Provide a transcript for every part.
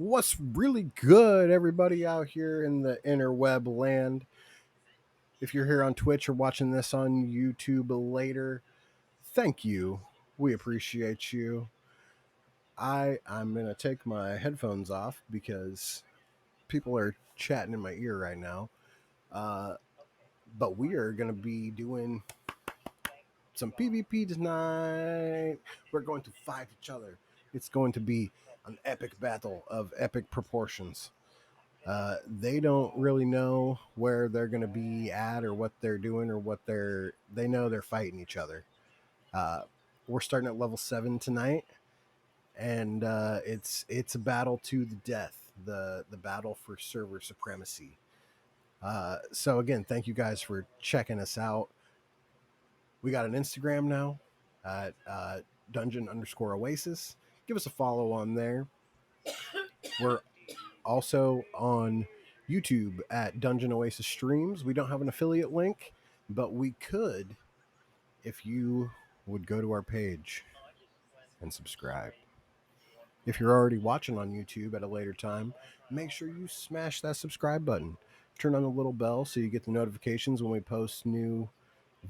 What's really good, everybody out here in the interweb land? If you're here on Twitch or watching this on YouTube later, thank you. We appreciate you. I'm gonna take my headphones off because people are chatting in my ear right now. Uh, but we are gonna be doing some PvP tonight. We're going to fight each other. It's going to be an epic battle of epic proportions. They don't really know where they're going to be at or what they're doing or they know they're fighting each other. Uh, we're starting at level 7 tonight, and it's a battle to the death, the battle for server supremacy. So again, thank you guys for checking us out. We got an Instagram now at dungeon underscore Oasis. Give us a follow on there. We're also on YouTube at Dungeon Oasis Streams. We don't have an affiliate link, but we could if you would go to our page and subscribe. If you're already watching on YouTube at a later time, make sure you smash that subscribe button. Turn on the little bell so you get the notifications when we post new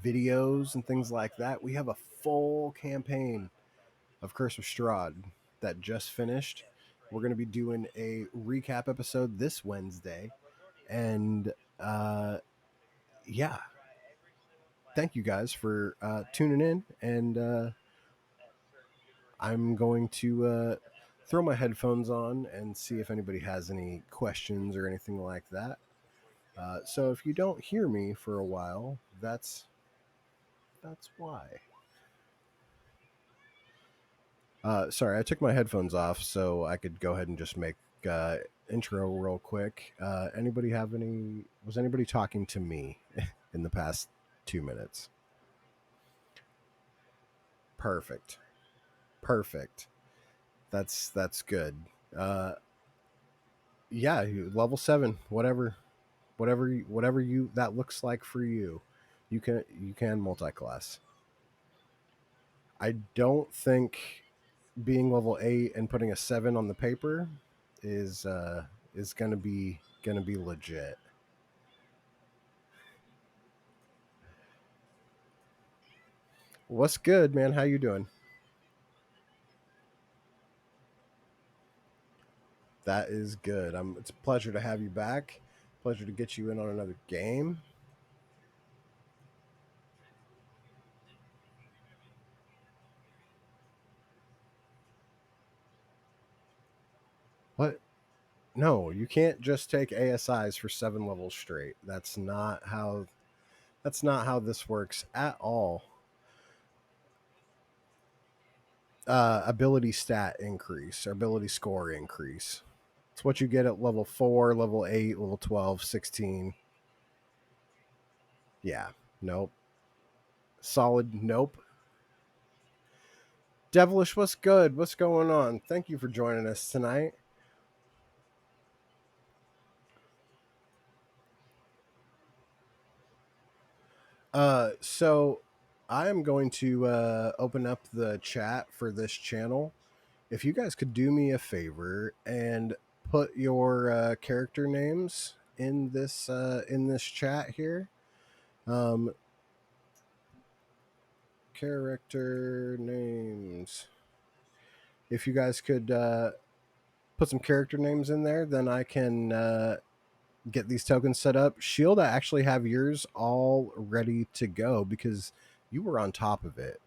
videos and things like that. We have a full campaign of Curse of Strahd that just finished. We're going to be doing a recap episode this Wednesday. And yeah, thank you guys for tuning in. And I'm going to throw my headphones on and see if anybody has any questions or anything like that. So if you don't hear me for a while, that's why. Sorry, I took my headphones off so I could go ahead and just make intro real quick. Anybody have any? Was anybody talking to me in the past 2 minutes? Perfect, perfect. That's good. Uh, yeah, level 7, whatever you that looks like for you. You can multi-class. I don't think being level 8 and putting a 7 on the paper is gonna be legit. What's good, man? How you doing? That is good. It's a pleasure to have you back. Pleasure to get you in on another game. What? No, you can't just take ASIs for 7 levels straight. That's not how this works at all. Ability stat increase or ability score increase. It's what you get at level 4, level 8, level 12, 16. Yeah. Nope. Solid nope. Devilish, what's good? What's going on? Thank you for joining us tonight. So I am going to open up the chat for this channel. If you guys could do me a favor and put your character names in this chat here. Um, Character names. If you guys could put some character names in there, then I can get these tokens set up. Shield, I actually have yours all ready to go because you were on top of it.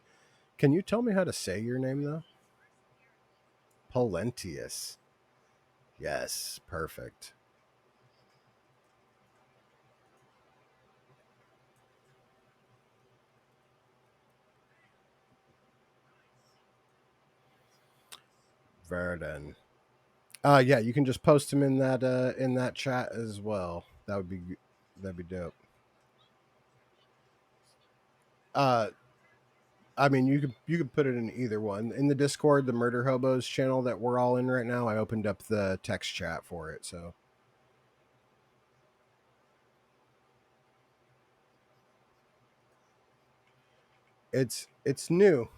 Can you tell me how to say your name though? Polentius. Yes, perfect. Verden. Yeah, you can just post them in that chat as well. That'd be dope. Uh, I mean, you could put it in either one. In the Discord, the Murder Hobos channel that we're all in right now, I opened up the text chat for it. So it's new.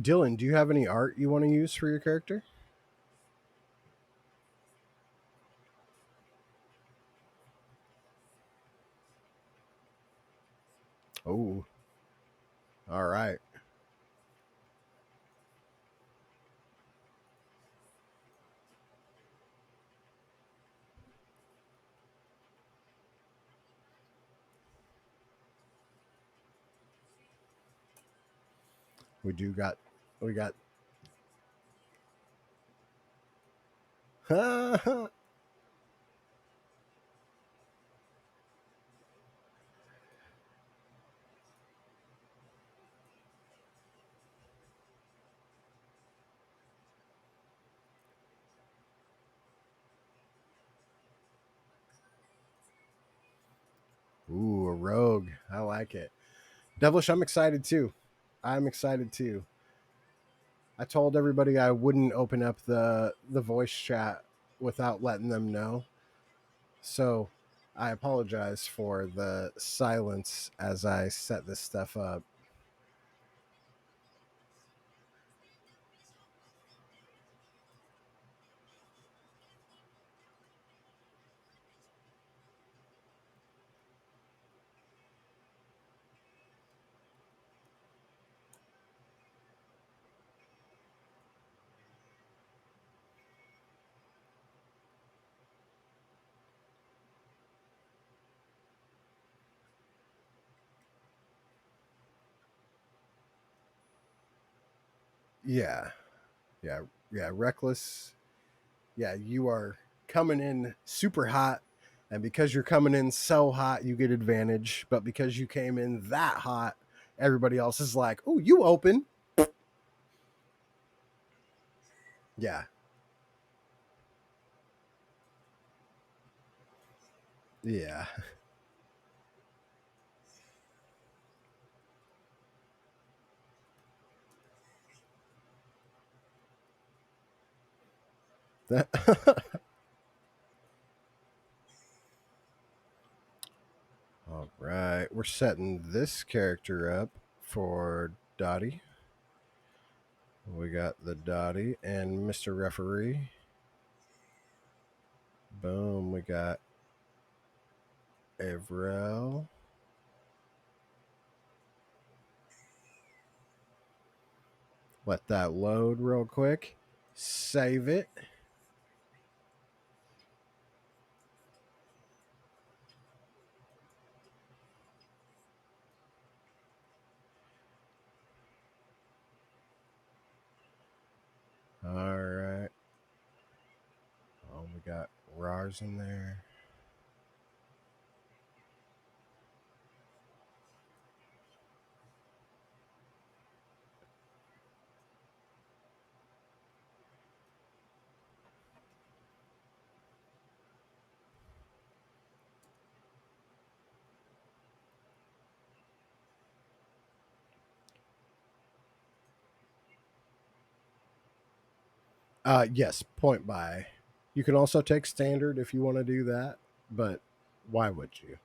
Dylan, do you have any art you want to use for your character? Oh, all right. We do got we got Ooh, a rogue. I like it. Devilish, I'm excited too. I'm excited too. I told everybody I wouldn't open up the voice chat without letting them know. So I apologize for the silence as I set this stuff up. Yeah, yeah, yeah. Reckless. Yeah, you are coming in super hot, and because you're coming in so hot, you get advantage. But because you came in that hot, everybody else is like, "Oh, you open." Yeah, yeah. All right, we're setting this character up for Dottie. We got the Dottie and Mr. Referee. Boom, we got Avril. Let that load real quick. Save it. All right. Oh, we got Rars in there. Yes, point buy. You can also take standard if you want to do that, but why would you?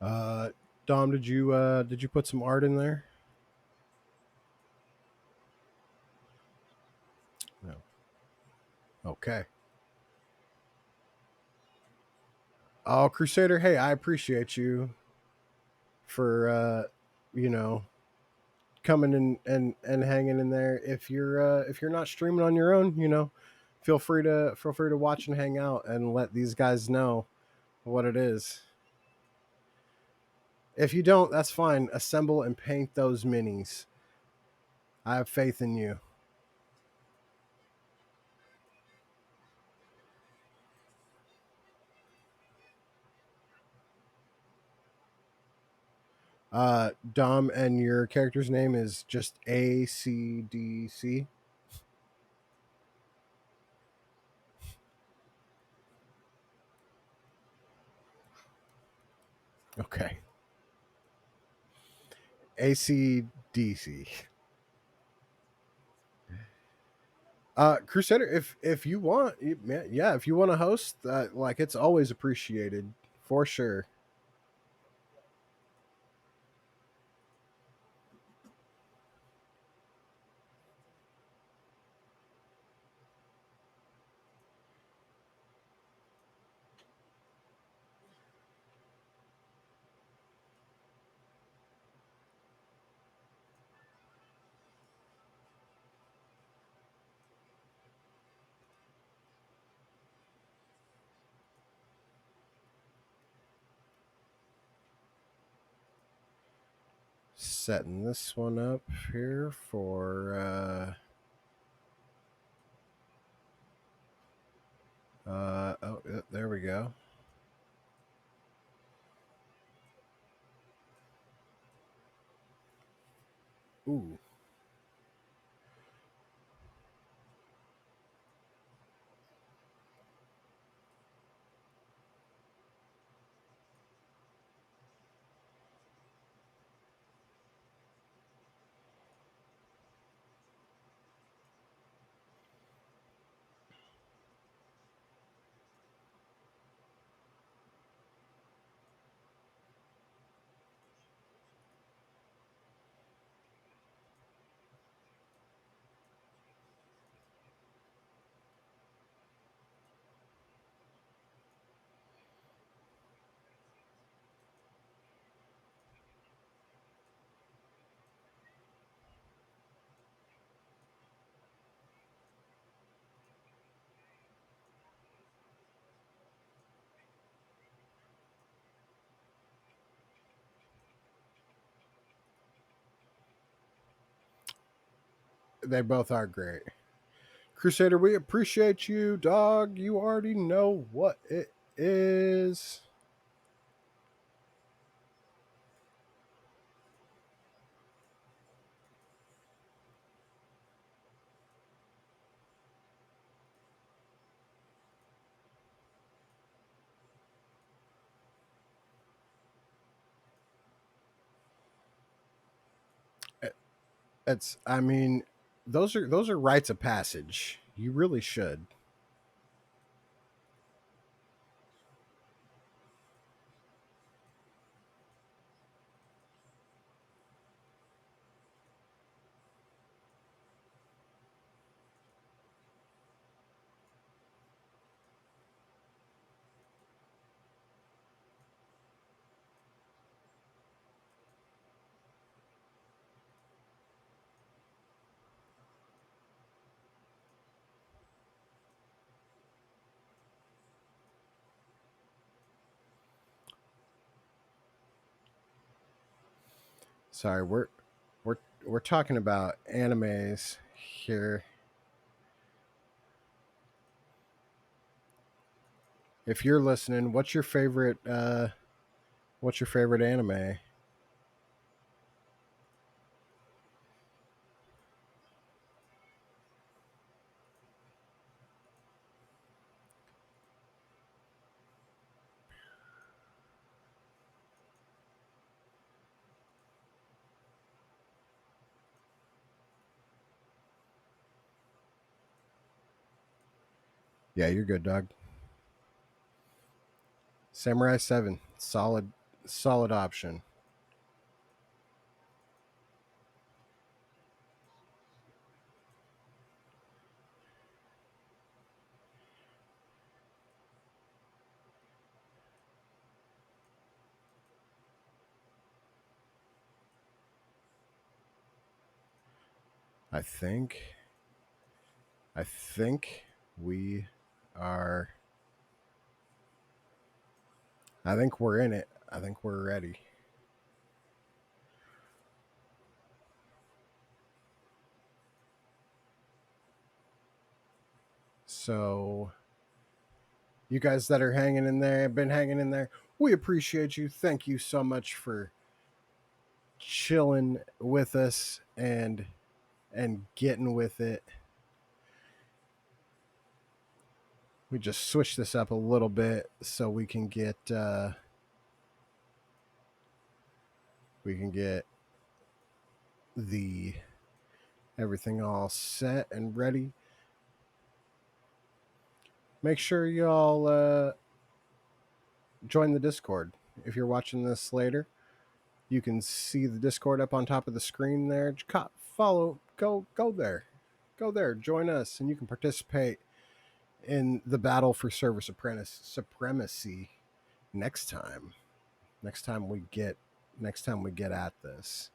Uh, Dom, did you put some art in there? No. Okay. Oh, Crusader, hey, I appreciate you for you know, coming in and hanging in there. If you're not streaming on your own, feel free to watch and hang out and let these guys know what it is. If you don't, that's fine. Assemble and paint those minis. I have faith in you. Dom, and your character's name is just ACDC. Okay. ACDC. Crusader, if you want, yeah, if you want to host, like it's always appreciated for sure. Setting this one up here for oh, there we go. Ooh, they both are great. Crusader, we appreciate you, dog. You already know what it is. It's, I mean, those are rites of passage. You really should. Sorry, we're we're talking about animes here. If you're listening, what's your favorite anime? Yeah, you're good, dog. Samurai 7, solid option. I think I think we are I think we're in it. I think we're ready. So, you guys that are hanging in there, have been hanging in there, we appreciate you. Thank you so much for chilling with us and getting with it. We just switch this up a little bit so we can get the everything all set and ready. Make sure y'all join the Discord. If you're watching this later, you can see the Discord up on top of the screen there. Follow, go there, join us, and you can participate in the battle for server supremacy next time. Next time we get at this.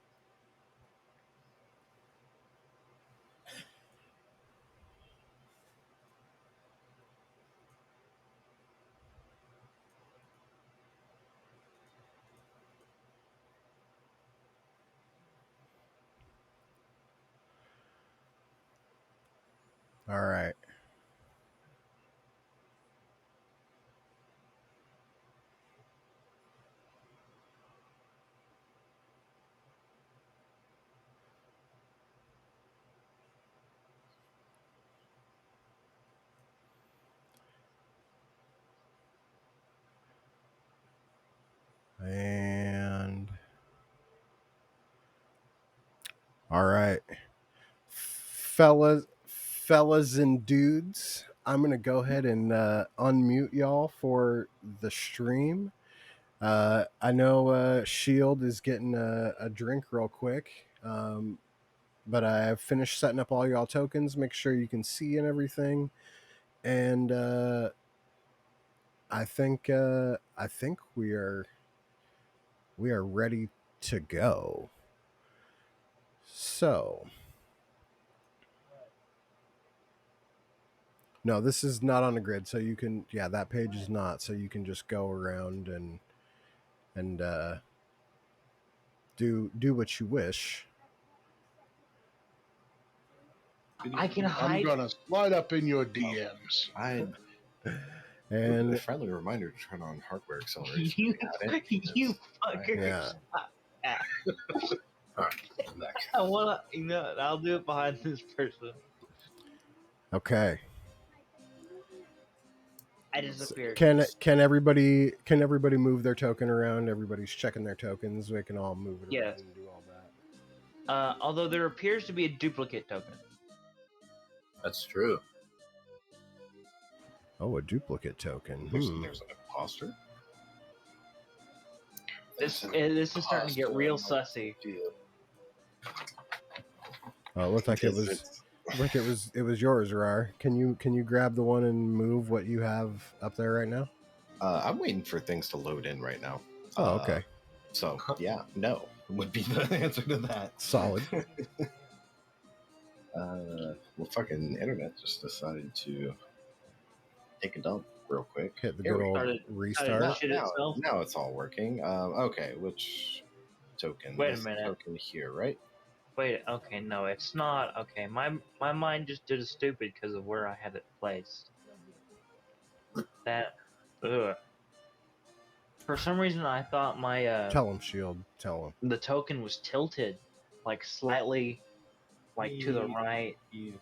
All right. And all right, fellas and dudes, I'm gonna go ahead and unmute y'all for the stream. I know Shield is getting a drink real quick, but I've finished setting up all y'all tokens. Make sure you can see and everything, and I think we are ready to go. So, no, this is not on the grid, so you can that page is not, so you can just go around and do what you wish. I can hide. I'm gonna slide up in your DMs. And a friendly reminder to turn on hardware acceleration. You fucker. Yeah. All right, I'm back. I wanna, I'll do it behind this person. Okay. I disappeared. Can everybody move their token around? Everybody's checking their tokens. We can all move it around and do all that. Although there appears to be a duplicate token. That's true. Oh, a duplicate token. There's an imposter. This is starting to get real sussy. Oh, it looked like it was yours, Rar. Can you grab the one and move what you have up there right now? I'm waiting for things to load in right now. Oh, okay. So yeah, no would be the answer to that. Solid. Well, fucking internet just decided to take a dump real quick. Hit the good old restart. Now it's all working. Okay, which token? Wait a minute. Token here, right? Wait, okay, no, it's not. Okay, my mind just did a stupid because of where I had it placed. That, for some reason, I thought my Tell him, Shield. Tell him. the token was tilted, like slightly, like to the right,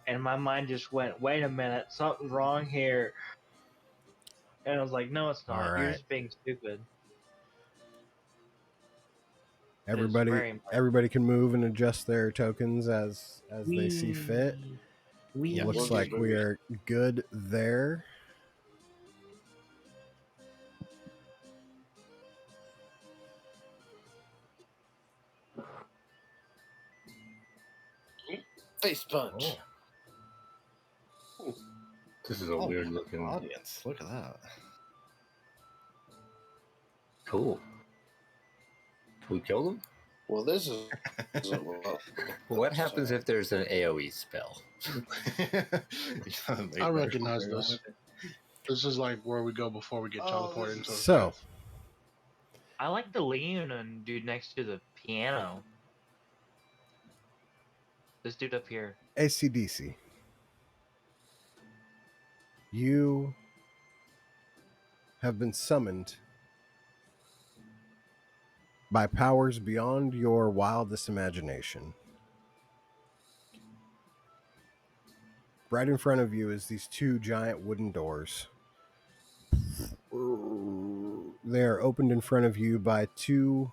and my mind just went, "Wait a minute, something's wrong here." And I was like, "No, it's not. You're just being stupid." Everybody can move and adjust their tokens as they see fit. Looks like we are good there. Face punch. Oh. This is a weird looking audience. Look at that. Cool. We killed him? Well, this is. What happens if there's an AoE spell? I recognize this. This is like where we go before we get teleported into. So, I like the Leonin dude next to the piano. This dude up here. AC/DC. You have been summoned by powers beyond your wildest imagination. Right in front of you is these two giant wooden doors. They are opened in front of you by two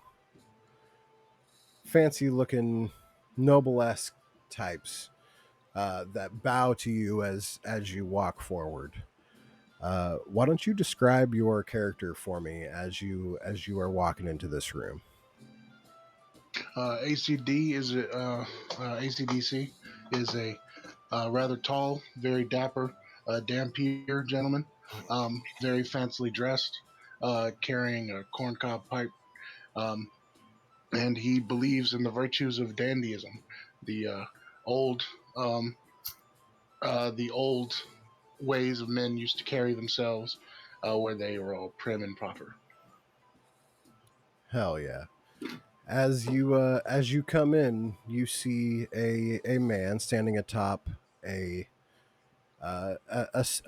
fancy looking noble-esque types that bow to you as you walk forward. Why don't you describe your character for me as you are walking into this room? ACD is a ACDC is a rather tall, very dapper, Dampier gentleman, very fancily dressed, carrying a corncob pipe, um, and he believes in the virtues of dandyism, the old um, the old ways of men used to carry themselves, where they were all prim and proper. Hell yeah. As you come in, you see a man standing atop a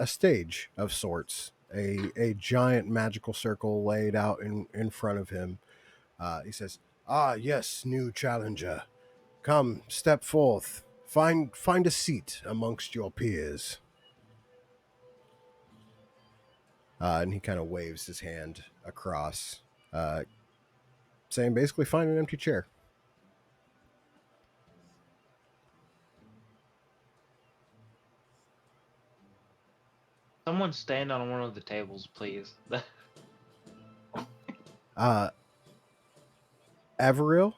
stage of sorts, a giant magical circle laid out in front of him. He says, "Ah, yes, new challenger, come, step forth, find a seat amongst your peers." And he kind of waves his hand across, uh, saying basically, "Find an empty chair." Someone stand on one of the tables, please. Uh, Avril,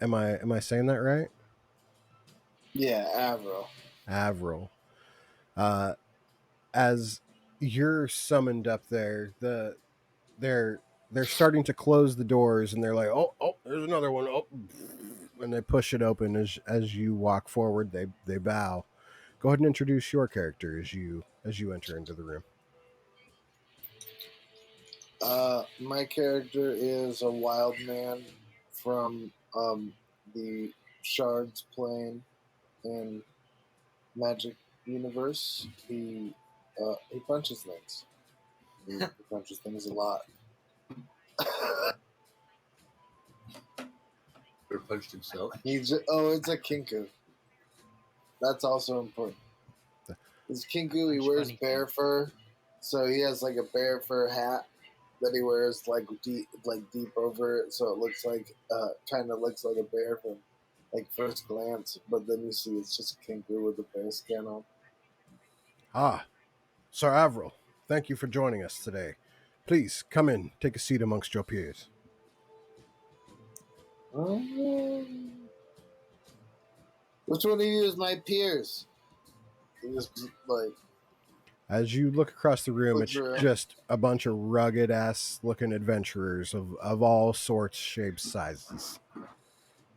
am I saying that right? Yeah, Avril. Avril. Uh, as you're summoned up there, they're starting to close the doors, and they're like, "Oh, there's another one." Oh, and they push it open as you walk forward. They bow. Go ahead and introduce your character as you enter into the room. My character is a wild man from the Shards plane in Magic Universe. He punches things. He punches things a lot. Or punched himself. It's a kinku. That's also important. His kinku, he Punch wears funny bear fur, so he has like a bear fur hat that he wears like deep over it, so it looks like kind of looks like a bear from like first glance, but then you see it's just a kinku with a bear skin on. Ah, Sir Avril, thank you for joining us today. Please come in, take a seat amongst your peers. Which one of you is my peers? He just like As you look across the room, looks it's around. just a bunch of rugged ass looking adventurers of all sorts, shapes, sizes.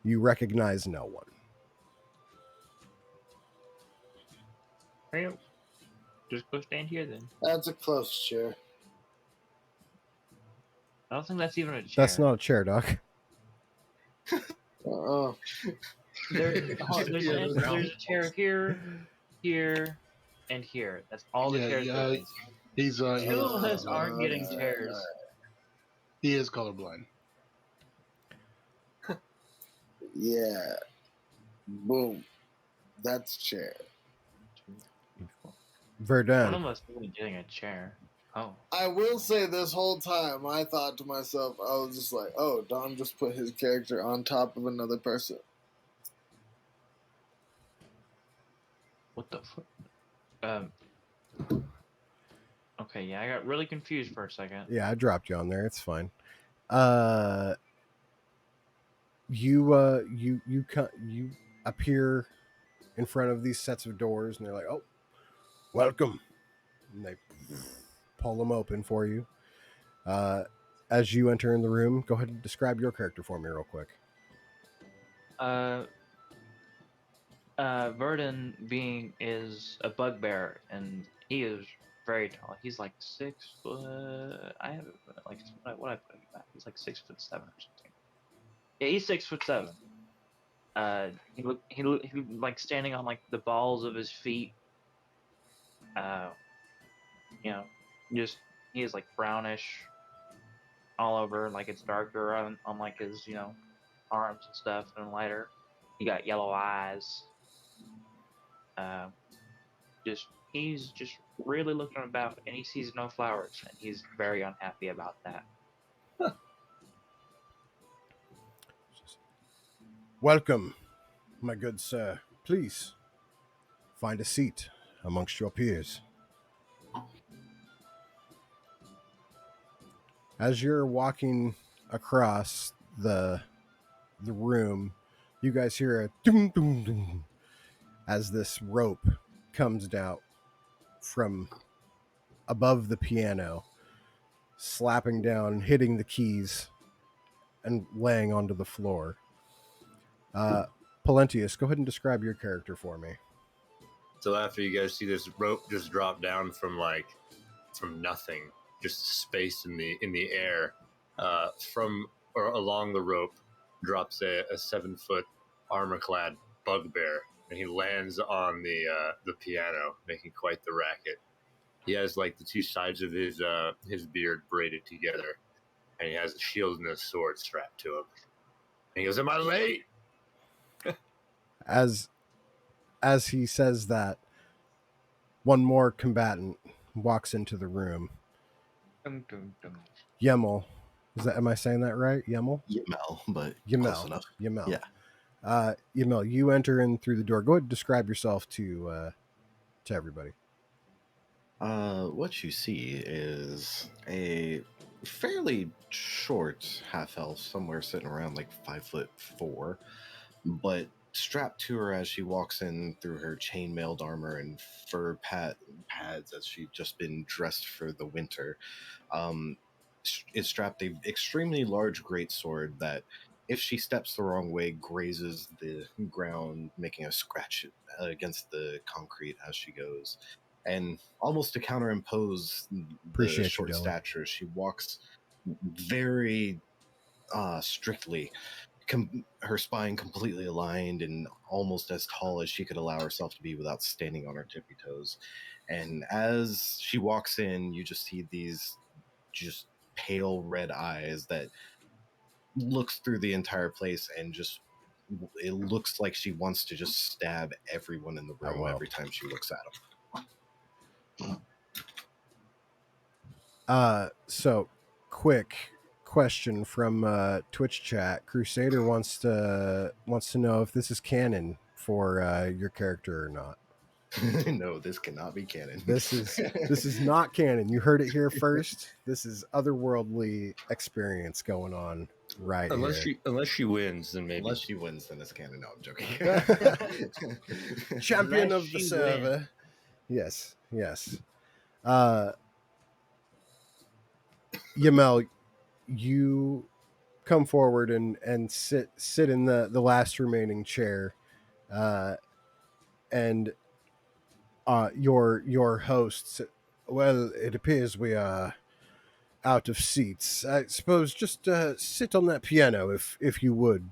You recognize no one. Alright, just go stand here then. That's a close chair. I don't think that's even a chair. That's not a chair, Doc. Uh-uh. There's a chair here, here, and here. That's all the chairs there is. He's Two of us aren't getting Alright, chairs. alright. he is colorblind. Yeah. Boom. That's chair. One Verdun. of us isn't getting a chair. Oh. I will say this whole time, I thought to myself, I was just like, oh, Dom just put his character on top of another person. What the fuck? Okay, yeah, I got really confused for a second. Yeah, I dropped you on there. It's fine. You appear in front of these sets of doors, and they're like, "Oh, welcome," and they pull them open for you. Uh, as you enter in the room, go ahead and describe your character for me real quick. Verdun is a bugbear, and he is very tall. He's like 6 foot. I have like what I put him at. He's like 6'7" or something. Yeah, he's 6'7". He like standing on like the balls of his feet. Uh, you know, just he is like brownish. all over, like it's darker on like his arms and stuff, and lighter. He got yellow eyes. Uh, just he's just really looking about, and he sees no flowers, and he's very unhappy about that. Welcome, my good sir. Please find a seat amongst your peers. As you're walking across the room, you guys hear a doom doom doom as this rope comes down from above the piano, slapping down, hitting the keys, and laying onto the floor. Polentius, go ahead and describe your character for me. So after you guys see this rope just drop down from nothing, just space in the air, from or along the rope drops a 7-foot armor-clad bugbear, and he lands on the piano, making quite the racket. He has like the two sides of his beard braided together, and he has a shield and a sword strapped to him. And he goes, "Am I late?" As he says that, one more combatant walks into the room. Dum, dum, dum. Yemel. Am I saying that right? Yemel? Yamel, but close Yemel. enough. Yemel. Yeah. Yemel, you enter in through the door. Go ahead and describe yourself to everybody. What you see is a fairly short half elf, somewhere sitting around like 5'4", but strapped to her as she walks in through her chainmailed armor and fur pads as she'd just been dressed for the winter. Is strapped a extremely large greatsword that, if she steps the wrong way, grazes the ground, making a scratch against the concrete as she goes. And almost to counterimpose the Appreciate you, short Dylan. stature, she walks very strictly, her spine completely aligned and almost as tall as she could allow herself to be without standing on her tippy toes. And as she walks in, you just see these just pale red eyes that looks through the entire place, and just it looks like she wants to just stab everyone in the room every time she looks at them. So quick question from Twitch chat. Crusader wants to know if this is canon for your character or not. No, this cannot be canon. This is not canon. You heard it here first. This is otherworldly experience going on right here. Unless she wins, then maybe. Unless she wins, then it's canon. No, I'm joking. Champion Unless of the she server. Yes. Yamel, you come forward and sit in the last remaining chair, and your hosts. Well, it appears we are out of seats. I suppose just sit on that piano if you would,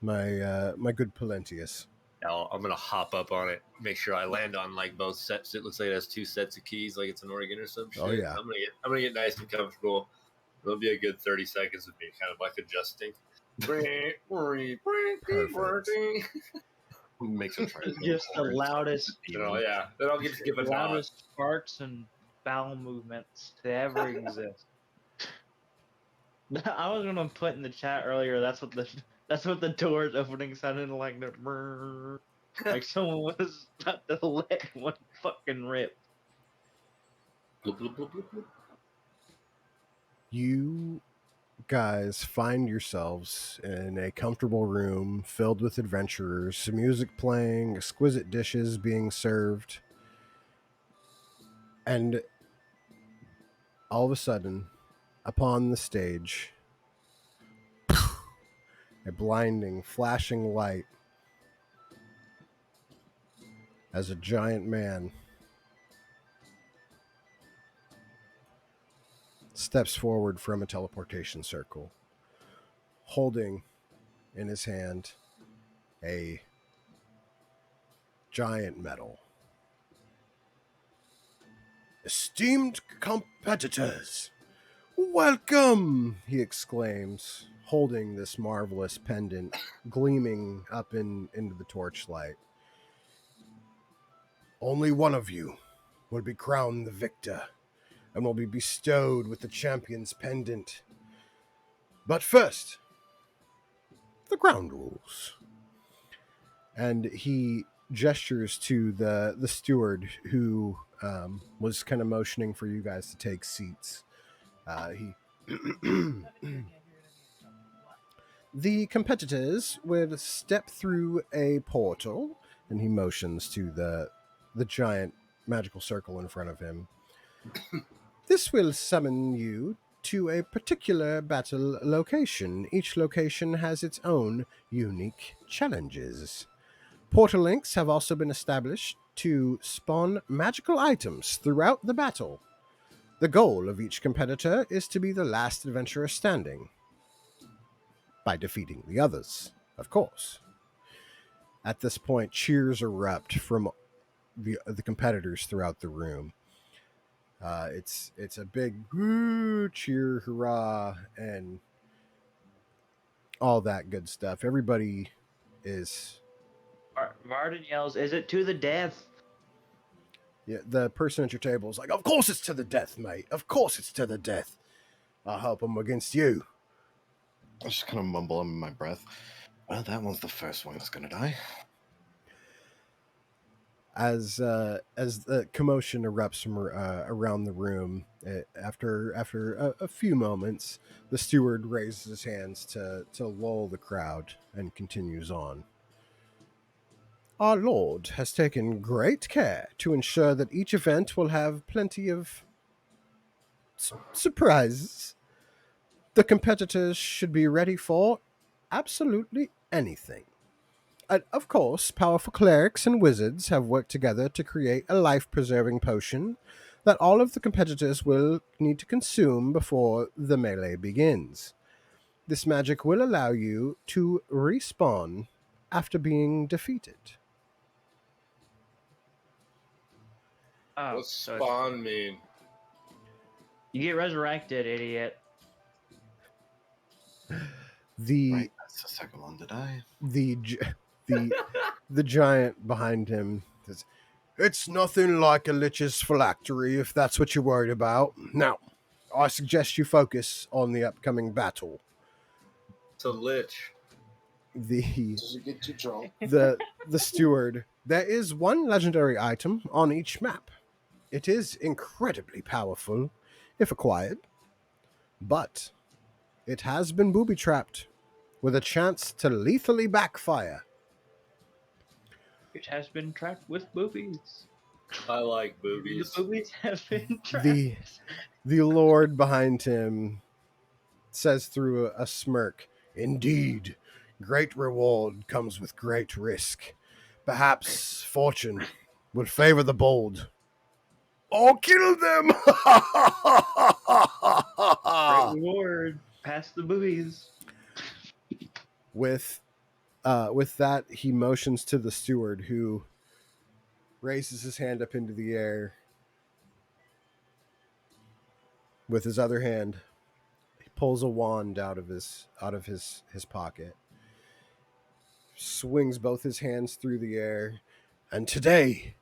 my good Polentius. I'm gonna hop up on it, make sure I land on like both sets. It looks like it has two sets of keys, like it's an organ or some shit. Oh, yeah. I'm gonna get nice and comfortable. It'll be a good 30 seconds of me kind of like adjusting. Makes him try to just the loudest, Yeah. Then I'll get to give a nod. loudest sparks and bowel movements to ever exist. I was gonna put in the chat earlier. That's what the doors opening sounded like. Like someone was about to let one fucking rip. Bloop, bloop, bloop, bloop, bloop. You guys find yourselves in a comfortable room filled with adventurers, music playing, exquisite dishes being served, and all of a sudden, upon the stage, a blinding, flashing light as a giant man steps forward from a teleportation circle, holding in his hand a giant medal. Esteemed competitors, Welcome, he exclaims, holding this marvelous pendant gleaming up into the torchlight. Only one of you will be crowned the victor and will be bestowed with the champion's pendant. But first, the ground rules. And he gestures to the steward who was kind of motioning for you guys to take seats. He The competitors will step through a portal, and he motions to the giant magical circle in front of him. This will summon you to a particular battle location. Each location has its own unique challenges. Portal links have also been established to spawn magical items throughout the battle. The goal of each competitor is to be the last adventurer standing, by defeating the others, of course. At this point, cheers erupt from the competitors throughout the room. It's a big woo, cheer, hurrah, and all that good stuff. Everybody is. Varden yells, "Is it to the death?" Yeah, the person at your table is like, "Of course it's to the death, mate. Of course it's to the death. I'll help them against you." I just kind of mumble under my breath. Well, that one's the first one that's gonna die. As the commotion erupts from around the room, after a few moments, the steward raises his hands to lull the crowd and continues on. Our Lord has taken great care to ensure that each event will have plenty of surprises. The competitors should be ready for absolutely anything. And of course, powerful clerics and wizards have worked together to create a life-preserving potion that all of the competitors will need to consume before the melee begins. This magic will allow you to respawn after being defeated. Oh, What's so spawn mean? you get resurrected, idiot. The Right, that's the second one to die. the the the giant behind him says, "It's nothing like a lich's phylactery if that's what you're worried about. Now, I suggest you focus on the upcoming battle." It's a lich. The Does it get you drunk? the steward. There is one legendary item on each map. It is incredibly powerful if acquired, but it has been booby-trapped with a chance to lethally backfire. It has been trapped with boobies. I like boobies. The boobies have been trapped. The lord behind him says through a smirk, "Indeed, great reward comes with great risk. Perhaps fortune would favor the bold. Or kill them!" Great reward. Pass the boobies. With that, he motions to the steward, who raises his hand up into the air. With his other hand, he pulls a wand out of his pocket, swings both his hands through the air, and today,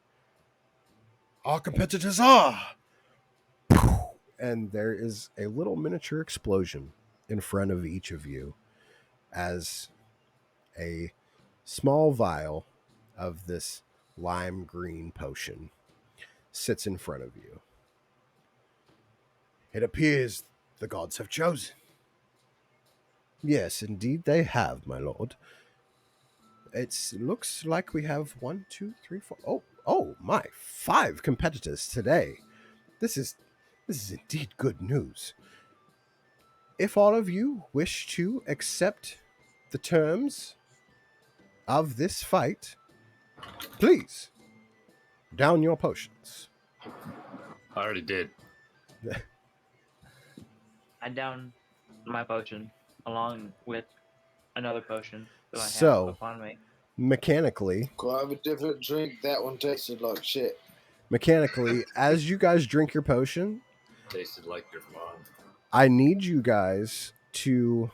our competitors are. And there is a little miniature explosion in front of each of you as a small vial of this lime green potion sits in front of you. It appears the gods have chosen. Yes, indeed they have, my lord. It looks like we have 1, 2, 3, 4. Oh my! 5 competitors today. This is indeed good news. If all of you wish to accept the terms of this fight, please down your potions. I already did. I down my potion along with another potion that I So- have upon me. Mechanically, Go have a different drink. That one tasted like shit. as you guys drink your potion, Tasted like your mom. I need you guys to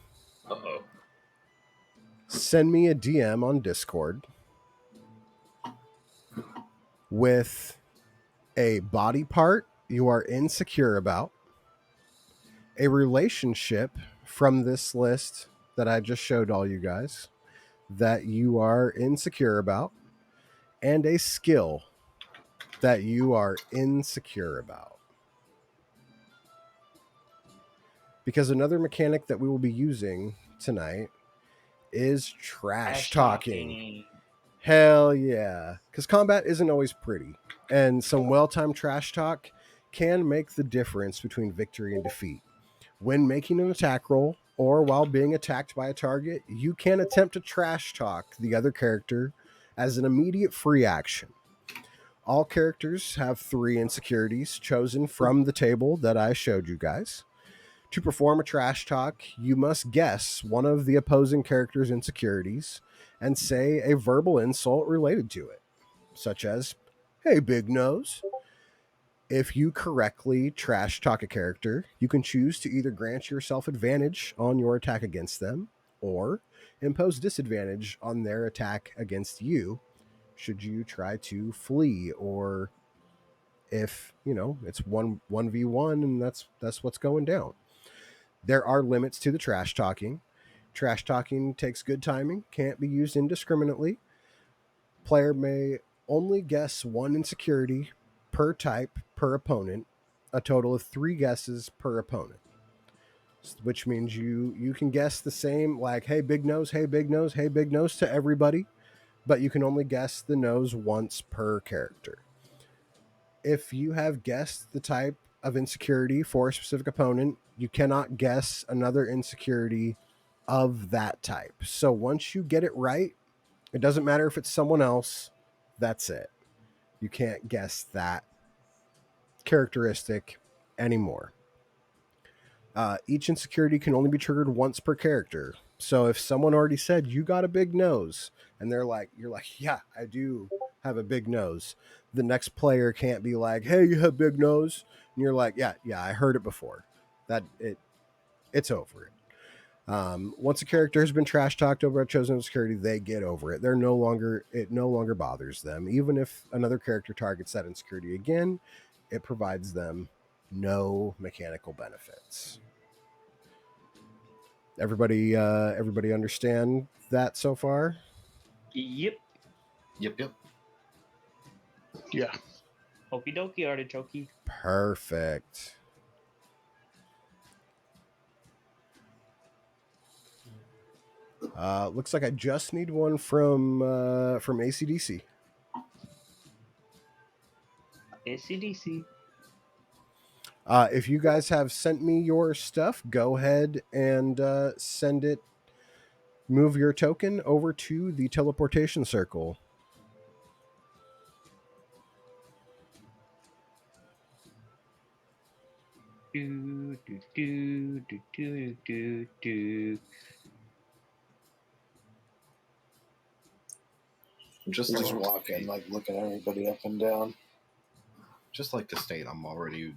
Uh-oh. send me a DM on Discord with a body part you are insecure about, a relationship from this list that I just showed all you guys that you are insecure about, and a skill that you are insecure about. Because another mechanic that we will be using tonight is trash talking. Hell yeah. Because combat isn't always pretty, and some well timed trash talk can make the difference between victory and defeat. When making an attack roll or while being attacked by a target, you can attempt to trash talk the other character as an immediate free action. All characters have 3 insecurities chosen from the table that I showed you guys. To perform a trash talk, you must guess one of the opposing character's insecurities and say a verbal insult related to it, such as, "Hey, big nose." If you correctly trash talk a character, you can choose to either grant yourself advantage on your attack against them or impose disadvantage on their attack against you should you try to flee, or if, it's 1v1 and that's what's going down. There are limits to the trash talking. Trash talking takes good timing, can't be used indiscriminately. Player may only guess one insecurity per type per opponent, a total of 3 guesses per opponent. Which means you can guess the same, like, "Hey, big nose, hey, big nose, hey, big nose," to everybody, but you can only guess the nose once per character. If you have guessed the type of insecurity for a specific opponent, you cannot guess another insecurity of that type. So once you get it right, it doesn't matter if it's someone else, that's it. You can't guess that characteristic anymore. Each insecurity can only be triggered once per character. So if someone already said you got a big nose, and you're like, "Yeah, I do have a big nose," the next player can't be like, "Hey, you have big nose," and you're like, "Yeah, I heard it before." It's over it. Once a character has been trash talked over a chosen insecurity, they get over it. It no longer bothers them. Even if another character targets that insecurity again, it provides them no mechanical benefits. Everybody understand that so far? Yep. Yep. Yeah. Okie dokie, artichoke. Perfect. Looks like I just need one from ACDC. ACDC. If you guys have sent me your stuff, go ahead and send it. Move your token over to the teleportation circle. Do do do do do do do. Just Just walking, like looking everybody up and down. Just like to state, I'm already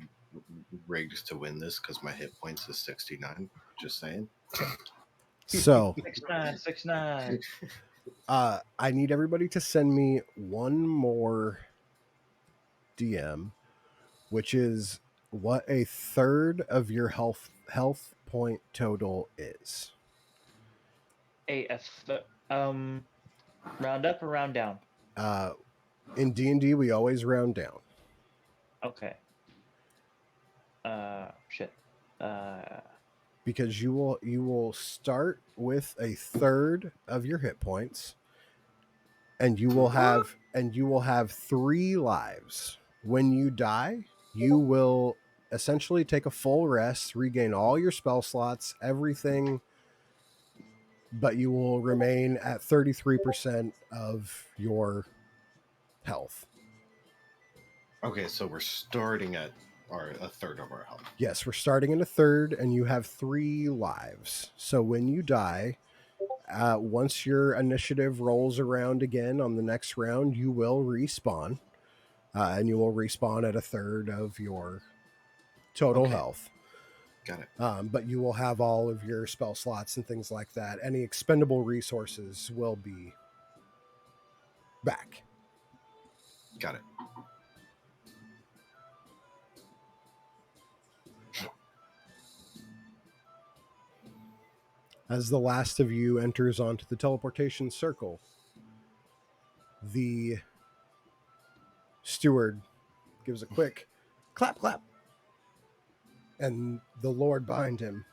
rigged to win this because my hit points is 69. Just saying. So 6'9", 6'9". I need everybody to send me one more DM, which is what a third of your health point total is. Round up or round down? In D&D, we always round down. Okay. Shit. Because you will start with a third of your hit points, and you will have 3 lives. When you die, you will essentially take a full rest, regain all your spell slots, everything, but you will remain at 33% of your health. Okay, so we're starting at a third of our health. Yes, we're starting in a third, and you have 3 lives. So when you die, once your initiative rolls around again on the next round, you will respawn, and you will respawn at a third of your total health. Got it. But you will have all of your spell slots and things like that. Any expendable resources will be back. Got it. As the last of you enters onto the teleportation circle, the steward gives a quick clap, clap, and the Lord behind him.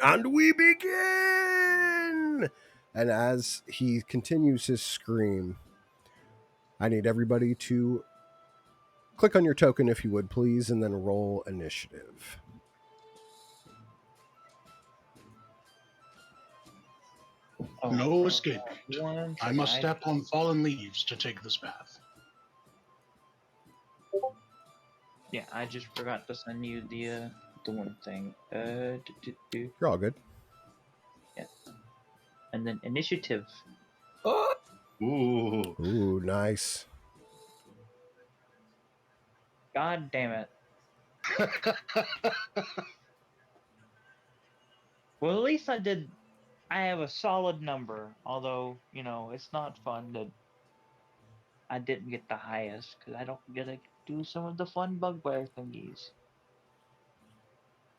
And we begin! And as he continues his scream, I need everybody to click on your token if you would, please, and then roll initiative. Oh, No escape. one I second. must step on fallen leaves to take this path. Yeah, I just forgot to send you the one thing. You're all good. And then initiative. Ooh. Ooh, nice. God damn it. Well, at least I have a solid number. Although, it's not fun that I didn't get the highest because I don't get to do some of the fun bugbear thingies.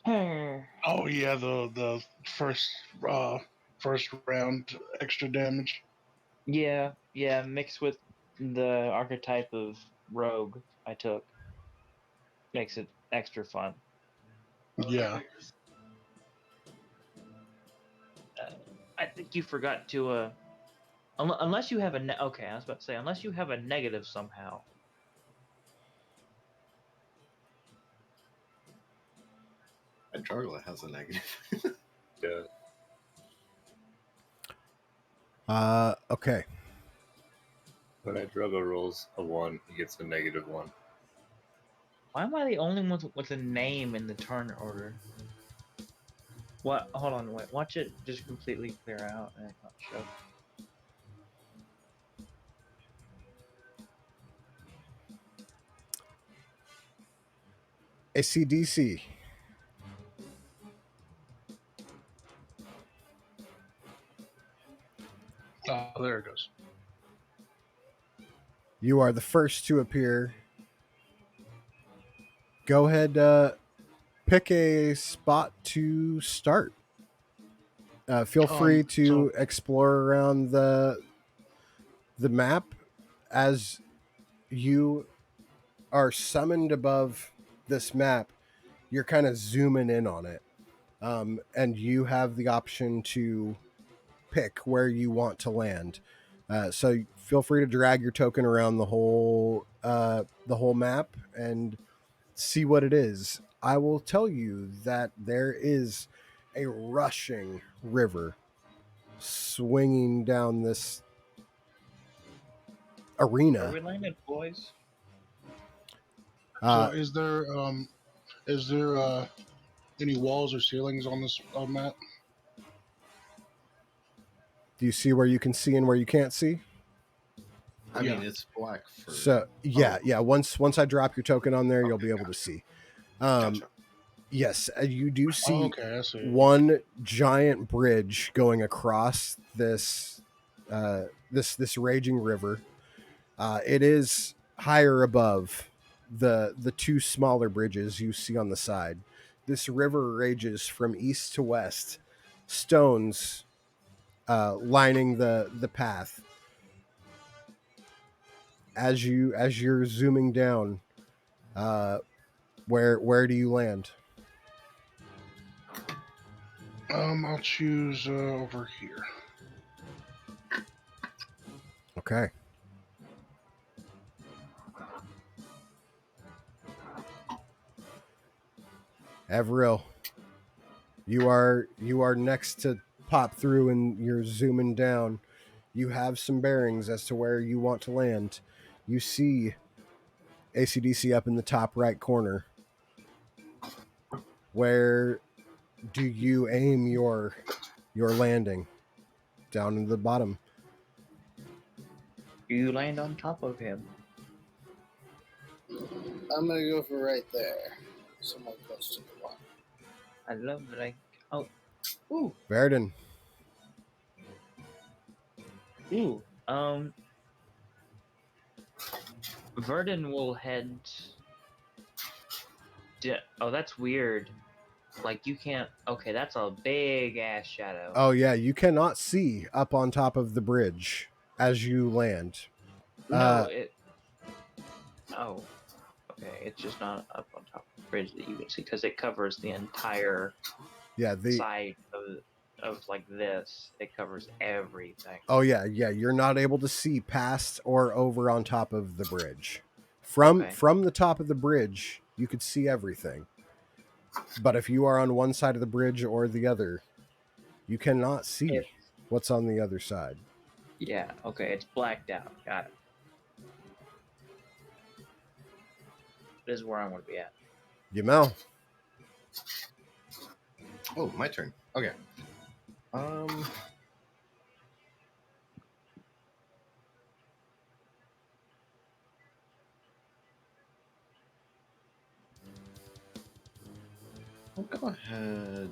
Oh yeah, the first round extra damage. Yeah, mixed with the archetype of rogue I took makes it extra fun. Yeah. I think you forgot to unless you have okay, I was about to say unless you have a negative somehow. And Darla has a negative. Yeah. Okay. When Drogo rolls a 1, he gets a -1. Why am I the only one with a name in the turn order? What? Hold on, wait. Watch it just completely clear out and not show. ACDC. Oh, there it goes. You are the first to appear. Go ahead, pick a spot to start. Feel free to explore around the map as you are summoned above this map. You're kind of zooming in on it, and you have the option to pick where you want to land. So feel free to drag your token around the whole map and see what it is. I will tell you that there is a rushing river swinging down this Where arena. we landed, boys? So Uh, is there any walls or ceilings on this map? do you see where you can see and where you can't see? I Yeah. mean, it's black for. So yeah, Oh. yeah. Once I drop your token on there, you'll be able to see. Gotcha. Yes, you do see Oh, okay, I see. one giant bridge going across this this raging river. It is higher above the two smaller bridges you see on the side. This river rages from east to west, stones lining the path. As you're zooming down, where do you land? I'll choose over here. Okay. Avril, you are next to pop through and you're zooming down. You have some bearings as to where you want to land. You see ACDC up in the top right corner. Where do you aim your landing? Down in the bottom. You land on top of him. I'm gonna go for right there. Somewhere close to the water. I love that I. Oh, ooh, Verdon. ooh. Verdon will head. Oh, that's weird. Like you can't. Okay, that's a big ass shadow. Oh yeah, you cannot see up on top of the bridge as you land. No, it. Oh, okay. It's just not up on top of the bridge that you can see because it covers the entire Yeah, side of like this. It covers everything. oh yeah, you're not able to see past or over on top of the bridge. From Okay. the top of the bridge, you could see everything. But if you are on one side of the bridge or the other, you cannot see It, what's on the other side. yeah. Okay. It's blacked out. Got it. This is where I want to be at. Yamel. Oh, my turn. Okay. Um. I'll go ahead.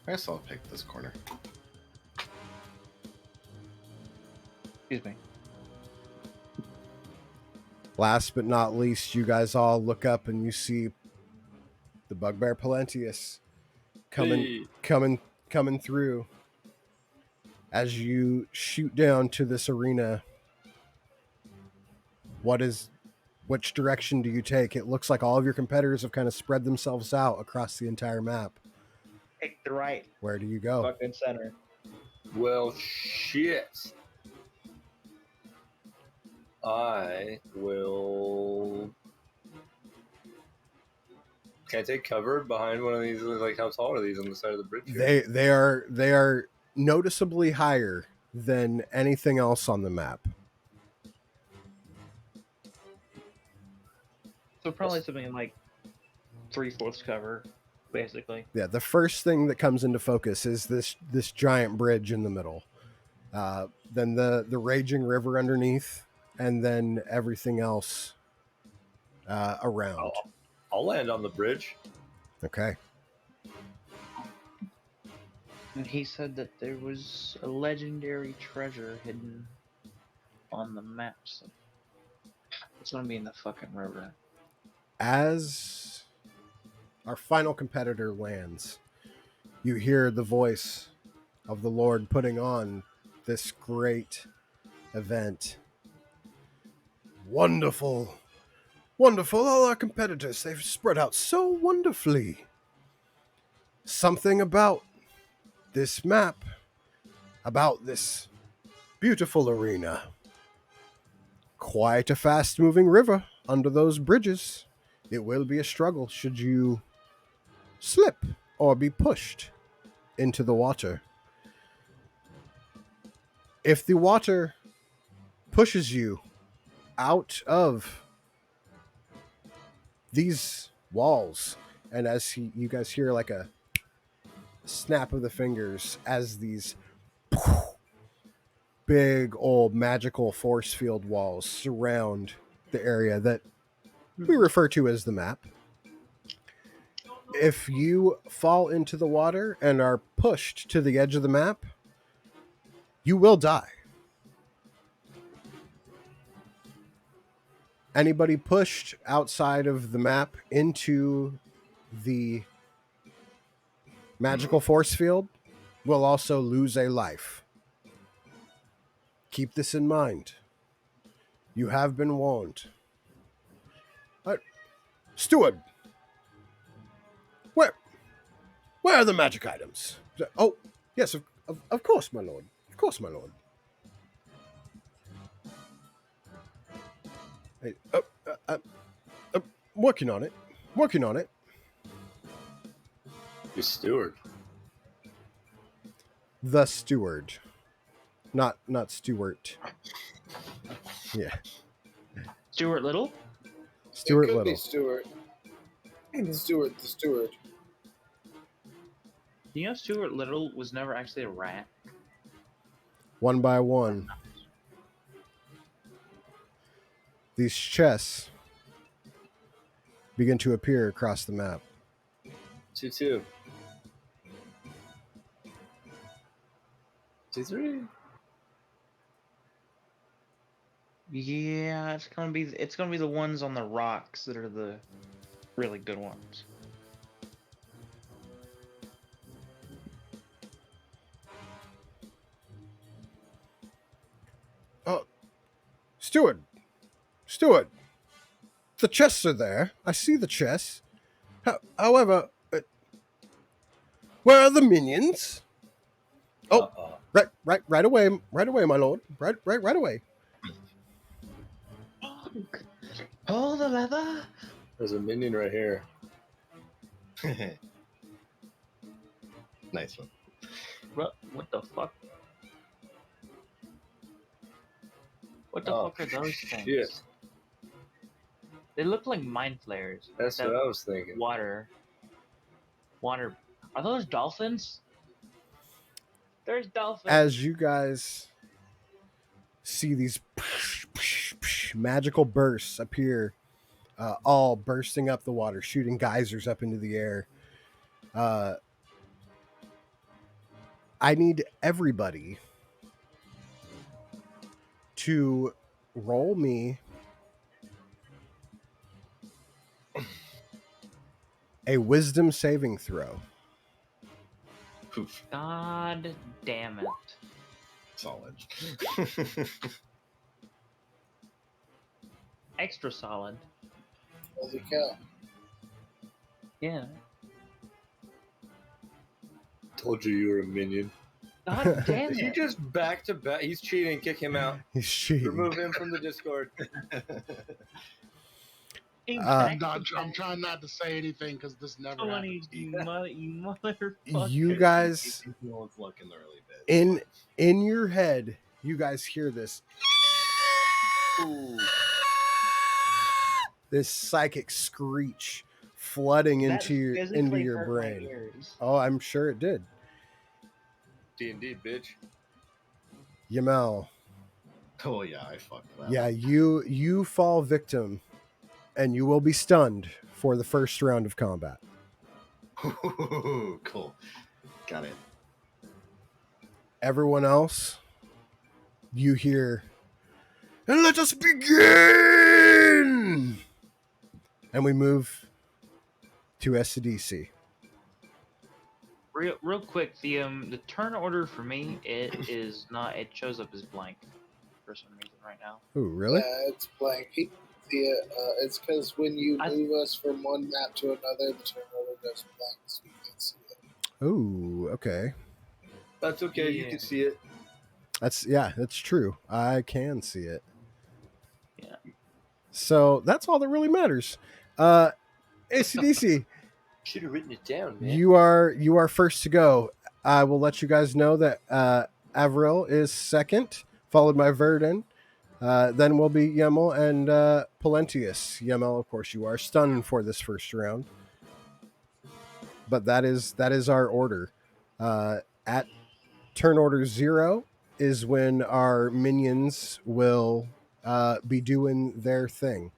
I guess I'll pick this corner. Excuse me. Last but not least, you guys all look up and you see the bugbear Palentius coming through as you shoot down to this arena. Which direction do you take? It looks like all of your competitors have kind of spread themselves out across the entire map. Pick the right Where do you go? fucking center. Well, shit. I will. Can I take cover behind one of these? Like, how tall are these on the side of the bridge? Here? They are noticeably higher than anything else on the map. So probably something like 3/4 cover, basically. Yeah, the first thing that comes into focus is this giant bridge in the middle. Then the raging river underneath, and then everything else around. I'll land on the bridge. Okay. And he said that there was a legendary treasure hidden on the map. So it's gonna be in the fucking river. As our final competitor lands, you hear the voice of the Lord putting on this great event. Wonderful. Wonderful. All our competitors, they've spread out so wonderfully. Something about this map, about this beautiful arena. Quite a fast moving river under those bridges. It will be a struggle should you slip or be pushed into the water. If the water pushes you out of these walls, and as you guys hear like a snap of the fingers as these big old magical force field walls surround the area that we refer to as the map. If you fall into the water and are pushed to the edge of the map, you will die. Anybody pushed outside of the map into the magical force field will also lose a life. Keep this in mind. You have been warned. Steward, where are the magic items? Oh, yes, of course, my lord. Of course, my lord. Hey, working on it. Working on it. Your steward. The steward. Not Stewart. Yeah. Stuart Little? Stuart it could Little. be Stuart. Stuart the steward. You know Stuart Little was never actually a rat? One by one, these chests begin to appear across the map. 2-2. 53. Yeah, it's gonna be the ones on the rocks that are the really good ones. Oh, Steward, Steward, the chests are there. I see the chests. However, where are the minions? Oh, right away, my lord. Right away. Pull the lever. There's a minion right here. Nice one. What the fuck? What the Oh, fuck are those shit. things? They look like mind flares. That's That what I was thinking. Water. Are those dolphins? There's dolphins. As you guys see these magical bursts appear, all bursting up the water, shooting geysers up into the air. I need everybody to roll me a wisdom saving throw. Poof. God damn it. Solid. Extra solid. Holy cow. Yeah. Told you were a minion. God damn He it. just back to back. He's cheating. Kick him out. He's cheating. Remove him from the Discord. I'm trying not to say anything because this never happens. You motherfucker. You guys, It's looking the early bit. in your head, you guys hear this. Ooh. This psychic screech flooding into your brain. Oh, I'm sure it did. D&D, bitch. Yamel. Oh yeah, I fucked that. Yeah, you fall victim, and you will be stunned for the first round of combat. Cool. Got it. Everyone else, you hear, and let us begin! And we move to SCDC. Real quick, the turn order for me, it shows up as blank for some reason right now. Ooh, really? Yeah, it's blank. He can see it. It's because when you move us from one map to another, the turn order goes blank, so you can see it. Ooh, okay. That's okay. You Yeah. can see it. That's true. I can see it. Yeah. So that's all that really matters. ACDC, Should have written it down, man. you are first to go. I will let you guys know that Avril is second, followed by Verdun. Then will be Yemel and Polentius. Yemel, of course, you are stunned for this first round. But that is our order. At turn order 0 is when our minions will be doing their thing.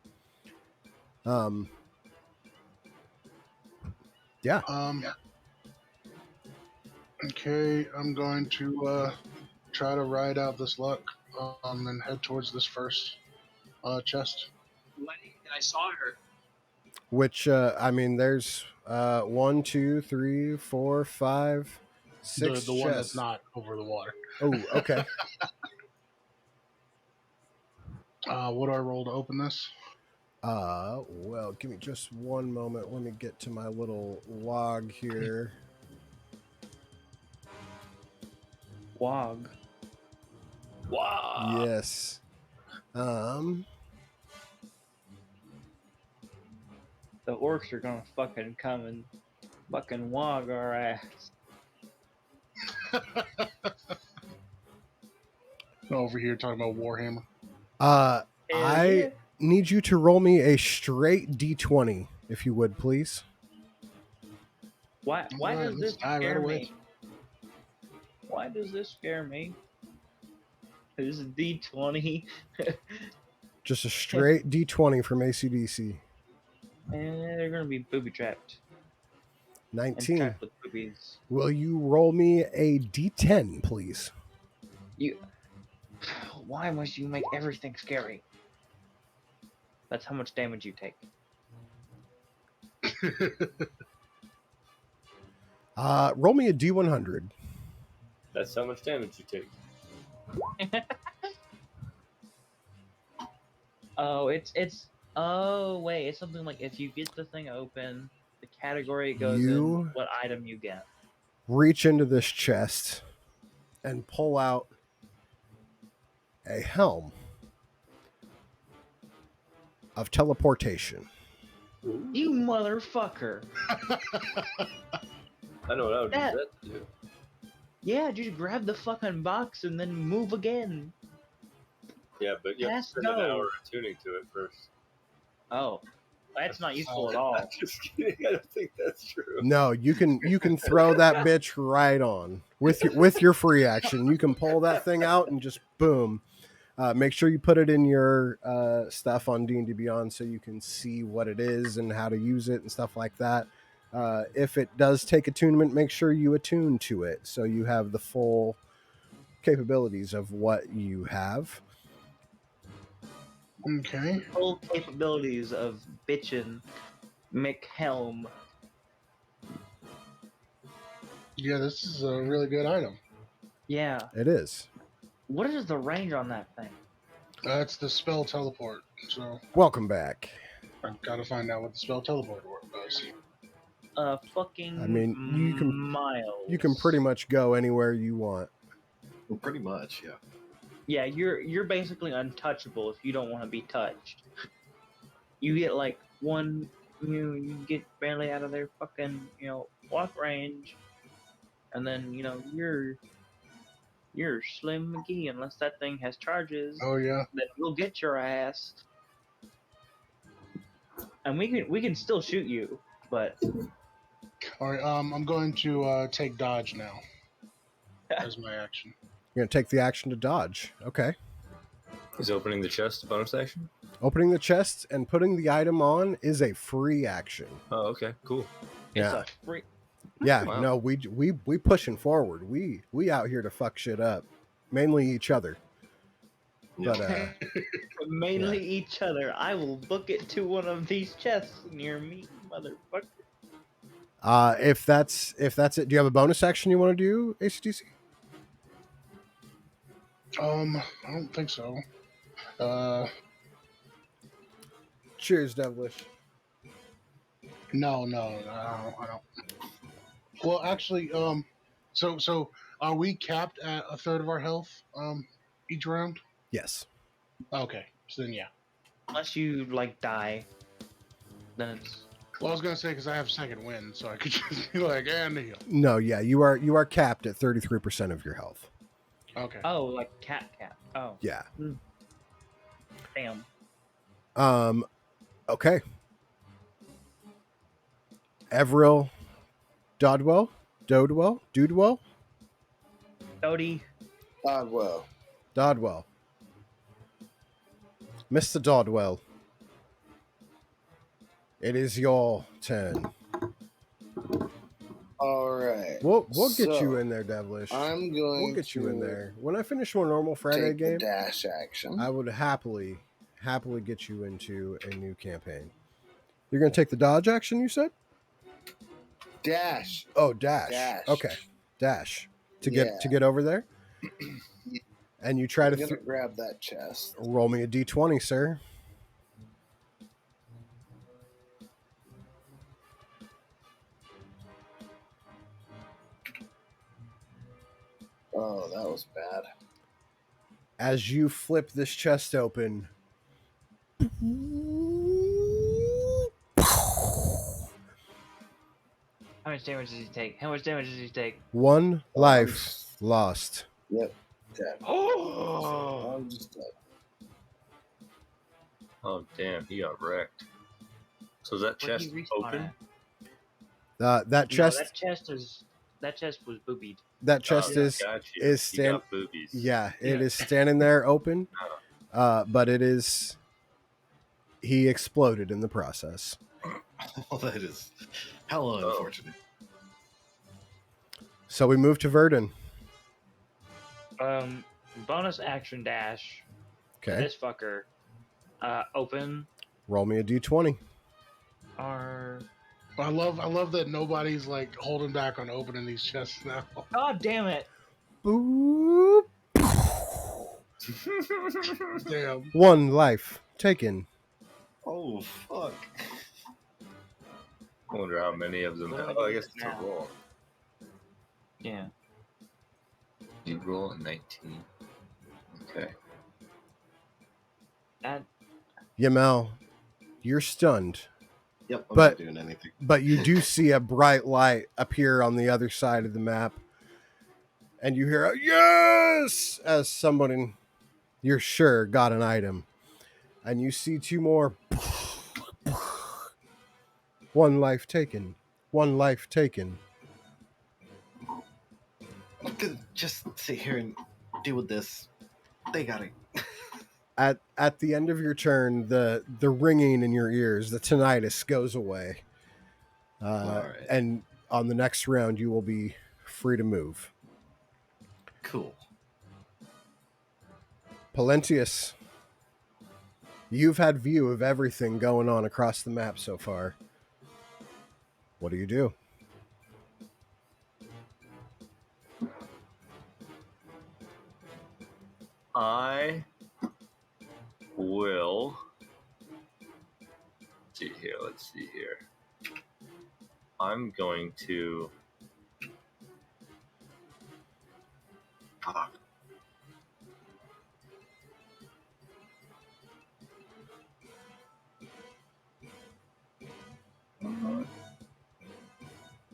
Yeah. Okay, I'm going to try to ride out this luck and head towards this first chest. I saw her. Which there's 1, 2, 3, 4, 5, 6 The one that's chests. not over the water. Oh, okay. What do I roll to open this? Well, give me just one moment. Let me get to my little log here. Wog. Wow. Yes. The orcs are gonna fucking come and fucking wog our ass. Over here talking about Warhammer. I need you to roll me a straight D20, if you would, please. Why Alright, does this let's dive scare right away. me? Why does this scare me? This is D20. Just a straight D20 from ACDC. And they're gonna be booby trapped. 19. And trapped with boobies. Will you roll me a D10, please? You. Why must you make everything scary? That's how much damage you take. Roll me a D100. That's how much damage you take. Oh, it's. Oh wait, it's something like if you get the thing open, the category it goes in, You what item you get. reach into this chest and pull out a helm of teleportation. You motherfucker! I know what I would use That. that to do. Yeah, just grab the fucking box and then move again. Yeah, but you have to Let's spend an go. hour attuning to it first. Oh, that's not useful at all. Just kidding. I don't think that's true. No, you can throw that bitch right on with your free action. You can pull that thing out and just boom. Make sure you put it in your stuff on D&D Beyond so you can see what it is and how to use it and stuff like that. If it does take attunement, make sure you attune to it so you have the full capabilities of what you have. Okay. Full capabilities of bitchin' McHelm. Yeah, this is a really good item. Yeah. It is. What is the range on that thing? It's the spell teleport. So Welcome back. I gotta find out what the spell teleport does. Fucking I mean, miles. you can pretty much go anywhere you want. Well, pretty much, yeah. Yeah, you're basically untouchable if you don't want to be touched. You get like one, you get barely out of their fucking walk range, and then you're Slim McGee unless that thing has charges. Oh yeah. Then we'll get your ass, and we can still shoot you, but All right. I'm going to take dodge now as my action. You're going to take the action to dodge. Okay. Is opening the chest a bonus action? Opening the chest and putting the item on is a free action. Oh, okay, cool. it's Yeah. a free. Yeah, Wow. no, we pushing forward. We out here to fuck shit up, mainly each other. But Mainly each other. I will book it to one of these chests near me, motherfucker. if that's it, do you have a bonus action you want to do, ACDC? I don't think so. Cheers, Devilish. No, I don't. Well, actually, so are we capped at a third of our health, each round? Yes. Okay, so then yeah. Unless you like die, then it's Well, I was gonna say because I have second wind, so I could just be like, and heal. No, yeah, you are capped at 33% of your health. Okay. like cat. Oh, Yeah. damn. Okay. Everil Dodwell? Dodwell? Dodie. Well, Dodwell. Mr. Dodwell. It is your turn. all right. We'll get So, you in there, Devilish. I'm going We'll get to you in there. When I finish my normal Friday take game, the dash action. I would happily get you into a new campaign. You're going to take the dodge action, you said? Dash. Oh, dash. Dash. Okay. Dash. To Yeah. get over there? And you try I'm to gonna grab that chest. roll me a d20, sir. Oh, that was bad. As you flip this chest open, How much damage does he take? one Oh, life lost. Yep. Dead. Oh, I'm just dead. Oh, damn, he got wrecked. So is that where'd chest he respawn open? at? That chest No, that chest was boobied. that chest Oh, is got you. is He stand got boobies. yeah, it Yeah. is standing there open. But it is he exploded in the process. Oh, that is hella unfortunate. So we move to Verdun. bonus action dash to Okay. this fucker. Open Roll me a d20. our. I love that nobody's like holding back on opening these chests now. God damn it! Boop. Damn. 1 life taken. Oh fuck! I wonder how many of them. What do I Oh, do I with guess it it's a now? roll. Yeah. You roll a 19. Okay. That. Yamel, you're stunned, Yep, I'm But- not doing anything. but you do see a bright light appear on the other side of the map. And you hear a yes as someone you're sure got an item. And you see 2 more. 1 life taken. 1 life taken. I could just sit here and deal with this. They got it. At the end of your turn, the ringing in your ears, the tinnitus goes away. All right. And on the next round, you will be free to move. Cool. Palentius, you've had view of everything going on across the map so far. What do you do? I will. Let's see here. I'm going to. Fuck.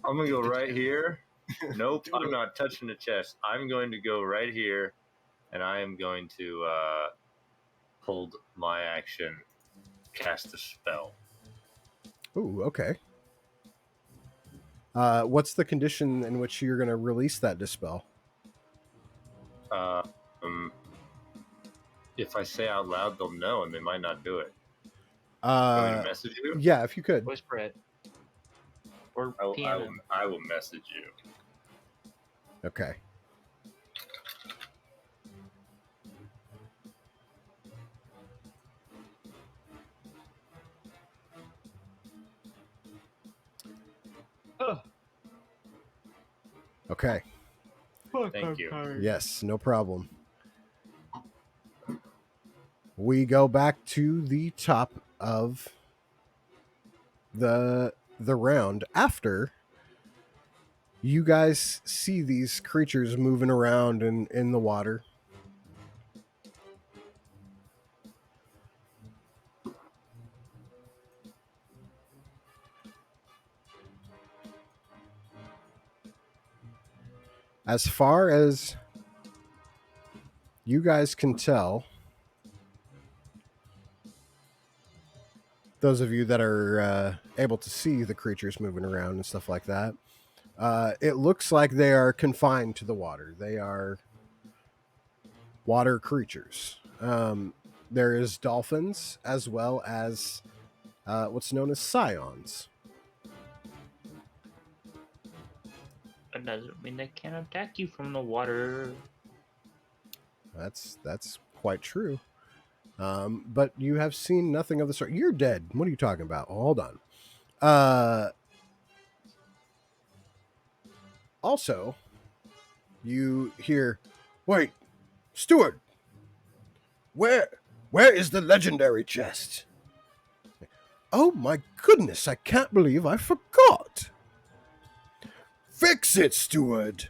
I'm gonna go right here. Nope, Do I'm it. not touching the chest. I'm going to go right here, and I am going to hold my action, cast a spell. Ooh, okay. What's the condition in which you're going to release that dispel? If I say out loud, they'll know, and they might not do it. Want me to message you? Yeah, if you could. Whisper it. Or I PM will, it. I will message you. Okay. Okay. Thank you. Yes, no problem. We go back to the top of the round after you guys see these creatures moving around in the water. As far as you guys can tell, those of you that are able to see the creatures moving around and stuff like that, it looks like they are confined to the water. They are water creatures. There is dolphins as well as what's known as scions. That doesn't mean they can't attack you from the water. That's quite true. But you have seen nothing of the sort. You're dead. What are you talking about? Hold on. Also, you hear, wait, Steward, where is the legendary chest? Oh my goodness, I can't believe I forgot. Fix it, Steward.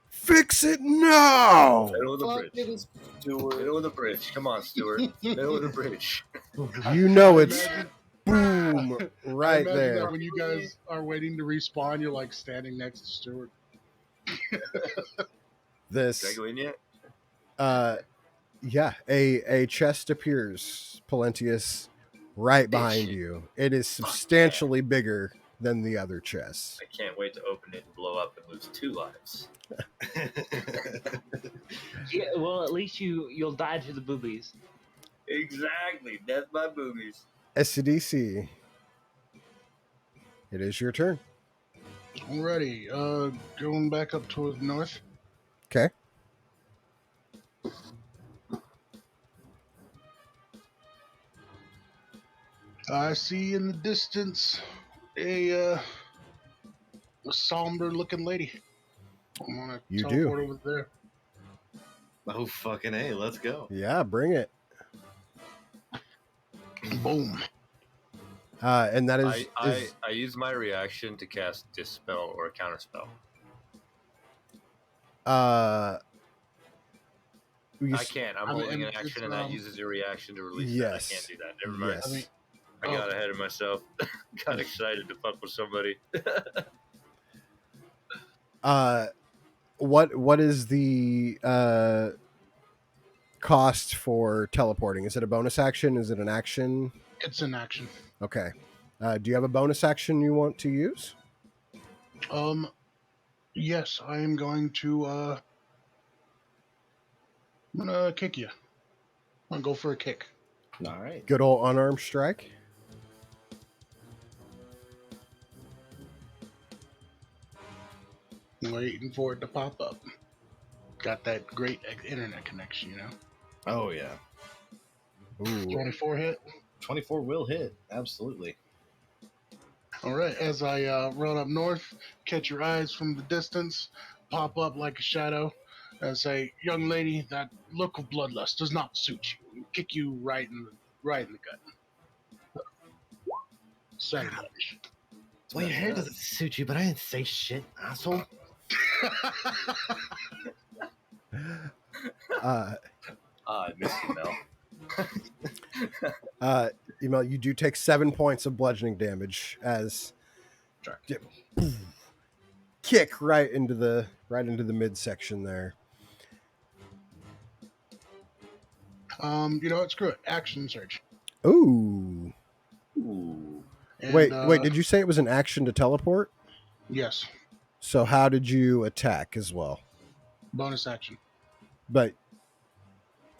Fix it now. Middle of the Fuck bridge. it is Stewart. Middle of the bridge. Come on, Stuart. Middle of the bridge. You know I it's imagine- boom I right imagine there. that when you guys are waiting to respawn, you're like standing next to Stuart. Did I This go in yet? yeah, a chest appears, Palentius, right behind shit. you. It is substantially bigger than the other chests. I can't wait to open it and blow up and lose 2 lives. Yeah, well, at least you'll die to the boobies. Exactly. Death by boobies. SCDC, it is your turn. Alrighty, going back up towards north. Okay. I see in the distance a somber-looking lady. I'm gonna You do. teleport over there. Oh fucking A, let's go. Yeah, bring it. Boom. And that is, I use my reaction to cast Dispel or Counterspell. I can't. I'm holding an action, and that uses your reaction to release that. I can't do that. Never mind. Yes. I got ahead of myself. Got excited to fuck with somebody. What is the cost for teleporting? Is it a bonus action? Is it an action? It's an action. Okay. Do you have a bonus action you want to use? Yes, I am going to. I'm gonna kick you. I'm gonna go for a kick. All right. Good old unarmed strike. Waiting for it to pop up. Got that great internet connection, you know. Oh yeah. Ooh. 24 hit. 24 will hit. Absolutely. All right. As I run up north, catch your eyes from the distance, pop up like a shadow, and say, "Young lady, that look of bloodlust does not suit you." And kick you right in the gut. Sabotage. Well, your hair doesn't suit you, but I didn't say shit, asshole. I miss you, Mel. Email, you do take 7 points of bludgeoning damage as kick right into the midsection there. You know what? Screw it. Action surge. Ooh. Ooh. And, Wait, did you say it was an action to teleport? Yes. So how did you attack as well? Bonus action. But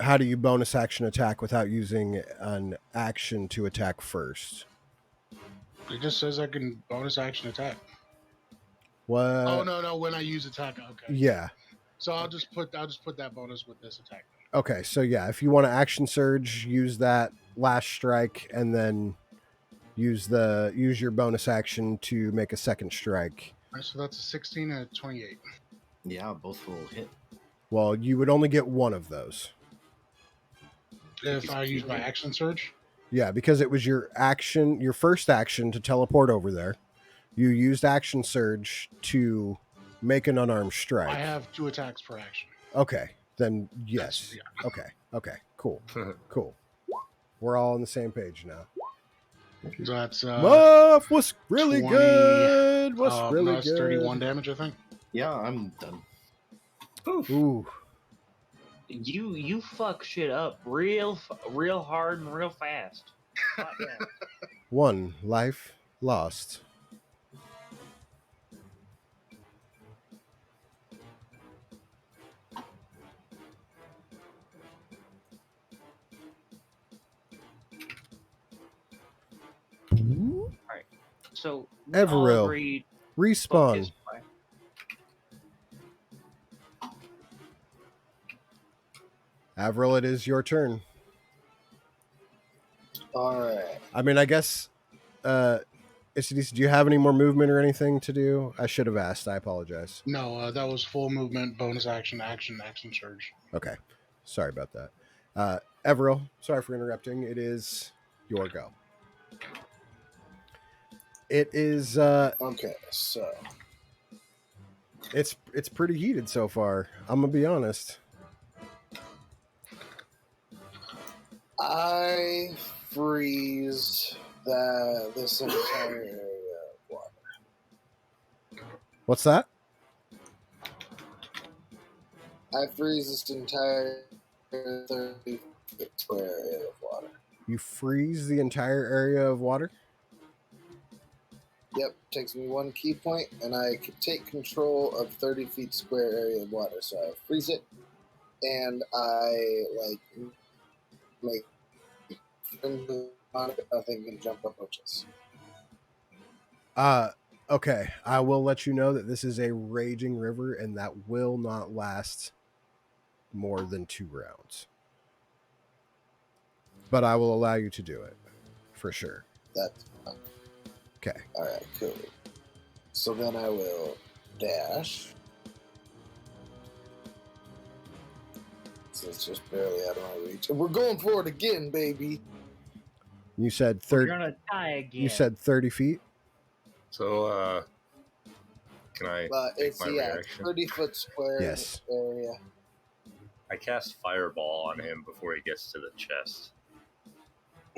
how do you bonus action attack without using an action to attack first? It just says I can bonus action attack. What? Oh no! When I use attack, okay. Yeah. So I'll just put that bonus with this attack. Okay, so yeah, if you want to action surge, use that last strike, and then use your bonus action to make a second strike. All right, so that's a 16 and a 28. Yeah, both will hit. Well, you would only get one of those. If I use my action surge? Yeah, because it was your first action to teleport over there. You used action surge to make an unarmed strike. I have 2 attacks per action. Okay, then yes. Yeah. Okay, cool. Cool. We're all on the same page now. So that's Muff was really 20, good. Really no, that's good. 31 damage, I think. Yeah, I'm done. Ooh. You fuck shit up real hard and real fast. One life lost. Alright. So Everil, respawn. Avril, it is your turn. All right. I mean, I guess, ACDC, do you have any more movement or anything to do? I should have asked. I apologize. No, that was full movement, bonus action, action surge. Okay. Sorry about that. Everil, sorry for interrupting. It is your go. It is, Okay, so it's pretty heated so far. I'm going to be honest. I freeze this entire area of water. What's that? I freeze this entire 30-foot square area of water. You freeze the entire area of water? Yep, takes me 1 key point, and I can take control of 30 feet square area of water. So I freeze it, and I make nothing can jump up approaches. Okay. I will let you know that this is a raging river, and that will not last more than 2 rounds. But I will allow you to do it, for sure. That's fine. Okay. All right, cool. So then I will dash. So it's just barely out of my reach. And we're going for it again, baby. You said We're 30. gonna die again. You said 30 feet. So, can I make It's my reaction? 30-foot square Yes. area. I cast Fireball on him before he gets to the chest.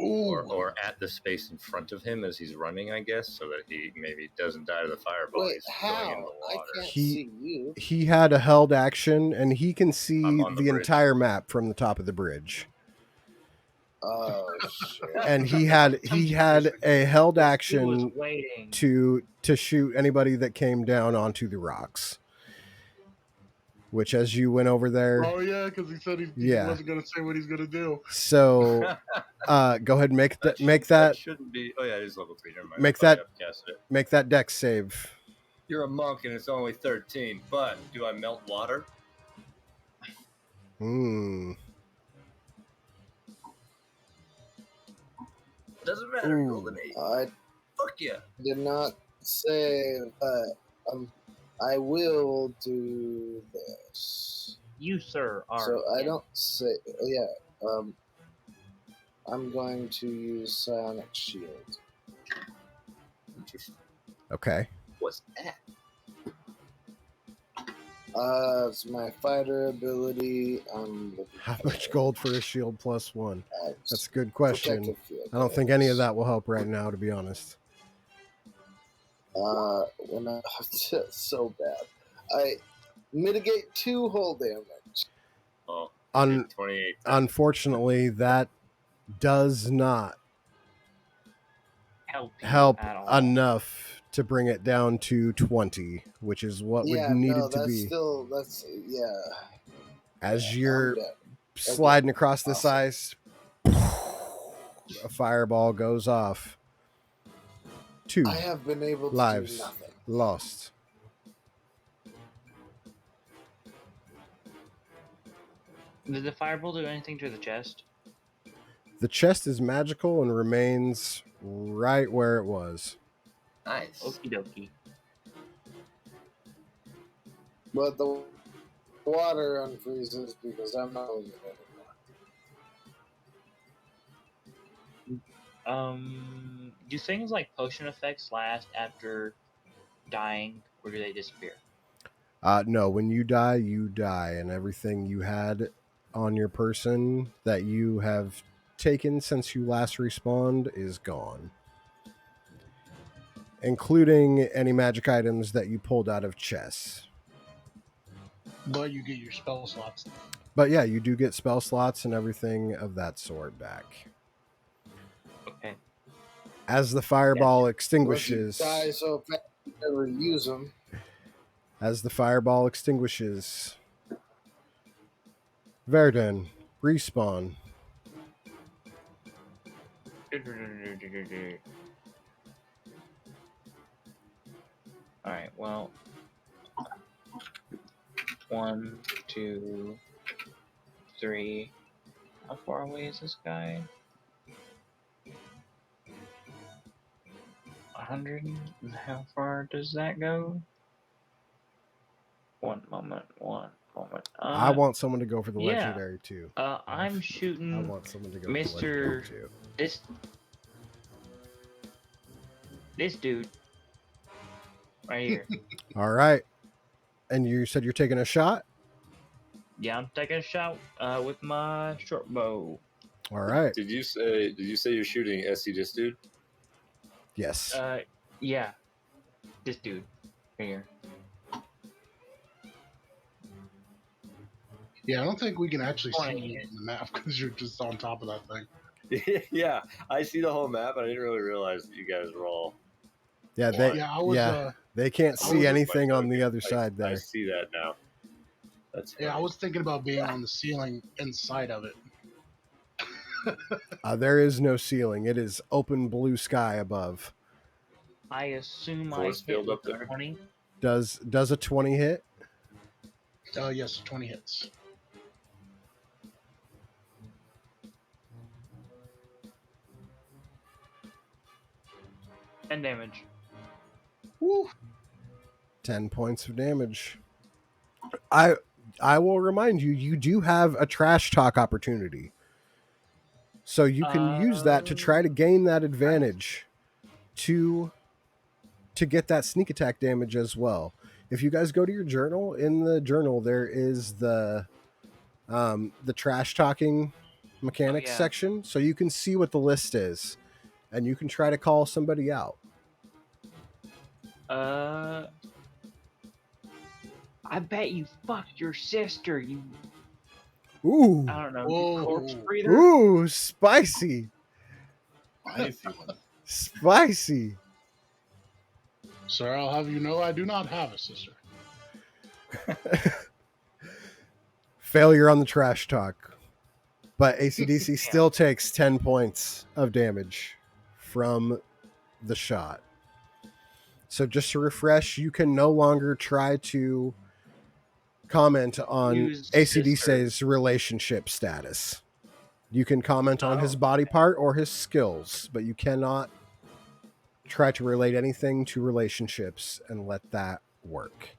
Ooh. Or at the space in front of him as he's running, I guess, so that he maybe doesn't die to the fireball. Wait, He's how? going into the I water. can't He- see you. He had a held action, and he can I'm see on the the bridge. entire map from the top of the bridge. Oh shit! And he had a held He was action waiting. to shoot anybody that came down onto the rocks. Which, as you went over there, Oh yeah, because he said he Yeah. wasn't gonna say what he's gonna do. so go ahead and make that That shouldn't be. Oh yeah, it is level 3. Never mind. Make I thought I that- upcasted it. make that dex save. You're a monk and it's only 13, but do I melt water? Hmm. Doesn't matter. You Ooh. rolled an 8. I Fuck yeah. did not say, but I will do this. You, sir, are. So I don't say, I'm going to use Psionic Shield. Okay. What's that? It's my fighter ability. How much gold for a shield +1? That's a good Protective question. field. I don't think any of that will help right now, to be honest. When I so bad, I mitigate 2 hull damage. Oh, Un- 28. unfortunately, that does not help at all. enough to bring it down to 20, which is what would need it to that's be. still As yeah, you're I'm dead. sliding across this Awesome. ice, a fireball goes off. 2 I have been able to lives do nothing. lost. Did the fireball do anything to the chest? The chest is magical and remains right where it was. Nice. Okie dokie. But the water unfreezes because I'm not losing anymore. Do things like potion effects last after dying, or do they disappear? No, when you die, and everything you had on your person that you have taken since you last respawned is gone, including any magic items that you pulled out of chests. But you get your spell slots. But yeah, you do get spell slots and everything of that sort back. Okay. As the fireball Unless you extinguishes, die so fast you never use them. Verdun, respawn. Alright, well. 1, 2, 3. How far away is this guy? 100? How far does that go? One moment. I want someone to go for the yeah. legendary too. I'm I shooting want someone to go for the legendary too. this dude right here. All right. And you said you're taking a shot? Yeah, I'm taking a shot with my short bow. All right. Did you say you're shooting SC this dude? Yes. Yeah. This dude right here. Yeah, I don't think we can actually see 20. you on the map because you're just on top of that thing. Yeah, I see the whole map. I didn't really realize that you guys were all. Yeah, they can't see anything on the other side there. I see that now. That's funny. I was thinking about being on the ceiling inside of it. There is no ceiling. It is open blue sky above. I assume Force I hit field up with there. a 20. Does a 20 hit? Yes, 20 hits. 10 damage. Woo. 10 points of damage. I will remind you, you do have a trash talk opportunity. So you can use that to try to gain that advantage to get that sneak attack damage as well. If you guys go to your journal, in the journal there is the trash talking mechanics yeah. section, so you can see what the list is and you can try to call somebody out. I bet you fucked your sister, you, Ooh. I don't know, you Whoa. corpse breather? Ooh, spicy. Spicy one. Spicy. Sir, I'll have you know I do not have a sister. Failure on the trash talk. But ACDC still takes 10 points of damage from the shot. So just to refresh, you can no longer try to comment on Use ACDC's relationship status. You can comment on his body part or his skills, but you cannot try to relate anything to relationships and let that work.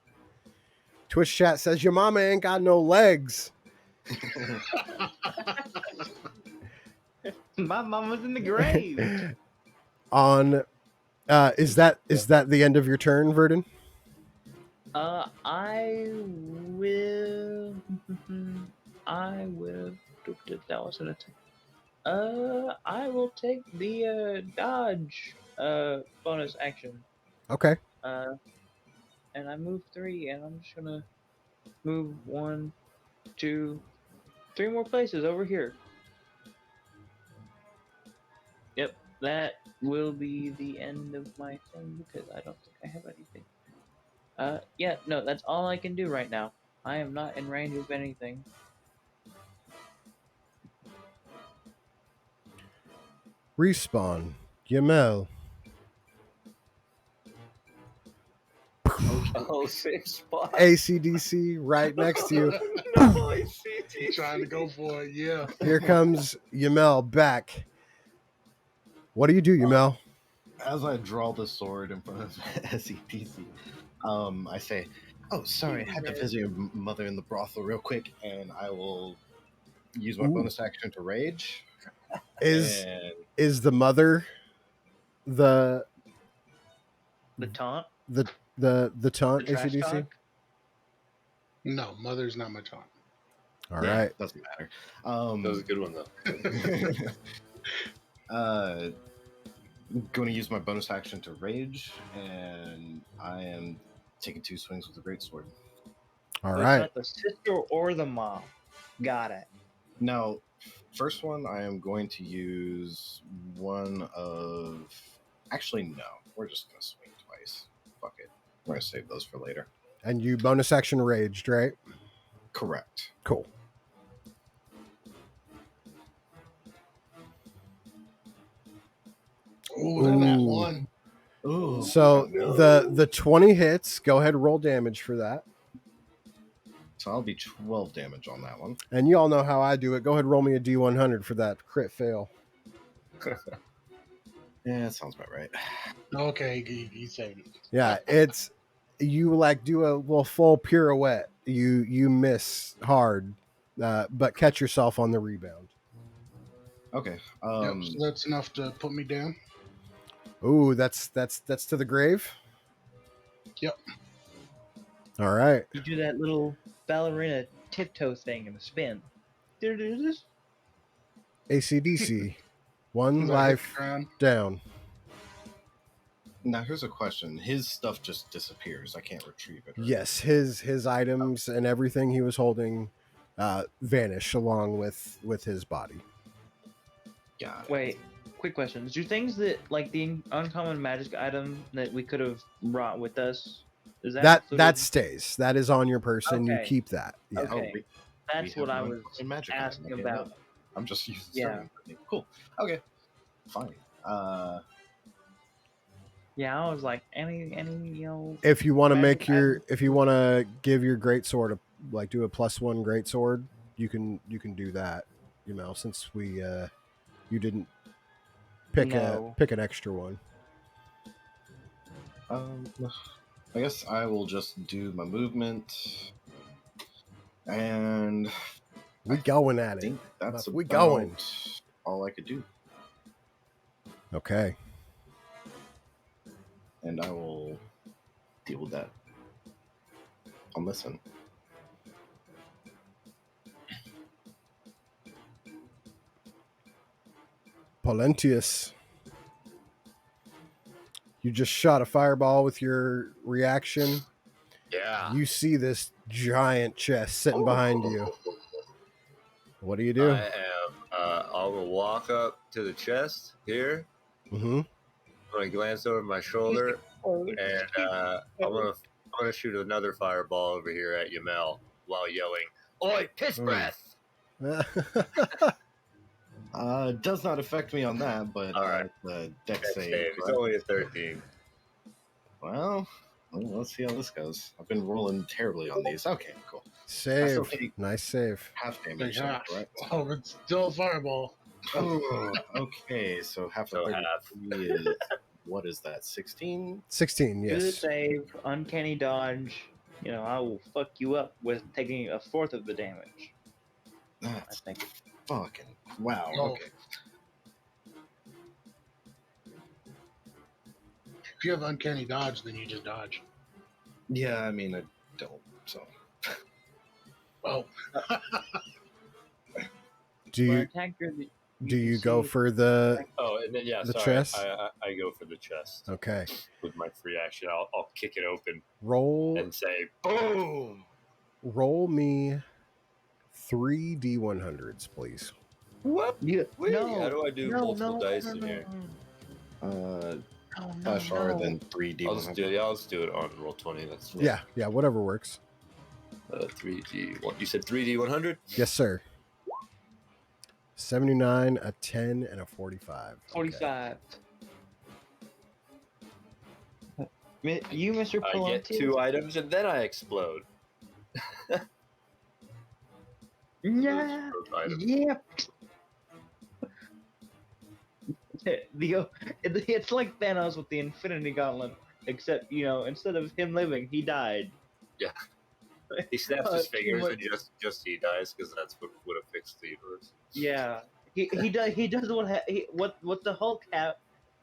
Twitch chat says, your mama ain't got no legs. My mama's in the grave. On is that the end of your turn, Verdon? I will. I will. That was an attack. I will take the dodge bonus action. Okay. And I move 3, and I'm just gonna move 1, 2, 3 more places over here. Yep, that will be the end of my thing because I don't think I have anything. Yeah, no, that's all I can do right now. I am not in range of anything. Respawn. Yamel. Oh, safe spot. ACDC right next to you. No, ACDC. Trying to go for it, yeah. Here comes Yamel back. What do you do, Yamel? As I draw the sword in front of SETC, I say, "Oh, sorry, I had to visit your mother in the brothel real quick," and I will use my bonus action to rage. Is the mother the taunt? the taunt, The trash ACDC? talk? No, mother's not my taunt. All right. Doesn't matter. That was a good one, though. Going to use my bonus action to rage, and I am taking 2 swings with the greatsword. All So right. it's not the sister or the mom. Got it. Now, first one, I am going to use one of. Actually, no. We're just going to swing twice. Fuck it. We're going to save those for later. And you bonus action raged, right? Correct. Cool. Ooh, that one. Ooh. So the 20 hits. Go ahead and roll damage for that. So I'll be 12 damage on that one. And you all know how I do it. Go ahead and roll me a D100 for that crit fail. Yeah, that sounds about right. Okay, he saved it. Yeah, it's you like do a little full pirouette. You miss hard, but catch yourself on the rebound. Okay. Yep, so that's enough to put me down. Ooh, that's to the grave. Yep. All right. You do that little ballerina tiptoe thing and the spin. ACDC. One As I hit the life ground. down. Now here's a question. His stuff just disappears. I can't retrieve it. Yes, his items and everything he was holding vanish along with his body. Got it. Wait, quick question. Do things that, like the uncommon magic item that we could have brought with us, is that That stays. That is on your person. You Okay. keep that. Yeah. Okay. we That's have what I no was magic asking item. Okay, about. no. I'm just using Yeah. Cool. Okay. Fine. Yeah, I was like, any, you know. If you want to magic make your, item? if you want to give your great sword a, like do a +1 great sword, you can do that. You know, since we you didn't pick No. an extra one. I guess I will just do my movement, and We going at I it. think that's We about going. all I could do. Okay. And I will deal with that on this one. Polentius. You just shot a fireball with your reaction. Yeah. You see this giant chest sitting behind you. What do you do? I will walk up to the chest here. Mm-hmm. I'm gonna glance over my shoulder, and I'm gonna shoot another fireball over here at Yamel while yelling, "Oi, piss Ooh. breath!" Does not affect me on that, but All right. the deck Dex save. save. It's only a 13. Well, let's see how this goes. I've been rolling terribly on these. Okay, cool. Save. take- Nice save. Half Like damage, though, half. correct? Oh, it's still a fireball. Oh, okay, so half So of half. 33 is, what is that, 16? 16, Good yes. save, uncanny dodge. You know, I will fuck you up with taking a fourth of the damage. That's I think. fucking, wow, Oh. okay. If you have uncanny dodge, then you just dodge. Yeah, I mean, I don't, so. Oh, Do When you attacker, do you go for the Oh, and then The sorry, chest? I go for the chest okay? with my free action. I'll kick it open Roll and say, "Boom!" roll me 3d100s, please. What? Yeah, Wait, no, how do I do no, multiple no, dice no, in no, here? Slash R, then 3D. I'll just do it on roll 20. That's fine. Yeah, whatever works. 3D1. You said 3D100? Yes, sir. 79, a 10, and a 45. 45. You, Mr. I get Palante? 2 items and then I explode. Yeah, Those items. yeah. It's like Thanos with the Infinity Gauntlet, except instead of him living, he died. Yeah. He snaps Uh, his too fingers much- and just he dies because that's what would have fixed the universe. Yeah, he does what the Hulk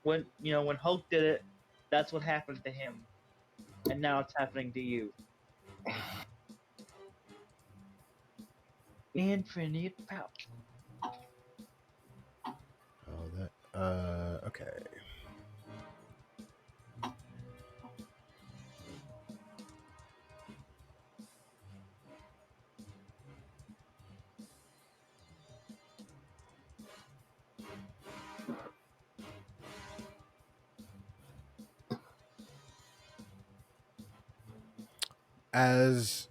when Hulk did it. That's what happened to him, and now it's happening to you. Infinite pouch. Oh, that. Okay. As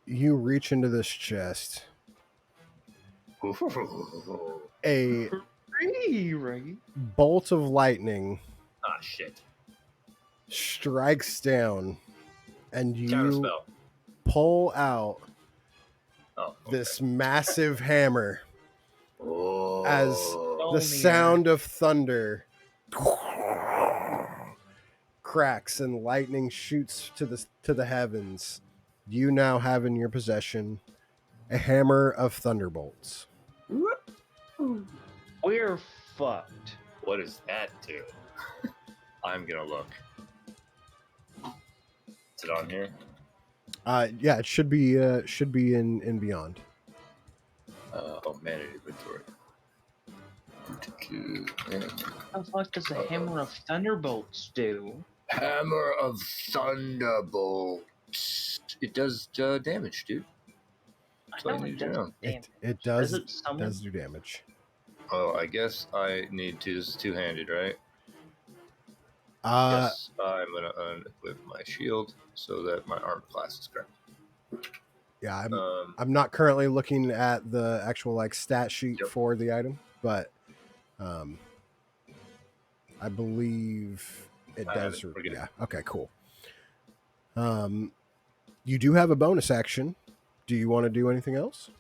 you reach into this chest, a Right. bolt of lightning Ah, shit. strikes down, and you Counterspell. pull out Oh, okay. this massive hammer Oh. as Oh, the the sound of thunder cracks and lightning shoots to the heavens. You now have in your possession a hammer of thunderbolts. We're fucked. What does that do? I'm gonna look. Is it on here? Yeah, it should be in Beyond. Man, inventory. What the fuck does a hammer of thunderbolts do? Hammer of Thunderbolt. It does damage, dude. I So I know need it to does know. damage. It Does does it summon? does do damage. Oh, I guess I need to. This is two-handed, right? Uh Yes, I'm gonna unequip my shield so that my armor class is correct. yeah, I'm not currently looking at the actual like stat sheet Yep. for the item, but I believe it I have does. it. We're good. Yeah. Okay. Cool. You do have a bonus action. Do you want to do anything else?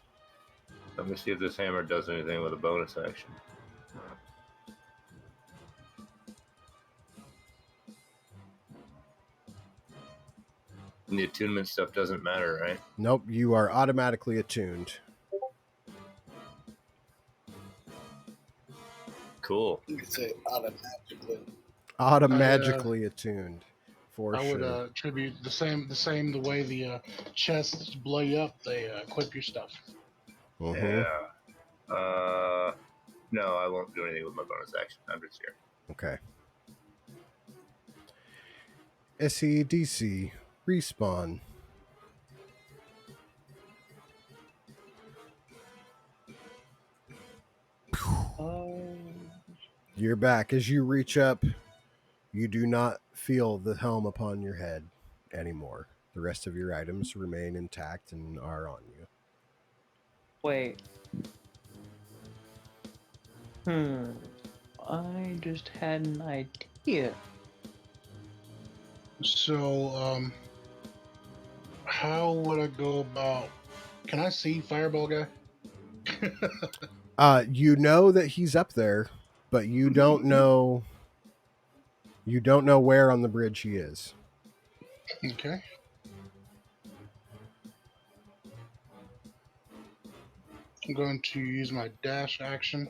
Let me see if this hammer does anything with a bonus action. And the attunement stuff doesn't matter, right? Nope, you are automatically attuned. Cool. You could say automatically. Automatically attuned, for I would sure. attribute the same the way the chests blow you up. They equip your stuff. Mhm. Yeah. No, I won't do anything with my bonus action. I'm just here. Okay. SEDC respawn. You're back. As you reach up, you do not feel the helm upon your head anymore. The rest of your items remain intact and are on you. Wait. I just had an idea. So, how would I go about? Can I see Fireball Guy? You know that he's up there, but you don't know where on the bridge he is. Okay. I'm going to use my dash action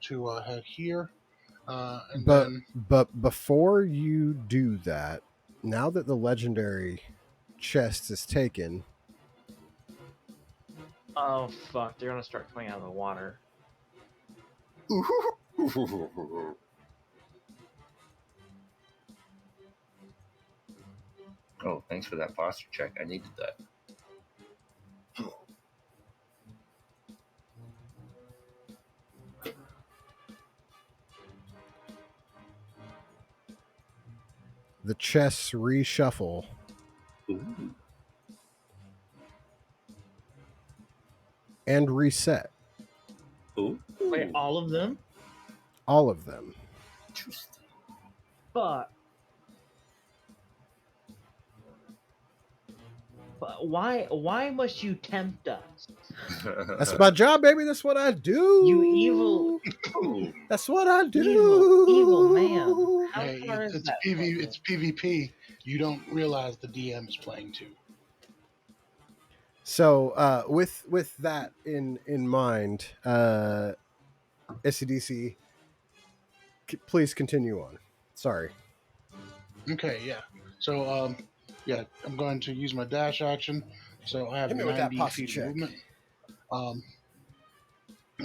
to head here, and But then before you do that, now that the legendary chest is taken, Oh fuck! They're gonna start coming out of the water. Oh, thanks for that posture check. I needed that. the chests reshuffle. Ooh. And reset. Ooh. Wait, all of them? All of them. Interesting. Fuck. But why must you tempt us? That's my job, baby. That's what I do. You evil, That's what I do. evil man. How hey, far is it's that from you? it's PvP. You don't realize the DM is playing too. So, with that in mind, SCDC, please continue on. Sorry. Okay, yeah. So, yeah, I'm going to use my dash action. So I have Hit me with that 90 posse feet of check. movement. Um,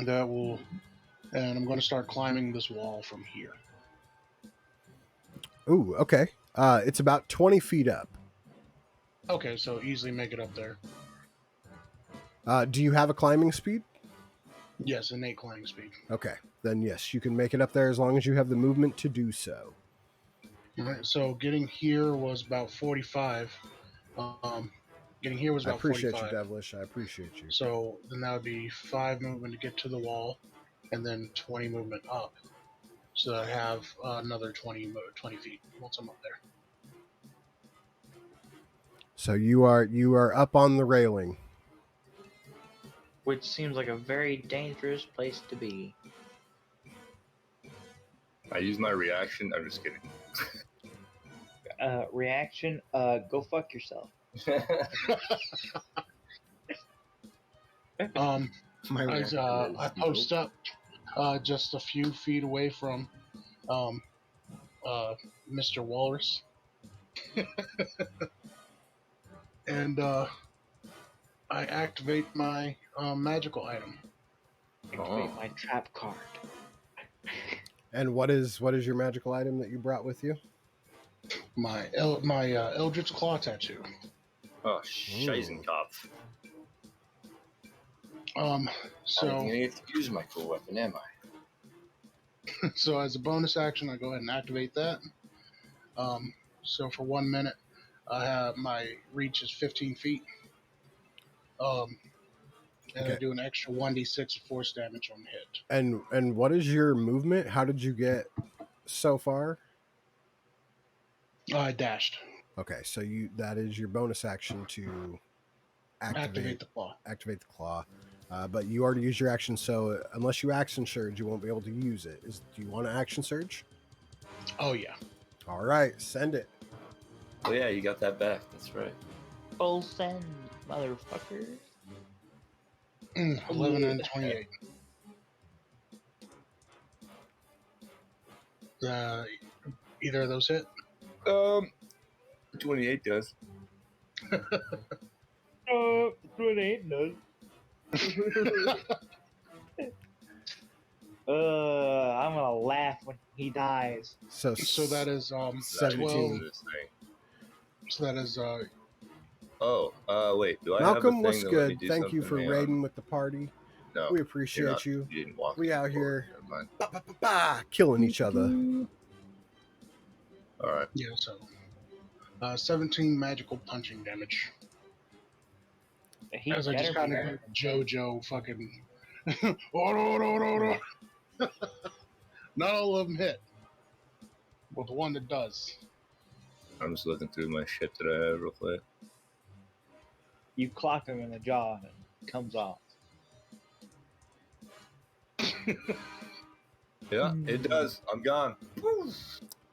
that will, and I'm going to start climbing this wall from here. Ooh, okay. It's about 20 feet up. Okay, so easily make it up there. Do you have a climbing speed? Yes, innate climbing speed. Okay, then yes, you can make it up there as long as you have the movement to do so. All right, so getting here was about 45. Getting here was I about appreciate 45. you, Devilish. I appreciate you. So then that would be 5 movement to get to the wall, and then 20 movement up. So I have another 20 feet once I'm up there. So you are up on the railing. Which seems like a very dangerous place to be. I use my reaction. I'm just kidding. Reaction, go fuck yourself. My reaction is I post up just a few feet away from um, Mr. Walrus. And I activate my magical item. Activate my trap card. And what is your magical item that you brought with you? My Eldritch Claw tattoo. Oh, Scheisenkopf. Um, I don't so even get to use my cool weapon, am I? so as a bonus action, I go ahead and activate that. So for 1 minute, I have my reach is 15 feet. And I Okay. do an extra 1d6 of force damage on hit. And what is your movement? How did you get so far? I dashed. Okay, so that is your bonus action to Activate the claw. Activate the claw. But you already used your action, so unless you action surge, you won't be able to use it. Do you want to action surge? Oh yeah. All right, send it. Oh yeah, you got that back. That's right. Triple send, motherfuckers. 11 and 28. Either of those hit? 28 does. 28 does. I'm gonna laugh when he dies. So that is 17. 12. This thing. So that is Wait. Do I Malcolm, have a what's thing that let me good? do Thank you something? for Hang on. raiding with the party. No, We you're appreciate not. you. You didn't walk. We out forward. here Never mind. killing each other. All right. yeah. So 17 magical punching damage. He's As I just better kind be of JoJo fucking. Not all of them hit, but the one that does. I'm just looking through my shit that I have real quick. You clock him in the jaw and it comes off. Yeah, it does. I'm gone.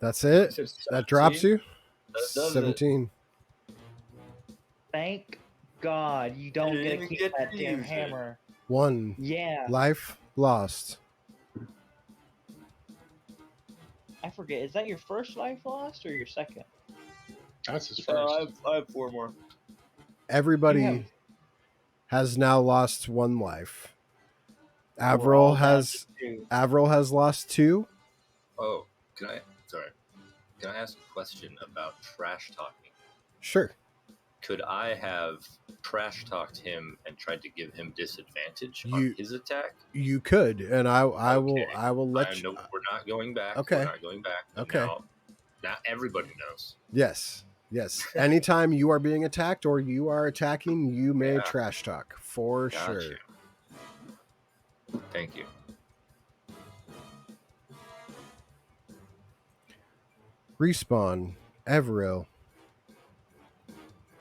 That's it. Said That drops 17? you. That does it. 17. Thank God you don't didn't get to even keep get that to damn use it. hammer. 1 Yeah, life lost. I forget. Is that your first life lost or your second? That's his No, first. I have 4 more. Everybody has now lost 1 life. We're all Avril down has to 2. Avril has lost 2. Oh, can I ask a question about trash talking? Sure. Could I have trash talked him and tried to give him disadvantage You- on his attack? You could, and I will Okay. let you. We're not going back. Okay. We're not going back. But Okay. Now everybody knows. Yes. Anytime you are being attacked or you are attacking, you may Yeah. trash talk for Gotcha. sure. Thank you. Respawn, Avril.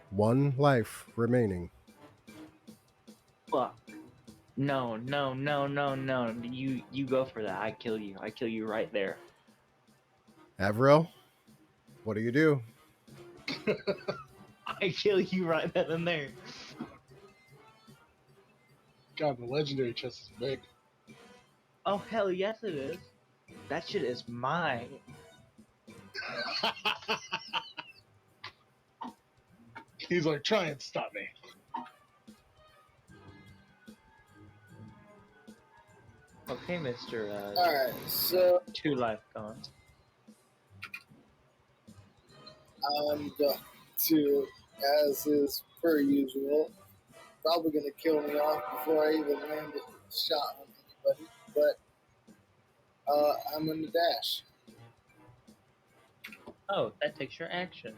1 life remaining. Fuck. No. You go for that. I kill you. I kill you right there. Avril, what do you do? I kill you right then and there. God, the legendary chest is big. Oh hell yes it is. That shit is mine. He's like, try and stop me. Okay, Mr. Alright, so 2 life gone. I'm going to, as is per usual, probably going to kill me off before I even land a shot on anybody, but I'm going to dash. Oh, that takes your action.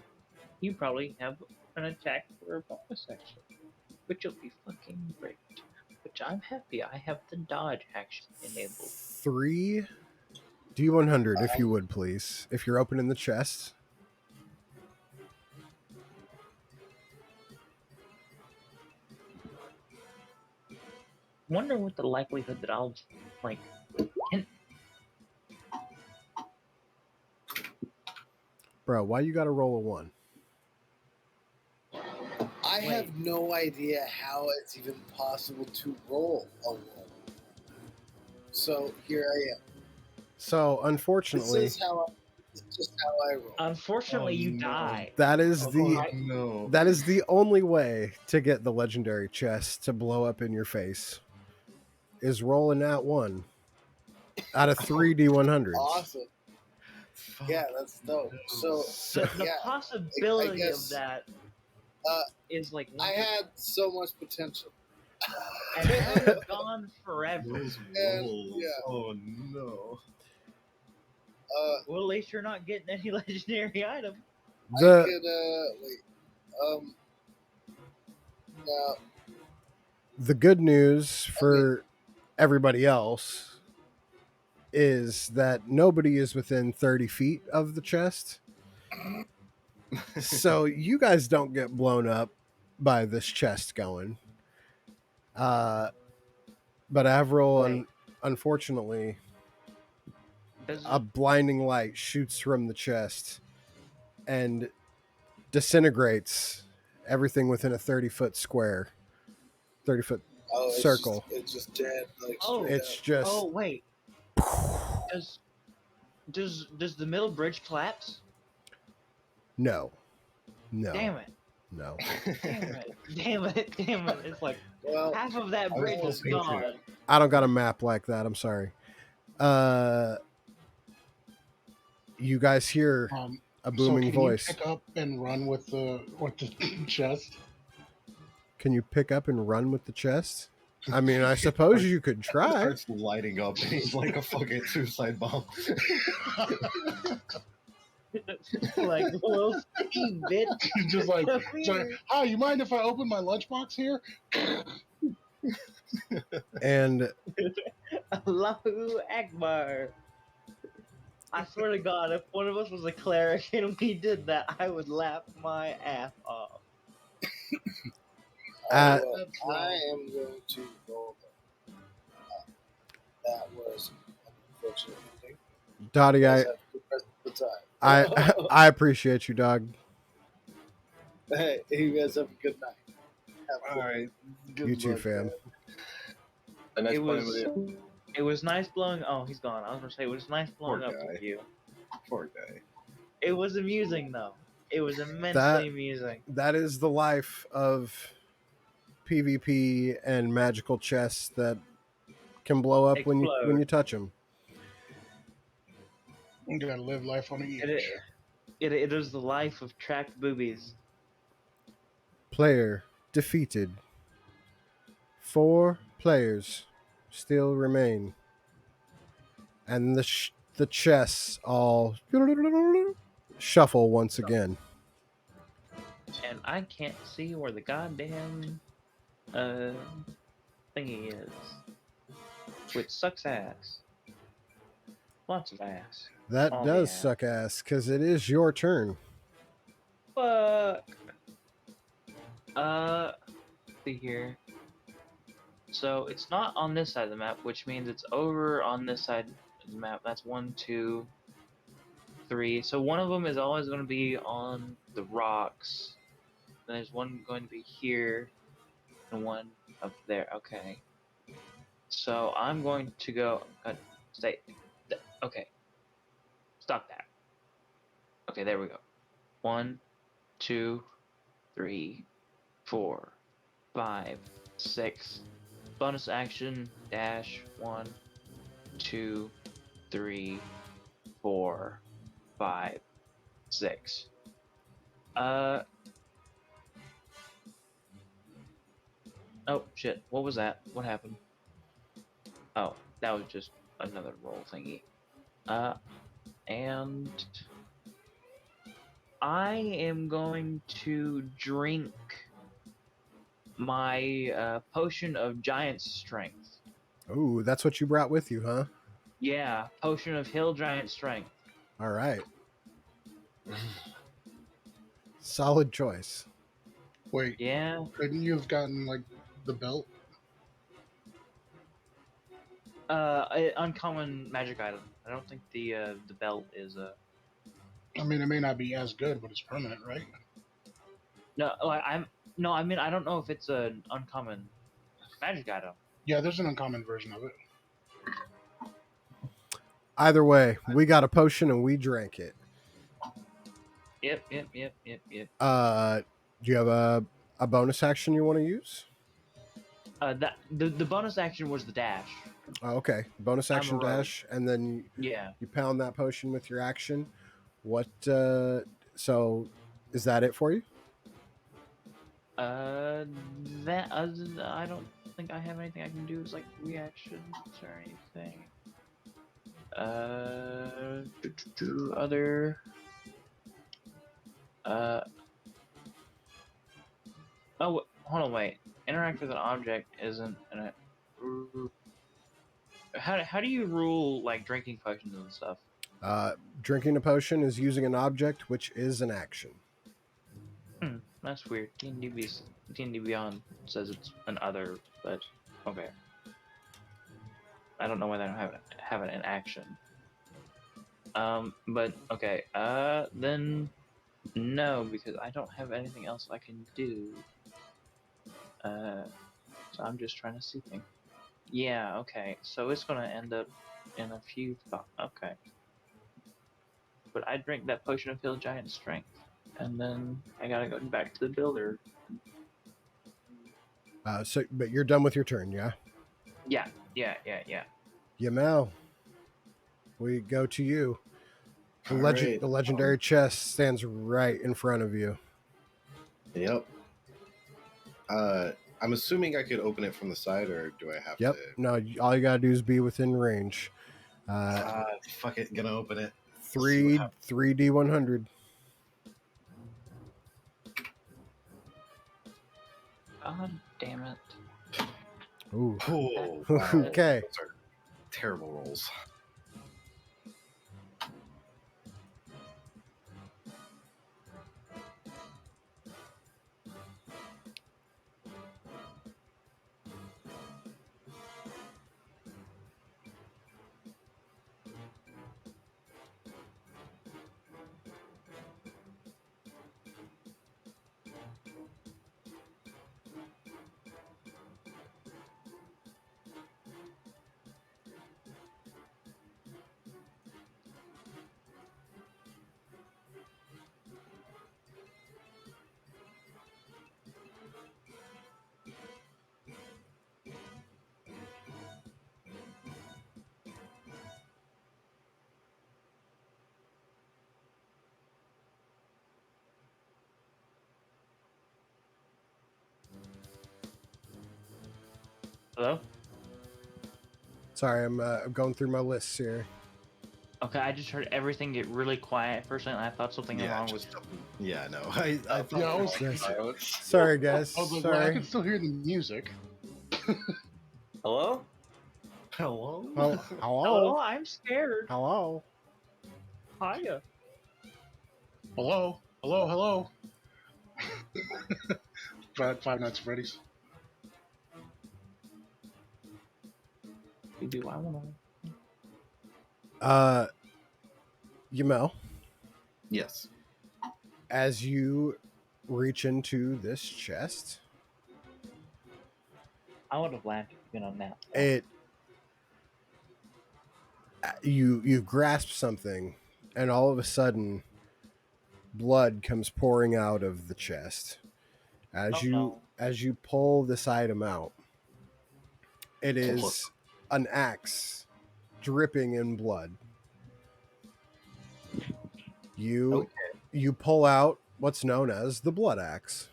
You probably have an attack for a bonus action, which will be fucking great. Which I'm happy I have the dodge action enabled. 3 D100, if you would, please. If you're opening the chest. Wonder what the likelihood that I'll like. Bro, why you gotta roll a 1? I have no idea how it's even possible to roll a roll. So here I am. So, unfortunately, This is just how I roll. Unfortunately, you die. that is No. that is the only way to get the legendary chest to blow up in your face. Is rolling that 1 out of 3 D100s. Awesome. Yeah, that's dope. So The yeah, possibility I guess, of that is like I had so much potential. and it's gone forever. Those And, rolls. yeah. Oh no. Well, at least you're not getting any legendary item. I could wait. Now The good news for everybody else is that nobody is within 30 feet of the chest. So you guys don't get blown up by this chest going. But Avril, unfortunately, a blinding light shoots from the chest and disintegrates everything within a 30-foot square, 30-foot Oh, circle. it's just dead, like Oh. straight It's up. just Oh wait, does the middle bridge collapse? no. Damn it! Damn it! Damn it! Damn it! It's like Well, half of that I was bridge is hoping to. gone. I don't got a map like that. I'm sorry. You guys hear a So booming can voice. you pick up and run with the chest? Can you pick up and run with the chest? I mean, I suppose you could try. Starts lighting up, and he's like a fucking suicide bomb. Like we'll see, bitch. Just like, Come sorry, here. hi, you mind if I open my lunchbox here? And Allahu Akbar. I swear to God, if one of us was a cleric and we did that, I would laugh my ass off. Uh, I am going to roll them. That was an unfortunate ending. Dottie, You guys have a good rest of the time. I appreciate you, dog. Hey, you guys have a good night. Have a All good right, good You too, luck, fam. man. A nice It playing was- with you. It was nice blowing. Oh, he's gone. I was gonna say it was nice blowing Poor up guy. with you. Poor guy. It was amusing though. It was immensely That- amusing. That is the life of PvP and magical chests that can blow up when Explode. you touch them. You gotta live life on the It, edge. it is the life of tracked boobies. Player defeated. 4 players still remain, and the chests all shuffle once again. And I can't see where the goddamn thingy is. Which sucks ass. Lots of ass. That All the does ass. suck ass because it is your turn. Fuck. See here. So it's not on this side of the map, which means it's over on this side of the map. That's 1, 2, 3. So one of them is always going to be on the rocks. And there's one going to be here, and one up there. Okay. So I'm going to go. Stay. Okay. Stop that. Okay, there we go. 1, 2, 3, 4, 5, 6. Bonus action dash 1, 2, 3, 4, 5, 6. Oh shit! What was that? What happened? Oh, that was just another roll thingy. And I am going to drink my potion of giant strength. Ooh, that's what you brought with you, huh? Yeah, potion of hill giant strength. All right. Solid choice. Wait, Yeah. couldn't you have gotten like the belt? Uncommon magic item. I don't think the belt is a. I mean, it may not be as good, but it's permanent, right? No, I mean I don't know if it's an uncommon magic item. Yeah, there's an uncommon version of it. Either way, we got a potion and we drank it. Yep. Do you have a bonus action you want to use? That the bonus action was the dash. Oh, okay. Bonus I'm a action rogue. dash, and then Yeah. you pound that potion with your action. What? So, is that it for you? That I don't think I have anything I can do as like reactions or anything. Other. Oh, hold on, wait. Interact with an object isn't an. How do you rule like drinking potions and stuff? Drinking a potion is using an object, which is an action. That's weird. D&D Beyond says it's an other, but okay. I don't know why they don't have it in action. But okay. Then No, because I don't have anything else I can do. So I'm just trying to see things. Yeah, okay. So it's gonna end up in a few spots. Okay. But I drink that potion of heal giant strength, and then I gotta go back to the builder. But you're done with your turn, yeah? Yeah. Yamal, we go to you. All right. The legendary chest stands right in front of you. Yep. I'm assuming I could open it from the side, or do I have Yep. to? No, all you gotta do is be within range. Fuck it, gonna open it. See what Three happens. 3D100. God damn it. Ooh. Oh, wow. Okay. Those are terrible rolls. Hello? Sorry, I'm going through my lists here. Okay, I just heard everything get really quiet for a second. I thought something Yeah, wrong with. just yeah, no. I thought Yeah, I was- Silence. Sorry, guys. I was like, well, I Sorry. can still hear the music. Hello? hello. Oh, Oh, hello. I'm scared. Hello. Hiya. Hello, hello, hello. Five Nights at Freddy's. Do I wanna? Yamel, Yes. as you reach into this chest, I would have laughed if you'd been on that. it you grasp something, and all of a sudden, blood comes pouring out of the chest. Oh no. As you pull this item out, it Oh, look. is an axe dripping in blood. You Okay. you pull out what's known as the blood axe.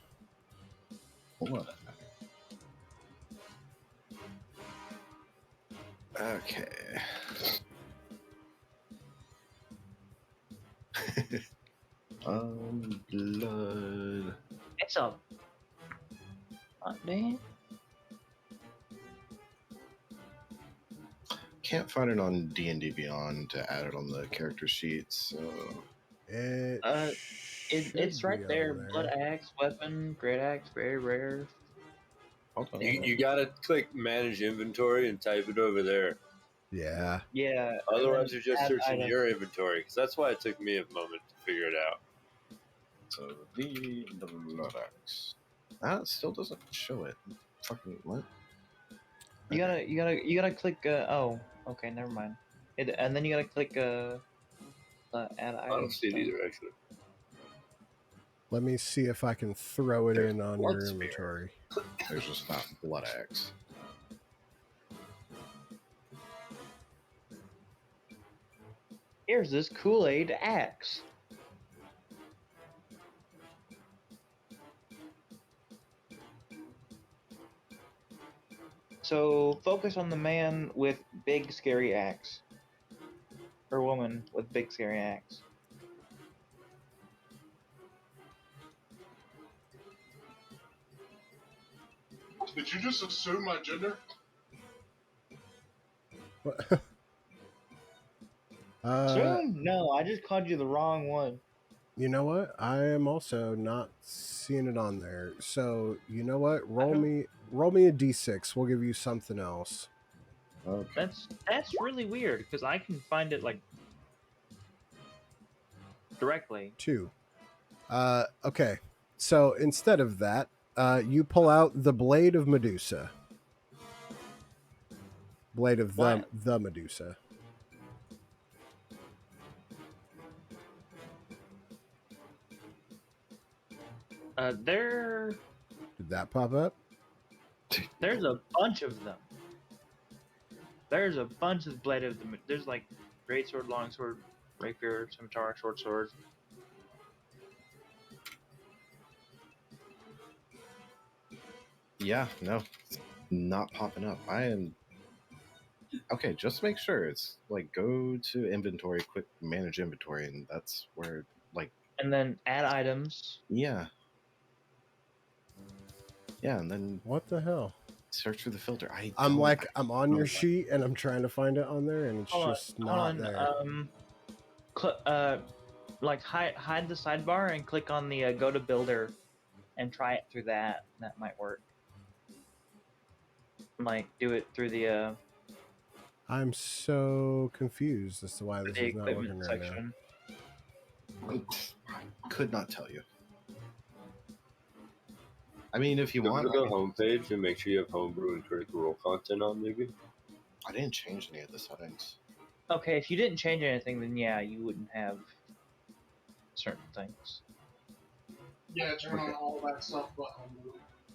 Hold on. Okay. Blood. It's a. Damn. Can't find it on D&D Beyond to add it on the character sheets. So It It's should right be there. on Blood there. axe, weapon, great axe, very rare. hold on. You gotta click manage inventory and type it over there. Yeah. Yeah. Otherwise, you're just add searching item. your inventory. Because that's why it took me a moment to figure it out. So the blood axe. That still doesn't show it. Fucking what? You gotta click. Oh, okay, never mind. And then you gotta click. Add I item don't see it stuff. either, actually. Let me see if I can throw it There's in on blood your spear. inventory. There's just not blood axe. Here's this Kool-Aid axe. So focus on the man with big scary axe, or woman with big scary axe. Did you just assume my gender? Soon? No, I just called you the wrong one. You know what? I am also not seeing it on there. So you know what? Roll me a d6. We'll give you something else. Okay. That's really weird because I can find it like directly. 2. Okay, so instead of that, you pull out the blade of Medusa. Blade of What? the Medusa. There, Did that pop up? there's a bunch of them. There's a bunch of blade of them. There's like great sword, long sword, rapier, scimitar, short sword. Yeah, no, it's not popping up. I am okay. Just make sure it's like go to inventory, quick manage inventory, and that's where like And then add items. yeah, yeah, and then What the hell? search for the filter. I'm like, I'm on know your what- sheet and I'm trying to find it on there, and it's Hold on, just hold not on. there. Like hide the sidebar and click on the go to builder, and try it through that. That might work. Like do it through the I'm so confused as to why this is not equipment working right now. section. I could not tell you. I mean, if you Go want, to the homepage and make sure you have homebrew and critical role content on, maybe. I didn't change any of the settings. Okay, if you didn't change anything, then yeah, you wouldn't have certain things. Yeah, turn on Okay. all that stuff but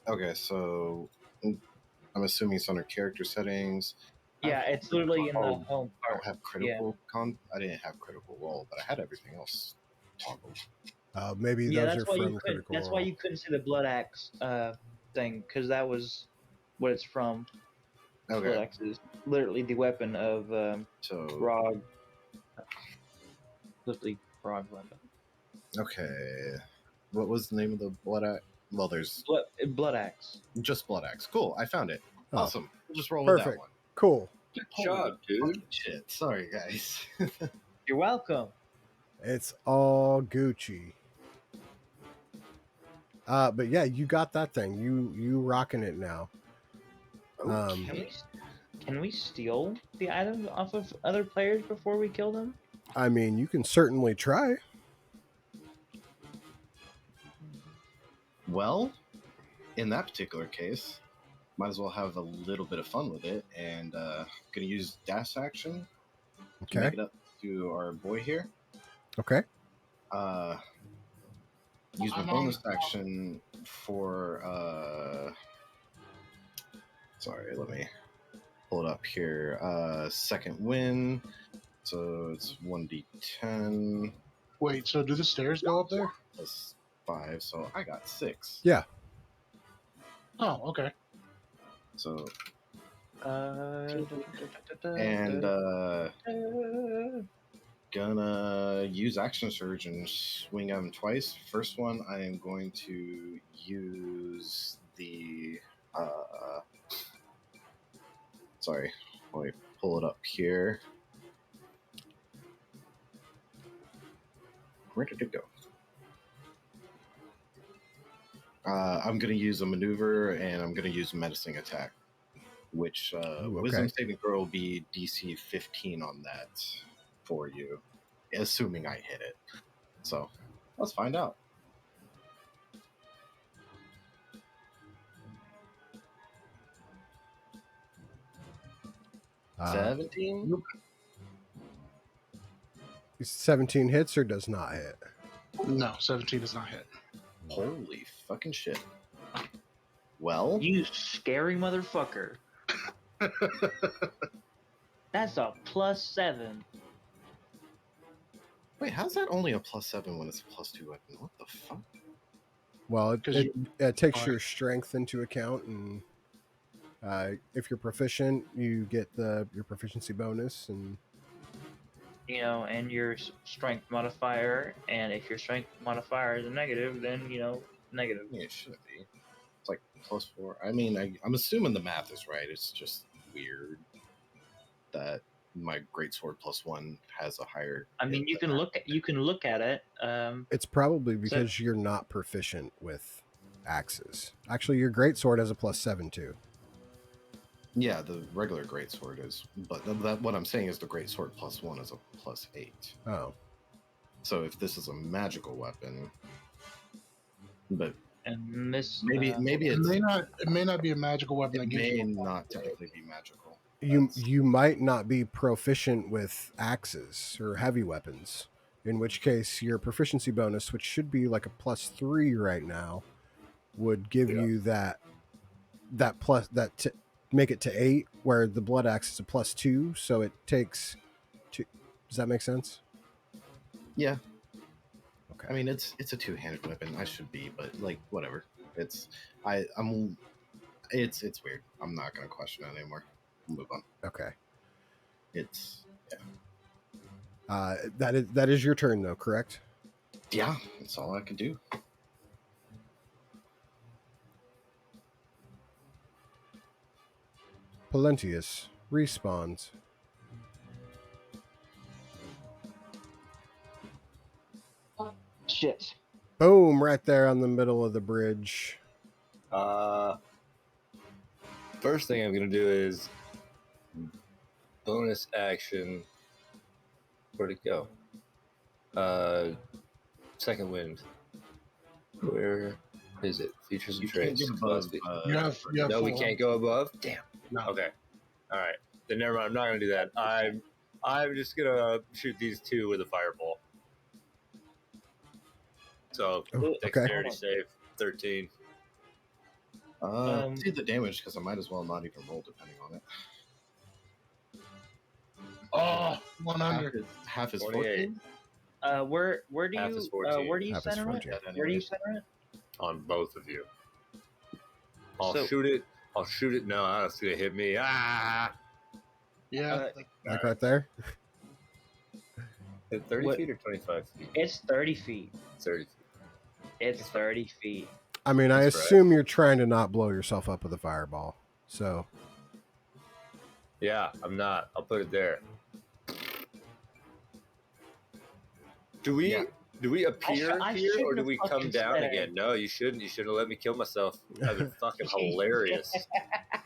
Okay, so I'm assuming it's under character settings. Yeah, it's literally in the Oh, home I part. don't have critical I didn't have critical role, but I had everything else toggled. Maybe Yeah, those that's are why you from couldn't. Critical That's why Role. you couldn't see the blood axe thing, because that was what it's from. Blood Okay, axe is literally the weapon of so Grog. Literally Grog weapon. okay, what was the name of the blood axe? Well, there's Blood axe. just blood axe. Cool, I found it. Oh. Awesome. We'll just roll with that Perfect. one. Cool. Good job, dude. Fucking shit. Sorry, guys. You're welcome. It's all Gucci. But yeah, you got that thing. You rocking it now. Can we steal the items off of other players before we kill them? I mean, you can certainly try. Well, in that particular case, might as well have a little bit of fun with it, and gonna use dash action to Okay. make it up to our boy here. Okay. Use my bonus action for sorry, let me pull it up here. Second win, so it's 1d10 Wait, so do the stairs go up there? plus 5, so I got 6. Yeah. Oh, okay. So And gonna use action surge and swing at him twice. First one, I am going to use the sorry, let me pull it up here. Where did it go? I'm gonna use a maneuver and I'm gonna use a menacing attack, which Ooh, okay. wisdom saving throw will be DC 15 on that for you, assuming I hit it. So let's find out. Uh, 17. 17 hits or does not hit. No, 17 does not hit. Holy fucking shit. Well, you scary motherfucker. That's a +7. wait, how's that only a +7 when it's a +2 weapon? What the fuck? Well, 'Cause it takes your strength into account, and if you're proficient, you get your proficiency bonus, and You know, and your strength modifier, and if your strength modifier is a negative, then negative. Yeah, it shouldn't be. It's like +4. I mean, I'm assuming the math is right. It's just weird that my greatsword +1 has a higher. I mean, you can look at it. it's probably because you're not proficient with axes. Actually, your greatsword has a +7 too. Yeah, the regular greatsword is, but what I'm saying is the greatsword +1 is a +8. Oh, So if this is a magical weapon, but And this maybe It it's may not be a magical weapon it that gives may you. not technically be magical. You might not be proficient with axes or heavy weapons, in which case your proficiency bonus, which should be like a +3 right now, would give Yeah. you that plus that make it to 8, where the blood axe is a +2, so it takes 2. Does that make sense? Yeah, Okay. I mean it's a two-handed weapon. I should be, but like whatever. I'm it's weird. I'm not gonna question it anymore. We'll move on. Okay. It's That is your turn though, correct? yeah, that's all I could do. Palentius respawns. shit. Boom! Right there on the middle of the bridge. First thing I'm gonna do is bonus action. Where'd it go? Second wind. Where is it? Features and You can't traits. get above. You have No, we full- can't go above. Damn. No. Okay. All right. Then never mind. I'm not gonna do that. I'm just gonna shoot these two with a fireball. So Oh, dexterity save 13. See the damage because I might as well not even roll depending on it. Oh, 100. Half is 28. 14. Where do Half you is 14. where do you Half is center it? 14. Where do you center it? On both of you. I'll So- shoot it. I'll shoot it. No, it's gonna hit me. Ah! Yeah. Like right there. Is it 30 What- feet or 25 feet? It's 30 feet. 30 feet. It's 30 feet. I mean, I That's right. assume you're trying to not blow yourself up with a fireball. So Yeah, I'm not. I'll put it there. Do we Yeah. appear I here or shouldn't do have we come fucking down said it. again? No, you shouldn't. You shouldn't have let me kill myself. That'd been fucking hilarious.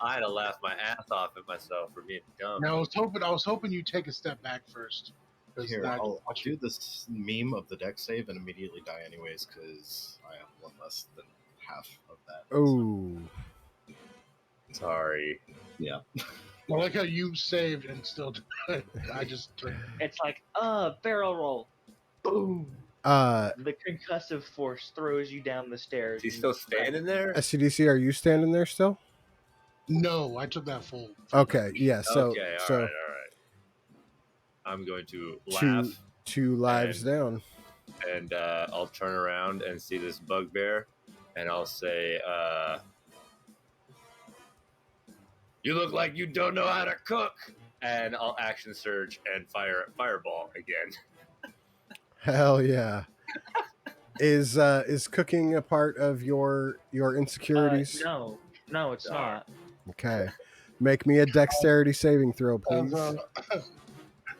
I'd have laughed my ass off at myself for being dumb. Now I was hoping you'd take a step back first. 'Cause Here, now I can I'll watch do you. this meme of the deck save and immediately die anyways because I have one less than half of that. oh, Sorry. Yeah. I like how you saved and still. I just. It's like, barrel roll. Boom. The concussive force throws you down the stairs. Is he and- still standing there? SCDC, are you standing there still? No, I took that full. Okay, yeah. So Okay, so all right. I'm going to two laugh two lives and- down. and I'll turn around and see this bugbear and I'll say, you look like you don't know how to cook. And I'll action surge and fire fireball again. Hell yeah. Is cooking a part of your insecurities? No, it's Darn. not. Okay. Make me a dexterity saving throw, please.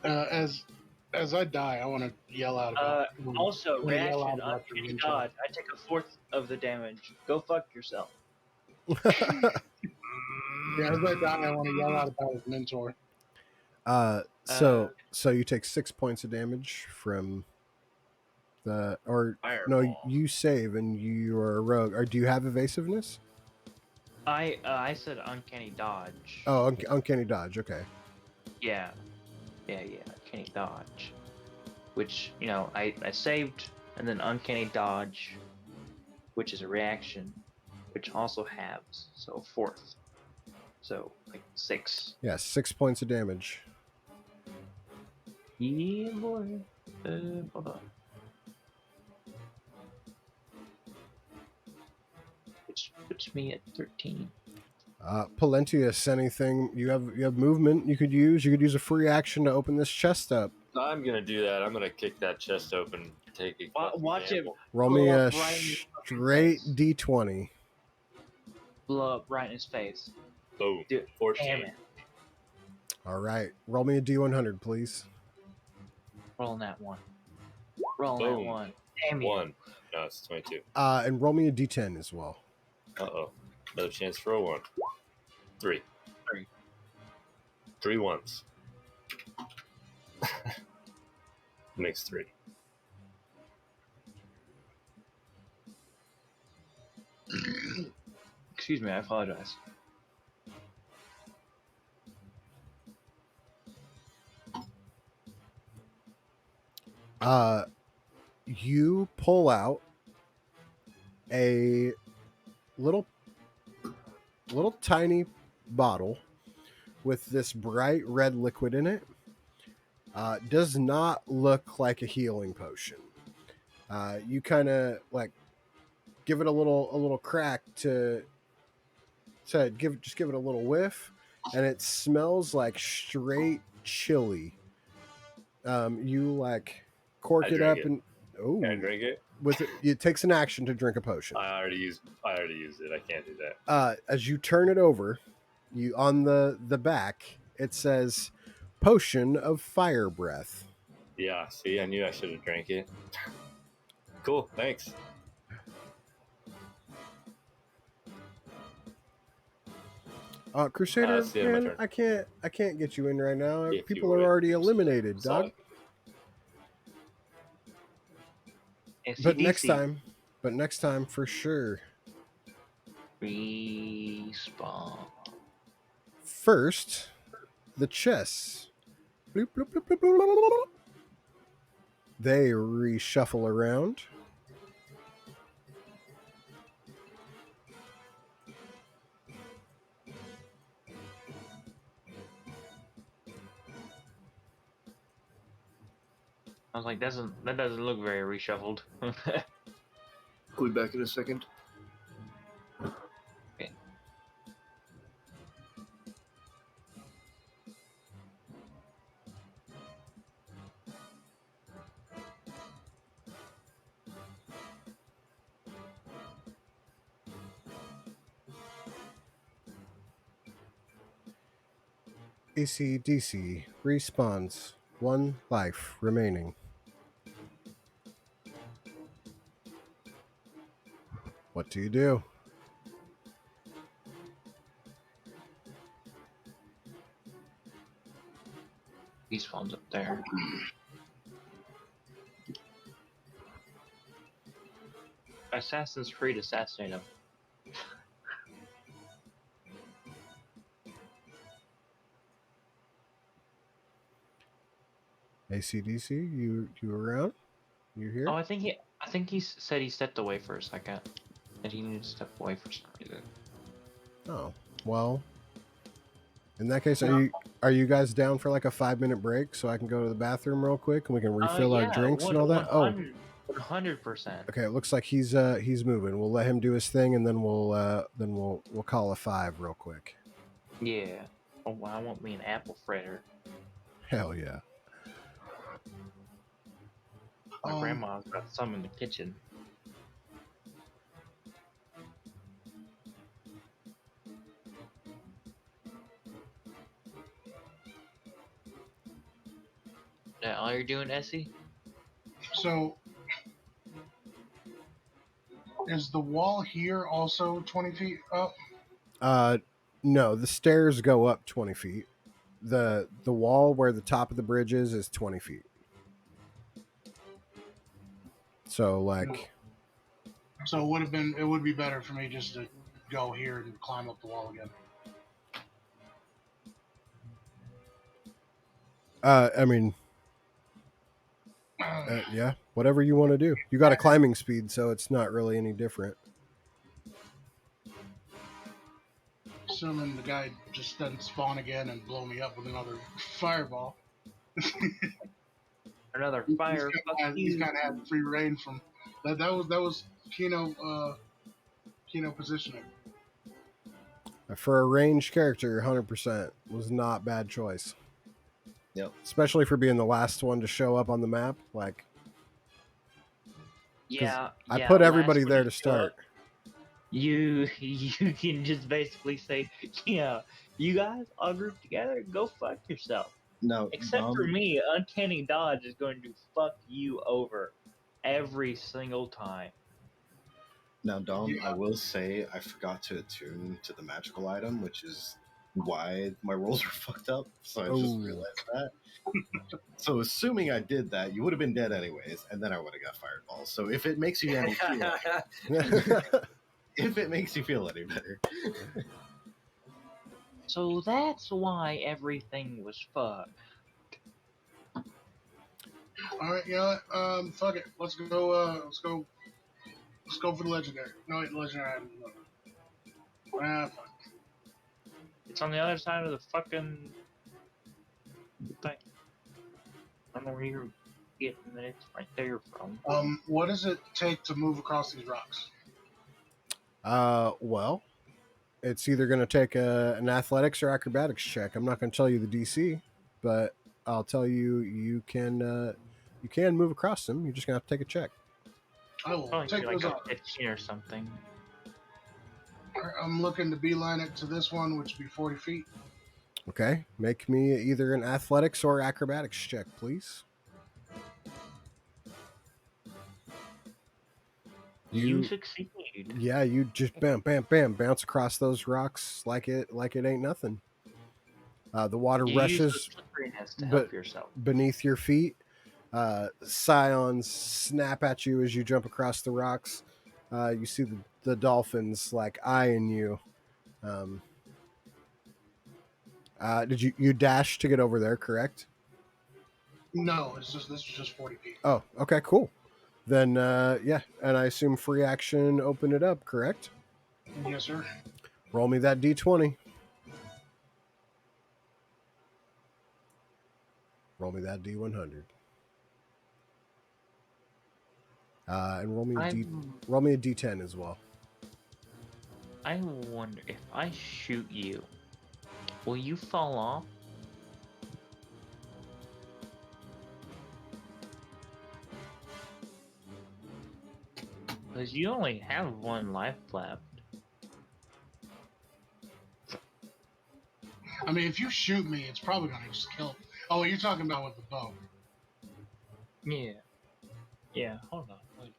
As I die, I want to yell out about. Also, I wanna yell reaction, out about your uncanny mentor. dodge. I take a fourth of the damage. Go fuck yourself. Yeah, as I die, I want to yell out about his mentor. So you take 6 points of damage from the no, Fireball. you save and you are a rogue. Or do you have evasiveness? I said uncanny dodge. Oh, uncanny dodge. Okay. Yeah, uncanny dodge. Which, I saved, and then uncanny dodge, which is a reaction, which also halves, so fourth. So, like 6. Yeah, 6 points of damage. Yeah, boy. Hold on. Which puts me at 13. Palentius, anything you have movement you could use? You could use a free action to open this chest up. I'm gonna do that. I'm gonna kick that chest open. Take a fucking Watch it gamble. Roll blow me a up right in his fucking straight face. D20. Blow up right in his face. Boom. Dude, 14. damn it. All right. Roll me a D100, please. Rolling that one. Rolling Boom. that one. Damn you. 1. No, it's 22. And roll me a D10 as well. Uh-oh. Another chance for a 1. 3. 3 ones. Makes 3. Excuse me, I apologize. You pull out a little tiny bottle with this bright red liquid in it. Does not look like a healing potion. You kind of like give it a little crack to give it a little whiff, and it smells like straight chili. You like cork I it drink up it. and Can I oh, drink it? with it takes an action to drink a potion. I already used it. I can't do that. As you turn it over, you on the back it says potion of fire breath. Yeah, see, I knew I should have drank it. Cool, thanks. Crusader, That's the end of my man, turn. I can't get you in right now. If you People are would, already sir. eliminated, dog. And But next CDC. time for sure. Respawn. First, the chess. Bloop, bloop, bloop, bloop, bloop, bloop, bloop. They reshuffle around. I was like, that doesn't look very reshuffled. I'll be back in a second. Okay. ACDC respawns. 1 life remaining. What do you do? Respawns up there. Assassin's Creed assassinate him. ACDC, you around? You here? Oh, I think he said he stepped away for a second. That he needed to step away for some reason. Oh, well. In that case, are you guys down for like a 5-minute break so I can go to the bathroom real quick and we can refill our drinks and all that? 100%. Okay, it looks like he's moving. We'll let him do his thing and then we'll call a 5 real quick. Yeah. Oh, well, I want me an apple fritter. Hell yeah. My grandma's got some in the kitchen. That all you're doing, Essie? So, is the wall here also 20 feet up? No, the stairs go up 20 feet. The wall where the top of the bridge is 20 feet. So like So it would be better for me just to go here and climb up the wall again. I mean yeah, whatever you want to do. You got a climbing speed, so it's not really any different. Assuming the guy just doesn't spawn again and blow me up with another fireball. Another fire. He's kind of had free reign from that. That was Kino positioning. For a ranged character, 100% was not bad choice. Yep. Especially for being the last one to show up on the map. Like, Yeah, I put everybody last there one to start. You can just basically say, yeah, you guys all group together, go fuck yourself. No, Except for me, Uncanny Dodge is going to fuck you over every single time. Now, Dom, I will say I forgot to attune to the magical item, which is why my rolls are fucked up. So I just realized that. So assuming I did that, you would have been dead anyways, and then I would have got fireball. So if it makes you any feel if it makes you feel any better. So that's why everything was fucked. All right, you know what? Fuck it. Let's go. Let's go for the legendary. No, wait, legendary item. Fuck. It's on the other side of the fucking thing. I don't know where you're getting it. It's right there from. What does it take to move across these rocks? Well, it's either going to take an athletics or acrobatics check. I'm not going to tell you the DC, but I'll tell you you can move across them. You're just going to have to take a check. I will Probably take be like those a off. 15 or something. I'm looking to beeline it to this one, which would be 40 feet. Okay, make me either an athletics or acrobatics check, please. You succeed. Yeah, you just bam, bam, bam, bounce across those rocks like it ain't nothing. The water You use the rushes slipperiness to help yourself. beneath your feet. Scions snap at you as you jump across the rocks. You see the dolphins like eyeing you. Did you dash to get over there? Correct. No, this is just 40 feet. Oh, okay, cool. Then yeah, and I assume free action open it up. Correct. Yes, sir. Roll me that d20. Roll me that d100. And roll me a d10 as well. I wonder if I shoot you, will you fall off? Because you only have one life left. I mean, if you shoot me, it's probably gonna just kill me. Oh, you're talking about with the bow. Yeah. Yeah, hold on. Wait.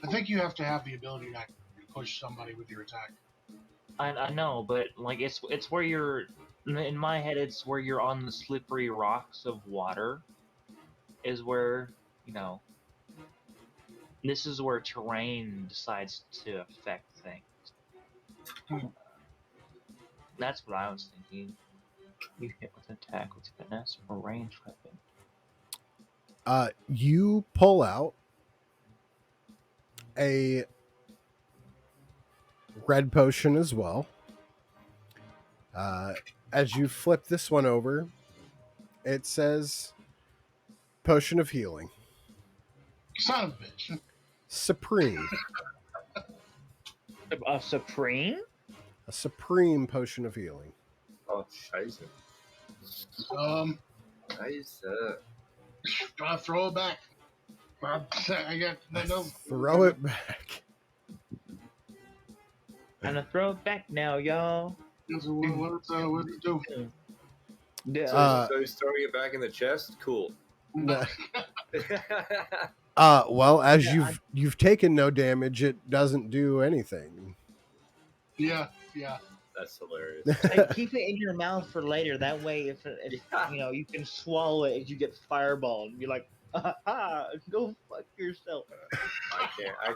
I think you have to have the ability to push somebody with your attack. I know, but like it's where you're in my head it's where you're on the slippery rocks of water is where, you know, this is where terrain decides to affect things. That's what I was thinking. You hit with attack with finesse or ranged weapon. You pull out a red potion as well. As you flip this one over, it says potion of healing. Son of a bitch. Supreme. A supreme? A supreme potion of healing. Oh, scheiße. Gotta throw it back. I got no. Throw it back. Gonna throw it back now, y'all. What's it do? So he's throwing it back in the chest? Cool. No. Well, as you've taken no damage, it doesn't do anything. Yeah. That's hilarious. Hey, keep it in your mouth for later. That way, if you know, you can swallow it as you get fireballed and be like, go fuck yourself. I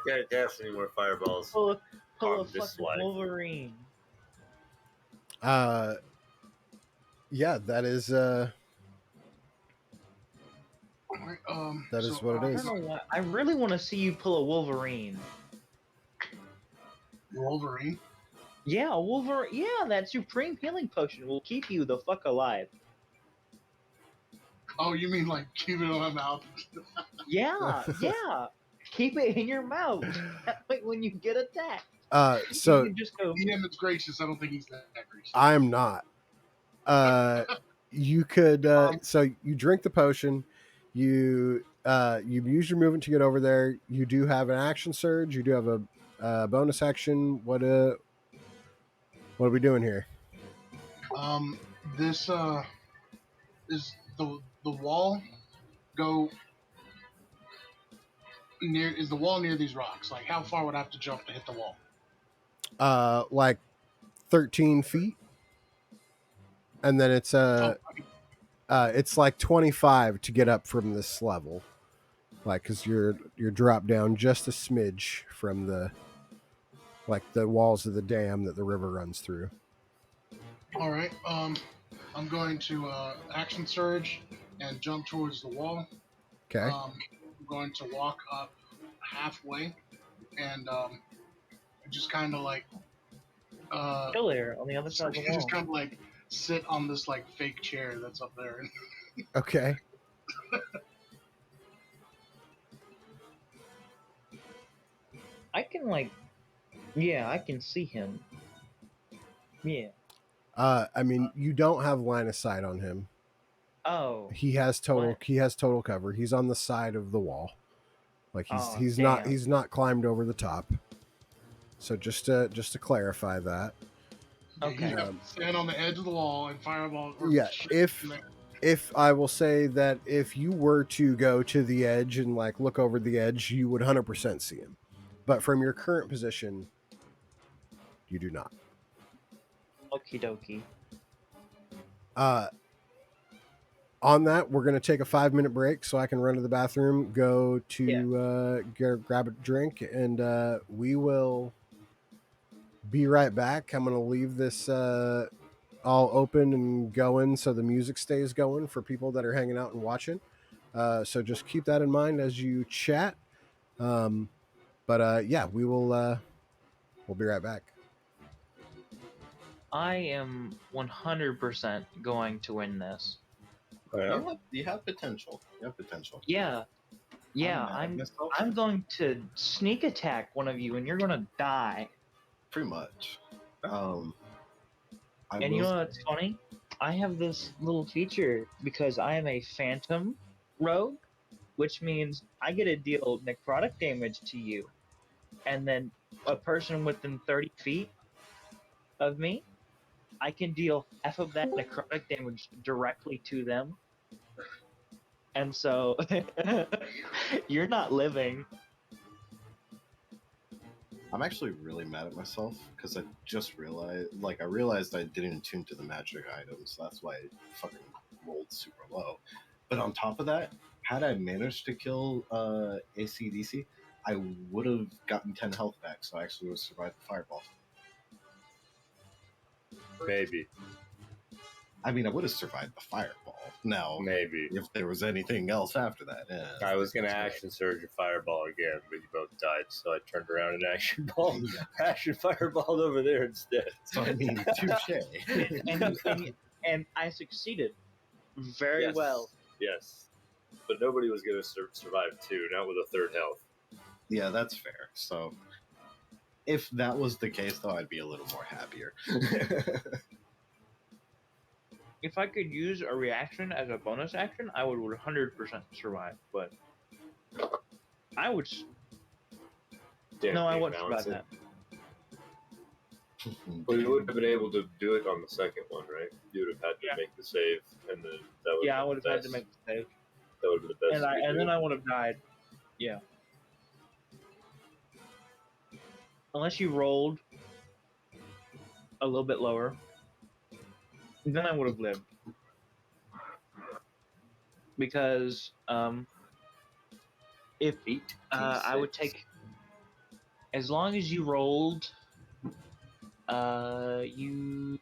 can't cast any more fireballs. Pull a on this fucking life. Wolverine. Yeah, that is that is what it I is. don't know why. I really want to see you pull a Wolverine. Wolverine? Yeah, a Wolverine. Yeah, that supreme healing potion will keep you the fuck alive. Oh, you mean like keep it on my mouth? Yeah. Keep it in your mouth. That way, when you get attacked, So you can just go. DM is gracious. I don't think he's that gracious. I'm not. You could so you drink the potion, you use your movement to get over there. You do have an action surge. You do have a bonus action. What are we doing here? This is the wall go near? Is the wall near these rocks? Like, how far would I have to jump to hit the wall? Like 13 feet, and then it's like 25 to get up from this level, like because you're dropped down just a smidge from the like the walls of the dam that the river runs through. All right. I'm going to action surge and jump towards the wall. Okay. I'm going to walk up halfway and just kind of like Still there on the other side of the wall. just kind of like sit on this like fake chair that's up there. Okay. I can like, yeah, I can see him. Yeah. I mean, you don't have line of sight on him. Oh. He has total. What? He has total cover. He's on the side of the wall. Like Oh, he's damn. not climbed over the top. So just to clarify that. Okay. You have to stand on the edge of the wall and fireball. Or Yeah. shit from there. If I will say that if you were to go to the edge and like look over the edge, you would 100% see him. But from your current position, you do not. Okie dokie. On that, we're going to take a 5-minute break so I can run to the bathroom, go to grab a drink, and we will be right back. I'm going to leave this all open and going so the music stays going for people that are hanging out and watching. So just keep that in mind as you chat. But yeah, we'll be right back. I am 100% going to win this. Oh, yeah. You have potential. You have potential. Yeah. Yeah, mad myself. I'm going to sneak attack one of you and you're gonna die. Pretty much. And you know what's funny? I have this little feature because I am a phantom rogue, which means I get to deal necrotic damage to you. And then a person within 30 feet of me, I can deal half of that necrotic damage directly to them. And so you're not living. I'm actually really mad at myself because I just realized I didn't attune to the magic items. That's why I fucking rolled super low. But on top of that, had I managed to kill ACDC, I would have gotten 10 health back, so I actually would have survived the fireball. Maybe. I mean, I would have survived the fireball. Now, Maybe. if there was anything else after that, I was going to action surge a fireball again, but you both died, so I turned around and action ball, action fireballed over there instead. So I mean, touche. and I succeeded very Yes. well. Yes. But nobody was going to survive two, not with a third health. Yeah, that's fair. So, if that was the case, though, I'd be a little more happier. If I could use a reaction as a bonus action, I would 100% survive. But I would. Damn, No, I game wouldn't survive balancing. that. Well, you would have been able to do it on the second one, right? You would have had to make the save, and then that would. Yeah, I would have had to make the save. That would have been the best. And then I would have died. Yeah. Unless you rolled a little bit lower, then I would have lived. Because if I would take, as long as you rolled, you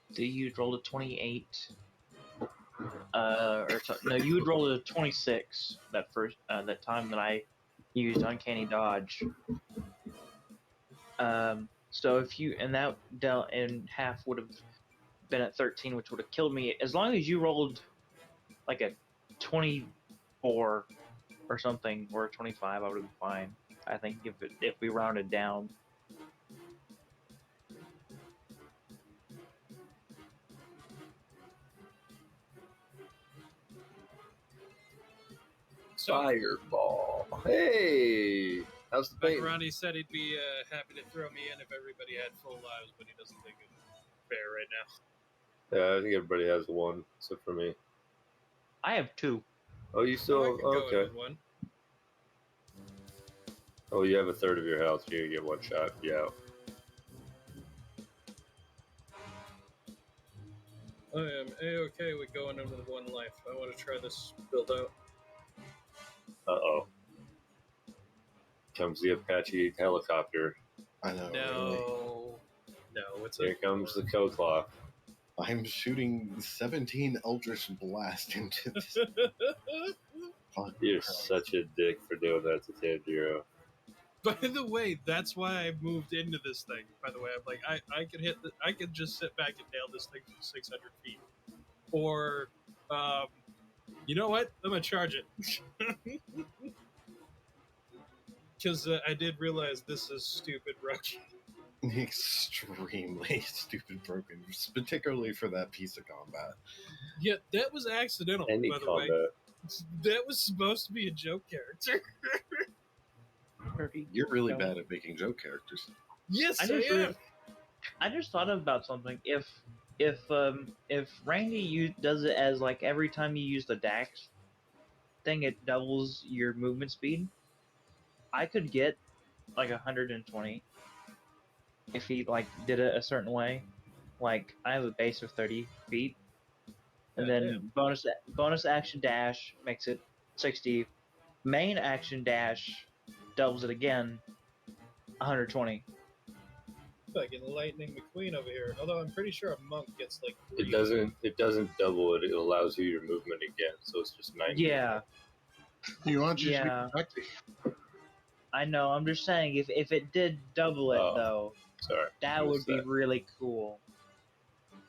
rolled a 28. No, you would roll a 26 that time that I used Uncanny Dodge. So if you, and that dealt in half would have been at 13, which would have killed me. As long as you rolled like a 24 or something, or a 25, I would have been fine. I think if we rounded down. Fireball. Hey, how's the paint? Ronnie said he'd be happy to throw me in if everybody had full lives, but he doesn't think it's fair right now. Yeah, I think everybody has one, except for me. I have 2. Oh, you still? I could go in Okay. with one. Oh, you have a third of your health. You get one shot. Yeah. I am A-okay with going in with one life. I want to try this build out. Uh-oh. Comes the Apache helicopter. I know. No. what's Here it? comes the kill clock. I'm shooting 17 Eldritch Blast into this. Fuck. You're such a dick for doing that to Tanjiro. By the way, that's why I moved into this thing. By the way, I'm like, I could I could just sit back and nail this thing from 600 feet, or, you know what? I'm gonna charge it because I did realize this is stupid, Rocky. Extremely stupid broken, particularly for that piece of combat. Yeah, that was accidental. Any by the way, combat. that was supposed to be a joke character. You're really bad at making joke characters. Yes, I am. I just thought about something. If Randy does it as like every time you use the Dax thing, it doubles your movement speed. I could get like 120 if he like did it a certain way. Like I have a base of 30 feet, and then bonus action dash makes it 60. Main action dash doubles it again, 120. Fucking Lightning McQueen over here. Although I'm pretty sure a monk gets like It doesn't double it. It allows you your movement again, so it's just 90. Yeah, You want you to be yeah. protected. I know. I'm just saying, if it did double it Oh, though, sorry. that would be really cool.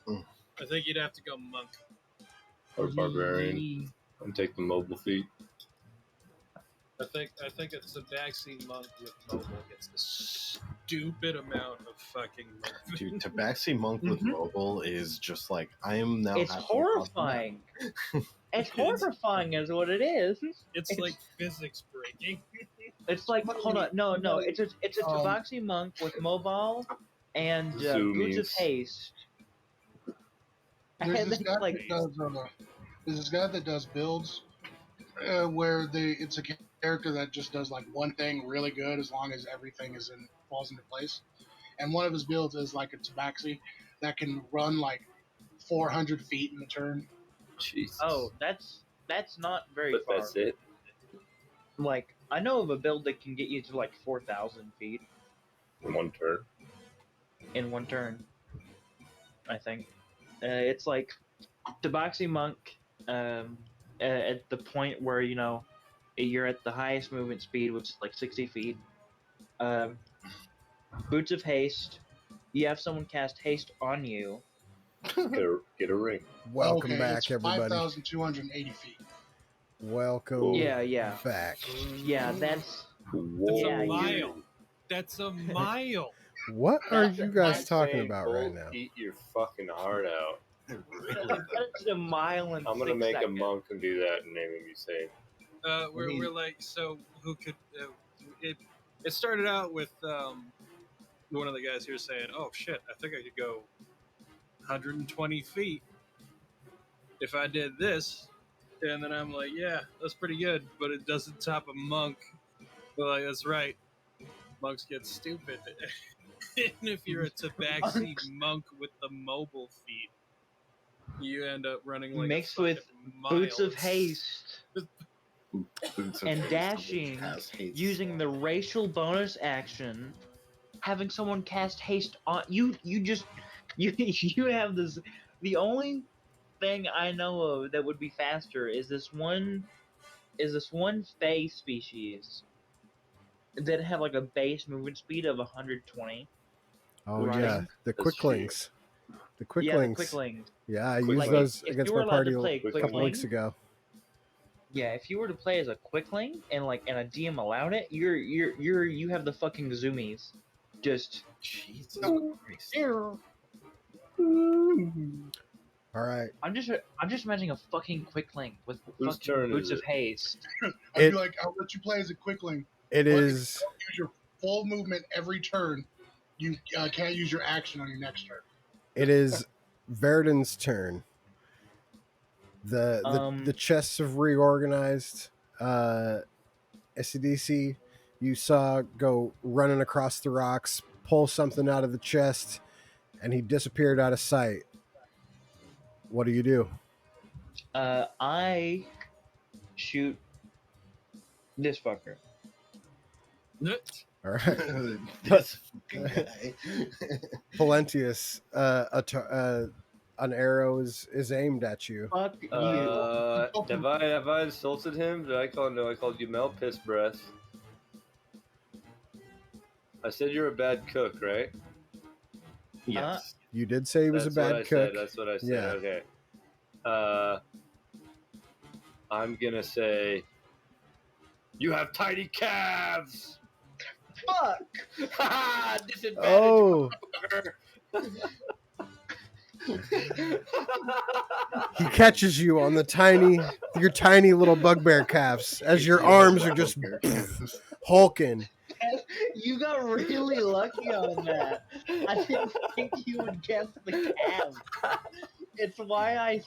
I think you'd have to go monk. Or barbarian. And take the mobile feat. I think it's a backseat monk with mobile gets the stupid amount of fucking movement. Dude, Tabaxi Monk with mobile is just like, I am now. It's horrifying. It's horrifying, is what it is. It's like physics breaking. It's like, hold on, no, it's a Tabaxi monk with mobile and boots of haste. There's this guy Like, that does. There's this guy that does builds where it's a character that just does like one thing really good as long as everything falls into place. And one of his builds is like a Tabaxi that can run like 400 feet in a turn. Jesus. oh, that's not very But far. that's it. Like, I know of a build that can get you to like 4,000 feet In one turn. in one turn. I think it's like Tabaxi monk at the point where you're at the highest movement speed, which is like 60 feet. Boots of haste. You have someone cast haste on you. Get a ring. Welcome back, it's everybody. 5,280 feet. Welcome Yeah. back. Yeah, that's a mile. That's a mile. What are you guys talking about right now? Eat your fucking heart out. that's a mile and I'm gonna 6 make seconds. a monk and do that and name him Usain. We're like, so who could? It started out with one of the guys here saying, "Oh shit, I think I could go 120 feet if I did this," and then I'm like, "Yeah, that's pretty good, but it doesn't top a monk." But like, that's right, monks get stupid, and if you're a Tabaxi monk with the mobile feat, you end up running like mixed a with boots of mile. haste. And dashing using the racial bonus action, having someone cast haste on you. You have this. The only thing I know of that would be faster is this one Fey species that have like a base movement speed of 120. Oh running. yeah, the quicklings. The quicklings. Yeah, the quicklings. Yeah, I used those against my party a couple weeks ago. Yeah, if you were to play as a quickling and a DM allowed it, you have the fucking zoomies. Just Jesus Christ. All right. I'm just imagining a fucking quickling with fucking boots of haste. I'd be like, I'll let you play as a quickling. It but is. If you don't use your full movement every turn. You can't use your action on your next turn. It is Verdon's turn. The chests have reorganized. SCDC, you saw go running across the rocks, pull something out of the chest, and he disappeared out of sight. What do? I shoot this fucker. All right. This fucking guy. Palentius, an arrow is aimed at you. Fuck you. Have I insulted him? Did I call him? No, I called you Mel Piss Breath. I said you're a bad cook, right? Yes. You did say he was That's a what bad I cook. said. That's what I said. Yeah. Okay. I'm gonna say you have tiny calves. Fuck. Ha! Disadvantage. Oh, he catches you on your tiny little bugbear calves as your arms are just hulking. You got really lucky on that. I didn't think you would guess the calves. It's why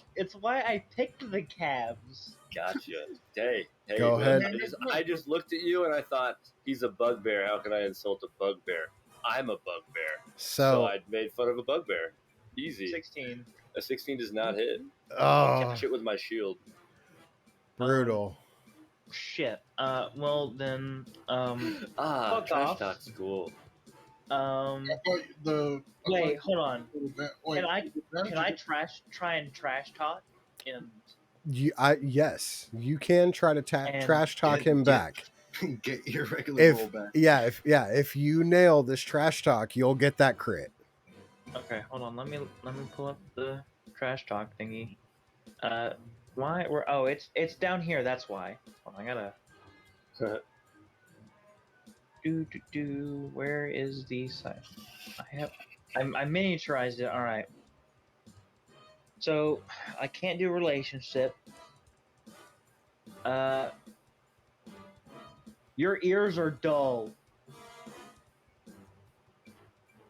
I picked the calves. Gotcha. Hey, Go man, ahead. I just looked at you and I thought he's a bugbear. How can I insult a bugbear? I'm a bugbear. So So, I made fun of a bugbear. Easy. 16. A 16 does not hit. oh, Catch it with my shield. brutal. Shit. Well then, fuck trash off. talk's cool. Wait, hold on. Wait, Can I try and trash talk? And Yes, you can try to And trash talk him get- back. Get your regular roll back. If you nail this trash talk, you'll get that crit. okay, hold on. Let me pull up the trash talk thingy. Why? It's down here. That's why. Hold on, I gotta. Where is the site? I miniaturized it. All right. So I can't do relationship. Your ears are dull.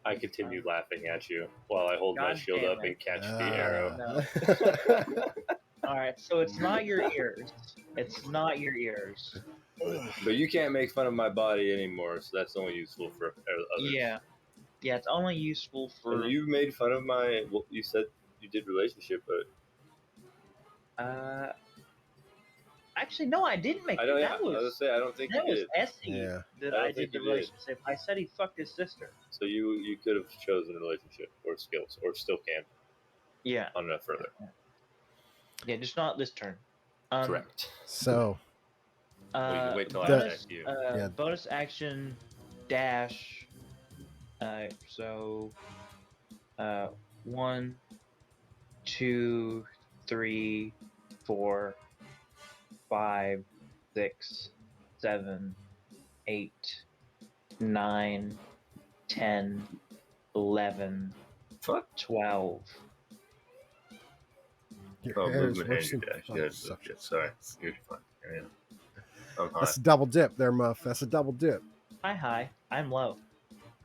I continue laughing at you while I hold my God shield damn up it. and catch the arrow. No. All right, so it's not your ears. It's not your ears. But you can't make fun of my body anymore, so that's only useful for others. Yeah, it's only useful for. And you made fun of my. Well, you said you did relationship, but Actually, no, I didn't make. I don't. That I was was gonna say I don't think that you was did. Essie Yeah. that I don't I did think the you did. relationship. I said he fucked his sister. So you could have chosen a relationship or skills, or still can Yeah. on enough further. Yeah, just not this turn. Correct. So, Wait till I The- attack you. Yeah. Bonus action dash. So, 1, 2, 3, 4, 5, 6, 7, 8, 9, 10, 11, Fuck. 12. your Oh, hair is movement worse and than your dash. Yeah, such shit. Sorry, you're fine. Yeah. I'm high. That's a double dip there, Muff. That's a double dip. Hi, I'm low.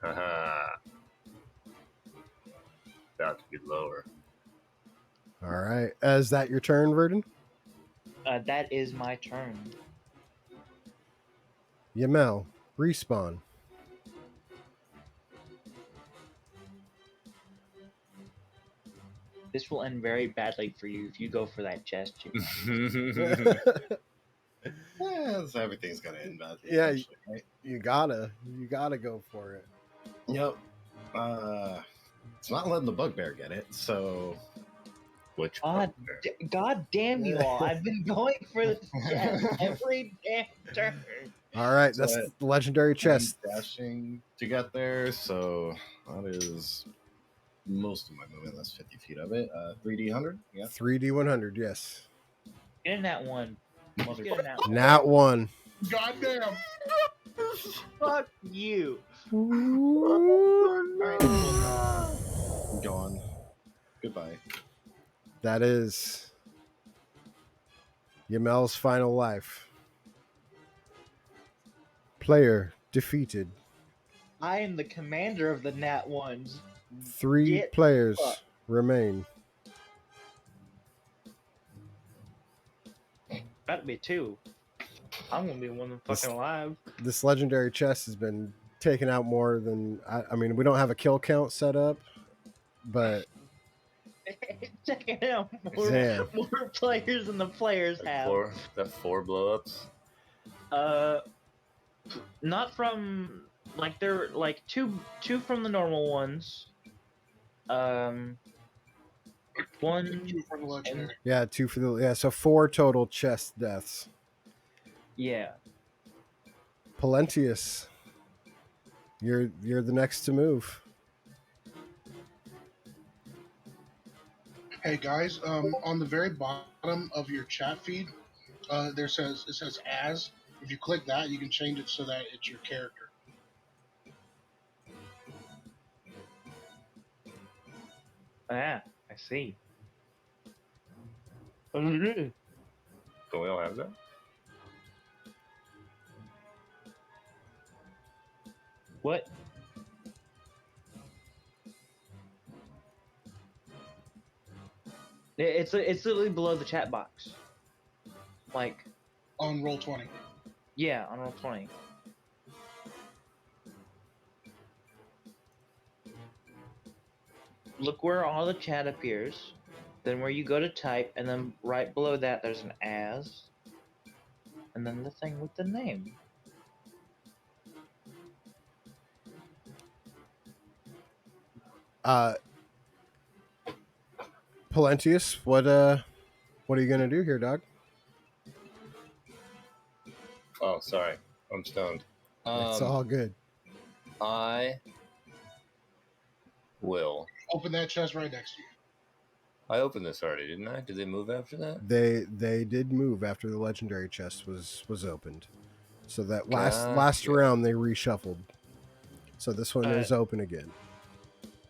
Haha. About to be lower. All right. Is that your turn, Verdon? That is my turn. Yamel, respawn. This will end very badly for you if you go for that chest. Everything's gonna end badly. Yeah, eventually, right? you gotta go for it. Yep. It's not letting the bugbear get it, so Which God, bugbear? God damn you all! I've been going for this chest every damn turn. All right, So that's it- the legendary chest. I'm dashing to get there, so that is most of my movement. That's 50 feet of it. 3D 100. Yeah. 3D100, yes. Get in that one. Just get in that one. Nat 1. Goddamn. Fuck you. I'm gone. Goodbye. That is Yamel's final life. Player defeated. I am the commander of the Nat ones. 3 Get players fucked. remain. About to be 2. I'm gonna be one of them This- fucking alive. This legendary chest has been taken out more than I mean, we don't have a kill count set up, but Check it out. More damn. players than the players have. Four blow ups. Not from Like they're like two from the normal ones. One Two from the legendary. Yeah, 2 for the so 4 total chest deaths. yeah. Palentius, you're the next to move. Hey guys, on the very bottom of your chat feed, it says as. If you click that, you can change it so that it's your character. Ah, I see. Can we all have that? What? It's literally below the chat box. Like, On Roll20. yeah, on Roll20. Look where all the chat appears, then where you go to type, and then right below that there's an as, and then the thing with the name. Palentius, what are you gonna do here, dog? Oh, sorry, I'm stoned. It's all good. I will. Open that chest right next to you. I opened this already, didn't I? Did they move after that? They did move after the legendary chest was opened. So that last Gotcha. round they reshuffled. So this one is open again.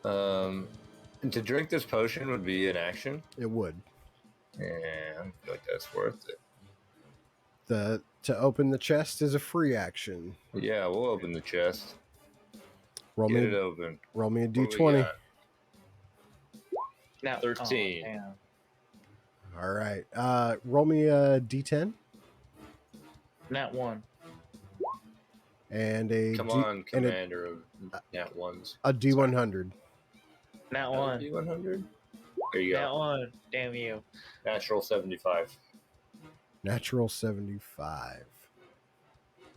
To drink this potion would be an action. It would. Yeah, I feel like that's worth it. To open the chest is a free action. Yeah, we'll open the chest. Roll Get me it open. Roll me a What do we d20. got? Now, 13. Oh, damn. All right. Roll me a d10 Nat 1. and a Come D, on, and commander of Nat 1s. a d100. Nat Another 1. D100? There you Nat go. 1. Damn you. Natural 75. Natural 75.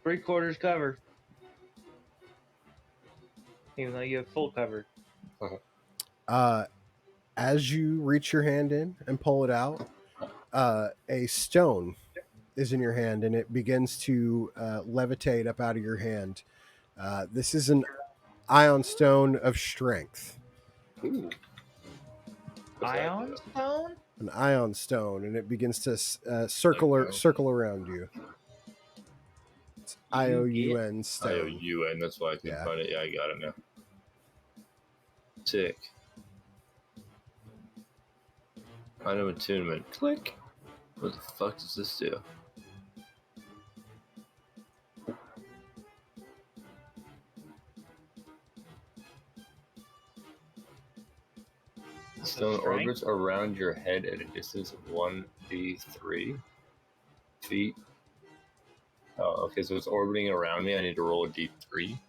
3/4 cover. Even though you have full cover. As you reach your hand in and pull it out, a stone is in your hand and it begins to levitate up out of your hand. This is an ion stone of strength. Ooh. Ion stone? An ion stone, and it begins to circle around you. It's IOUN stone. IOUN, that's why I couldn't find it. Yeah, I got it now. Sick. Item attunement. Click. What the fuck does this do? Stone orbits around your head at a distance of 1d3 feet. Oh, okay, so it's orbiting around me. I need to roll a d3.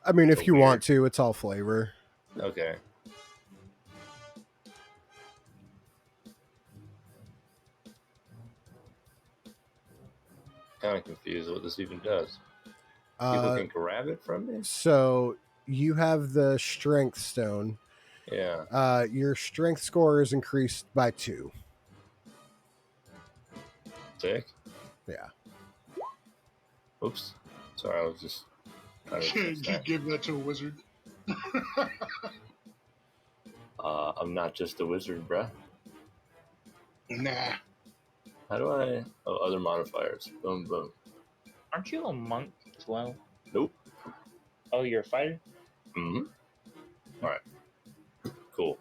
I mean, if you want to, it's all flavor. Okay. Kind of confused what this even does. People can grab it from me? So you have the strength stone. Yeah. Your strength score is increased by 2. Sick. Yeah. Oops. Sorry, I was just trying to Just give that to a wizard. I'm not just a wizard, bruh. Nah. How do I... Oh, other modifiers. Boom, boom. Aren't you a monk as well? Nope. Oh, you're a fighter? Mm-hmm. Alright. Cool.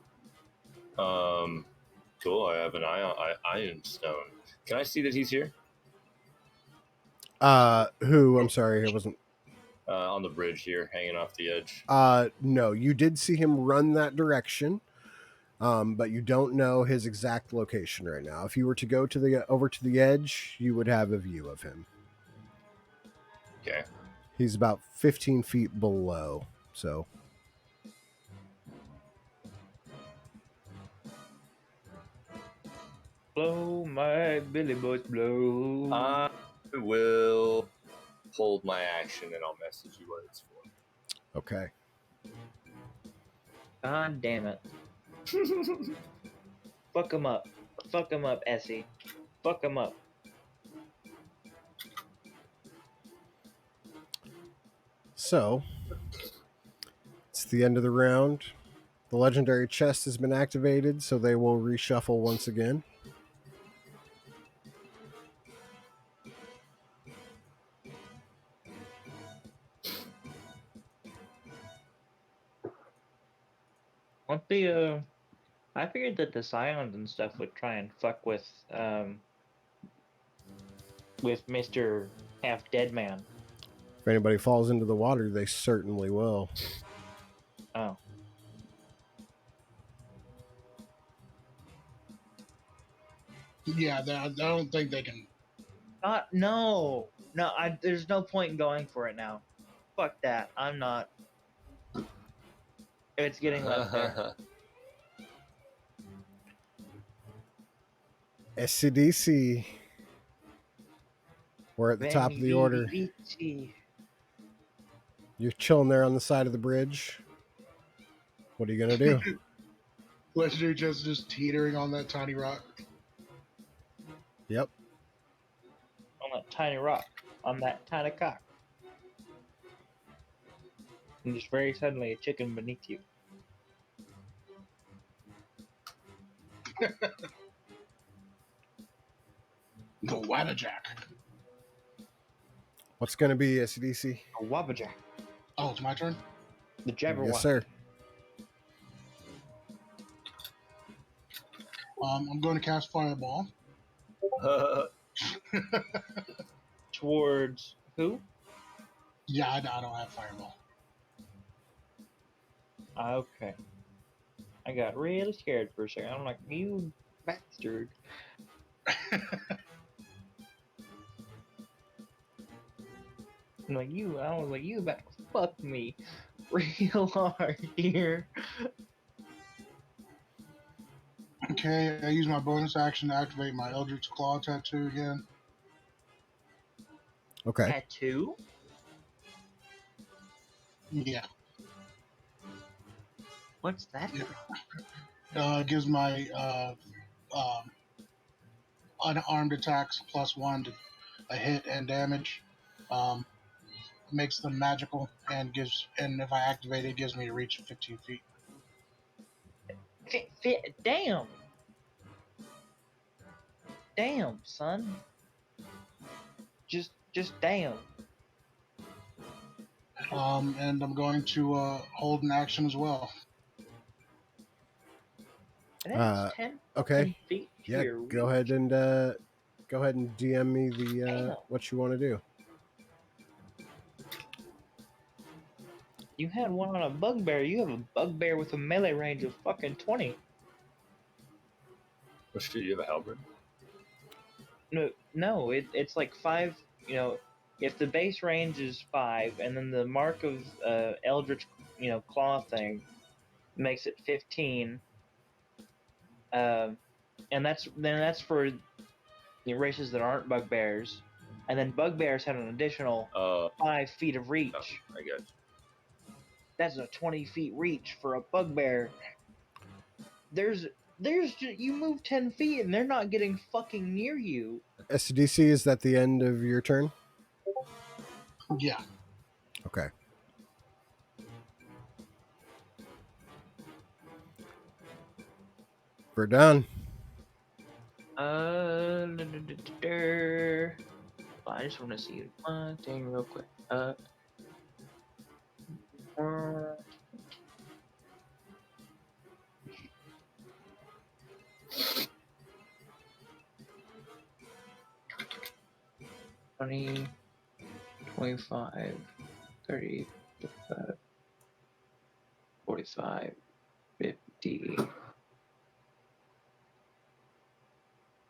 Cool. I have an iron stone. Can I see that he's here? Who? I'm sorry, I wasn't... On the bridge here, hanging off the edge. No, you did see him run that direction, but you don't know his exact location right now. If you were to go to over to the edge, you would have a view of him. Okay. He's about 15 feet below, so... Blow my Billy Boys, blow. I will hold my action and I'll message you what it's for. Okay. God damn it. Fuck him up. Fuck him up, Essie. Fuck him up. So, it's the end of the round. The legendary chest has been activated, so they will reshuffle once again. What I figured that the Scions and stuff would try and fuck with Mr. Half Dead Man. If anybody falls into the water, they certainly will. Oh. Yeah, I don't think they can. No. No, there's no point in going for it now. Fuck that. I'm not. It's getting left there. SCDC. We're at the top of the order. You're chilling there on the side of the bridge. What are you going to do? Legendary just teetering on that tiny rock. Yep. On that tiny rock. On that tiny cock. And just very suddenly a chicken beneath you. The Wabbajack. What's going to be SCDC? A Wabbajack. Oh, it's my turn? The Jabberwock. Yes, sir. I'm going to cast Fireball. Towards who? Yeah, I don't have Fireball. Okay. I got really scared for a second. I'm like, you bastard. I was like, you about to fuck me real hard here. Okay, I use my bonus action to activate my Eldritch Claw tattoo again. Okay. Tattoo? Yeah. What's that? It gives my unarmed attacks +1 to a hit and damage. Makes them magical and if I activate it, it gives me a reach of 15 feet. Damn. Damn, son. Just damn. And I'm going to hold an action as well. That's 10 okay. feet. Yeah, go ahead and DM me the what you want to do. You had one on a bugbear. You have a bugbear with a melee range of fucking 20. Oh shit, you have a halberd? No, it's like 5, if the base range is 5, and then the mark of Eldritch, claw thing makes it 15, and that's for the races that aren't bugbears, and then bugbears have an additional 5 feet of reach. Oh, I guess. That's a 20 feet reach for a bugbear. You move 10 feet and they're not getting fucking near you. SCDC, is that the end of your turn? Yeah. Okay. We're done. I just want to see one thing real quick. 20, 25, 30, 35, 45, 50.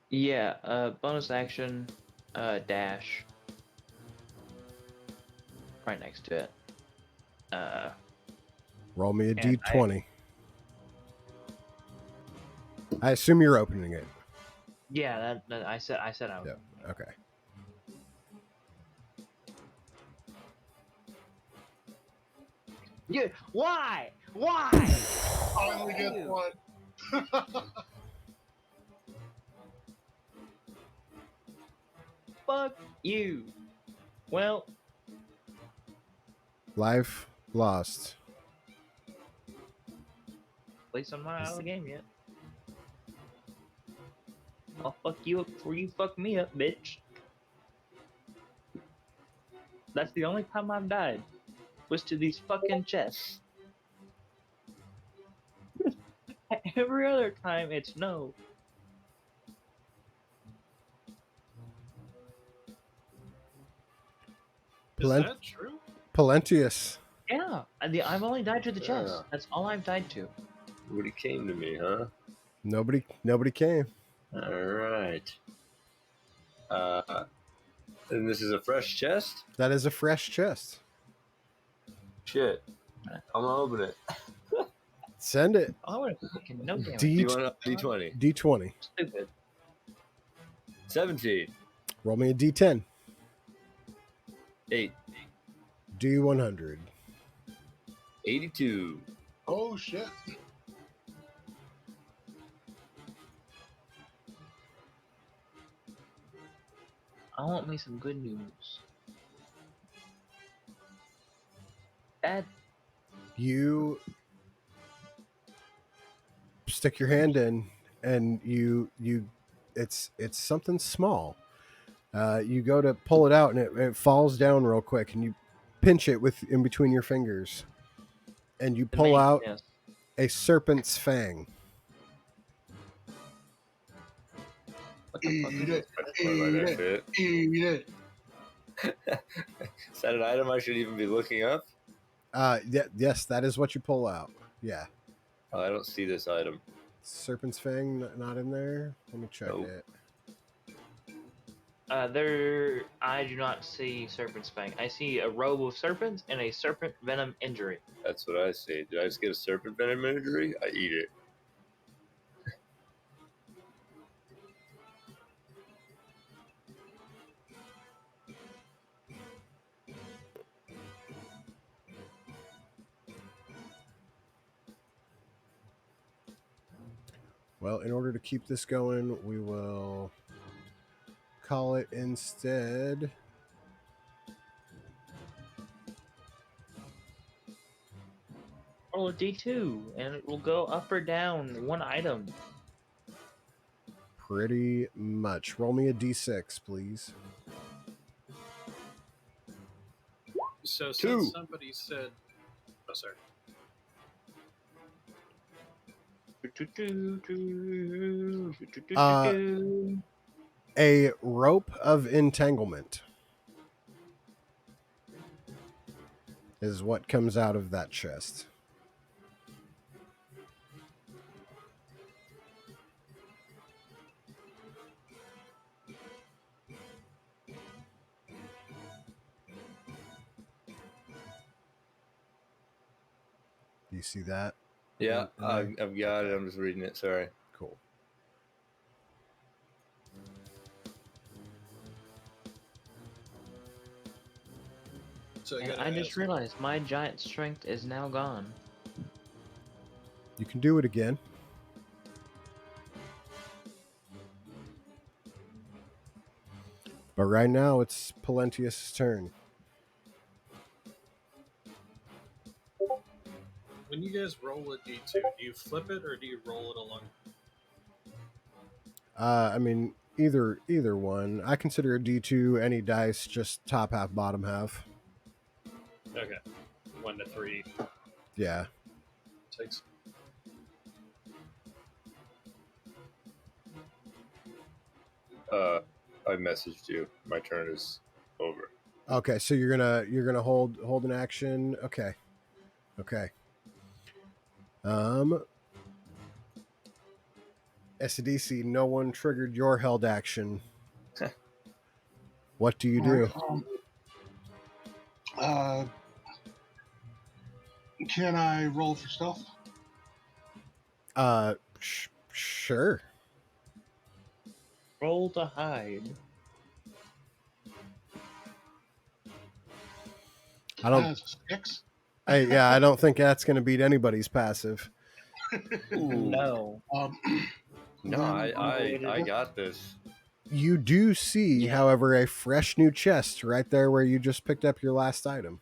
Yeah, bonus action, dash. Right next to it. Roll me a D20. I assume you're opening it. Yeah, that I said I would. Yeah. Okay. You why? Why? I only get You. one. Fuck you. Well, Life lost. at least I'm not out of the game yet. I'll fuck you up before you fuck me up, bitch. That's the only time I've died. Was to these fucking chests. Every other time it's no. Is that true? Plenteous. Yeah, I've only died to the chest. Yeah. That's all I've died to. Nobody came to me, huh? Nobody came. All right. And this is a fresh chest? That is a fresh chest. Shit. I'm gonna open it. Send it. Oh, I would have fucking no damage. Do D you want a D20? D20. Stupid. 17. Roll me a D10. 8. D100. 82. Oh shit. I want me some good news. Bad. You stick your hand in, and it's something small. You go to pull it out, and it falls down real quick, and you pinch it with in between your fingers, and you pull out Yes. a serpent's fang. What the fuck Eat is it. this? What about that Eat shit? it. Eat it. Is that an item I should even be looking up? Yes, that is what you pull out. Yeah. Oh, I don't see this item. Serpent's fang not in there. Let me check Nope. it. I do not see serpent's fang. I see a robe of serpents and a serpent venom injury. That's what I see. Did I just get a serpent venom injury? I eat it. Well, in order to keep this going, we will call it instead. Roll a D2 and it will go up or down one item. Pretty much. Roll me a d6, please. So Two. since somebody said, oh sorry, A rope of entanglement is what comes out of that chest. Do you see that? Yeah, In I've there? got it. I'm just reading it. Sorry. Cool. so And I just realized my giant strength is now gone. You can do it again. But right now, it's Pallentius' turn. when you guys roll a D2, do you flip it or do you roll it along? I mean, either one. I consider a D2 any dice, just top half, bottom half. Okay, 1 to 3 Yeah. takes. I messaged you. My turn is over. Okay, so you're gonna hold an action. Okay. SDC, no one triggered your held action. What do you do? Alright, can I roll for stealth? Sure. Roll to hide. I don't. That's a 6. I don't think that's going to beat anybody's passive. Ooh. No. No, I got this. You do see, Yeah. however, a fresh new chest right there where you just picked up your last item.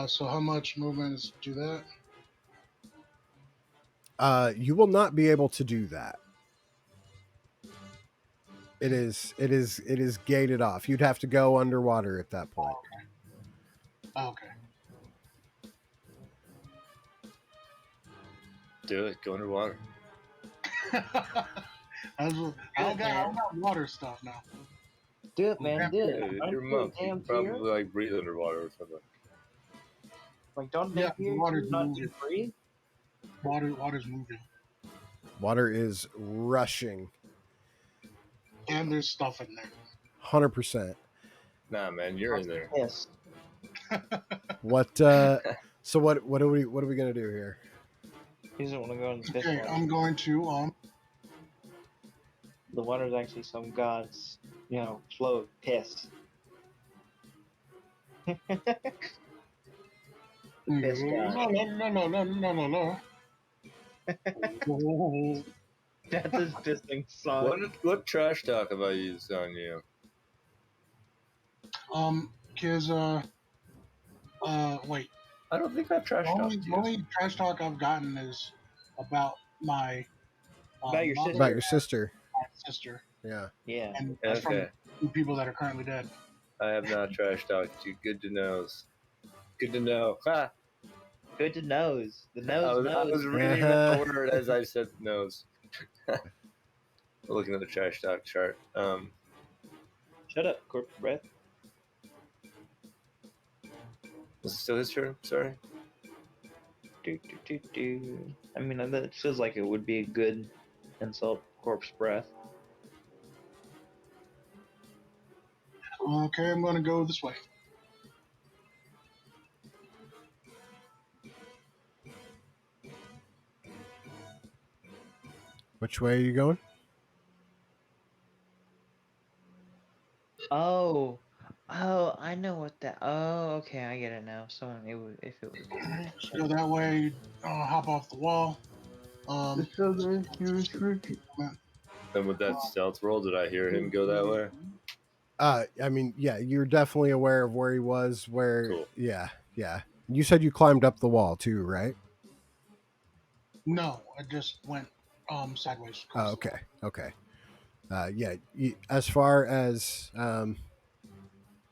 So how much movement is to that? You will not be able to do that. It is gated off. You'd have to go underwater at that point. Okay. Do it. Go underwater. I don't got water stuff now. Do it, man. Do it. Dude, Run you're a through monk. the You damn can probably pier. like breathe underwater or something. Like, don't Yeah, they the hear water's you not moving. to breathe? Water's moving, Water is rushing. and there's stuff in there. 100%. Nah, man, you're in there. Yes. What so what are we going to do here? He doesn't want to go in the fish Okay, water. I'm going to The water is actually some god's, flow of piss. Piss god. no. That's his pissing song. What trash talk have I used on you? Cause wait. I don't think I've trash talked The you. only trash talk I've gotten is about my About your mother About sister. your sister. and sister, Yeah. Yeah. and that's from Okay, two people that are currently dead. I have not trash talked you. Good to know. Good to know. Ha! Good to nose. The nose I was knows. reading Uh-huh. that word as I said nose. Looking at the trash talk chart. Shut up, corpse breath. Was it still his turn? Sorry. Do. I mean, that feels like it would be a good insult, corpse breath. Okay, I'm gonna go this way. Which way are you going? Oh, I know what that. Oh, okay, I get it now. Someone, it would if it was. Go that way. Hop off the wall. And with that stealth roll, did I hear him go that way? I mean, yeah, you're definitely aware of where he was. Cool. Yeah. You said you climbed up the wall too, right? No, I just went sideways. Oh, okay. Yeah. As far as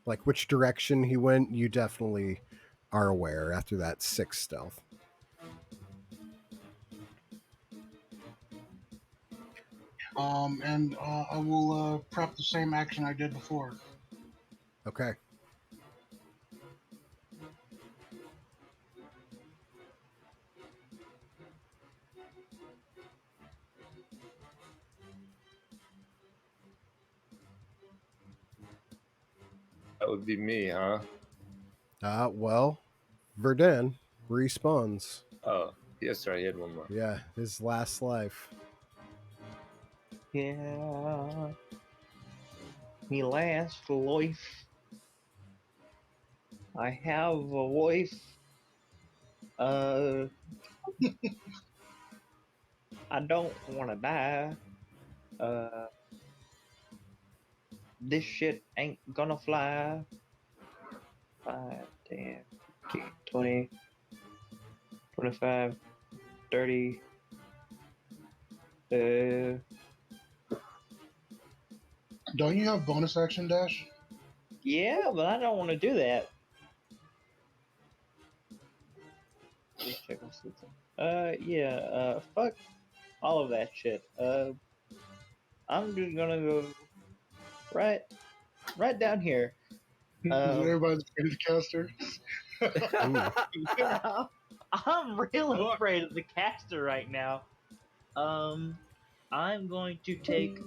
like which direction he went, you definitely are aware after that 6 stealth. And I will prep the same action I did before. Okay. That would be me, huh? Well, Verdun respawns. Oh, yes, sorry, he had one more. Yeah, his last life. Yeah. Me last life. I have a wife. I don't want to die. This shit ain't gonna fly. 5, 10, 15, 20, 25, 30. Don't you have bonus action dash? Yeah, but I don't want to do that. Check my system. Yeah, fuck all of that shit. I'm just gonna go right down here. Everybody's afraid of the caster. Yeah, I'm real afraid of the caster right now. I'm going to take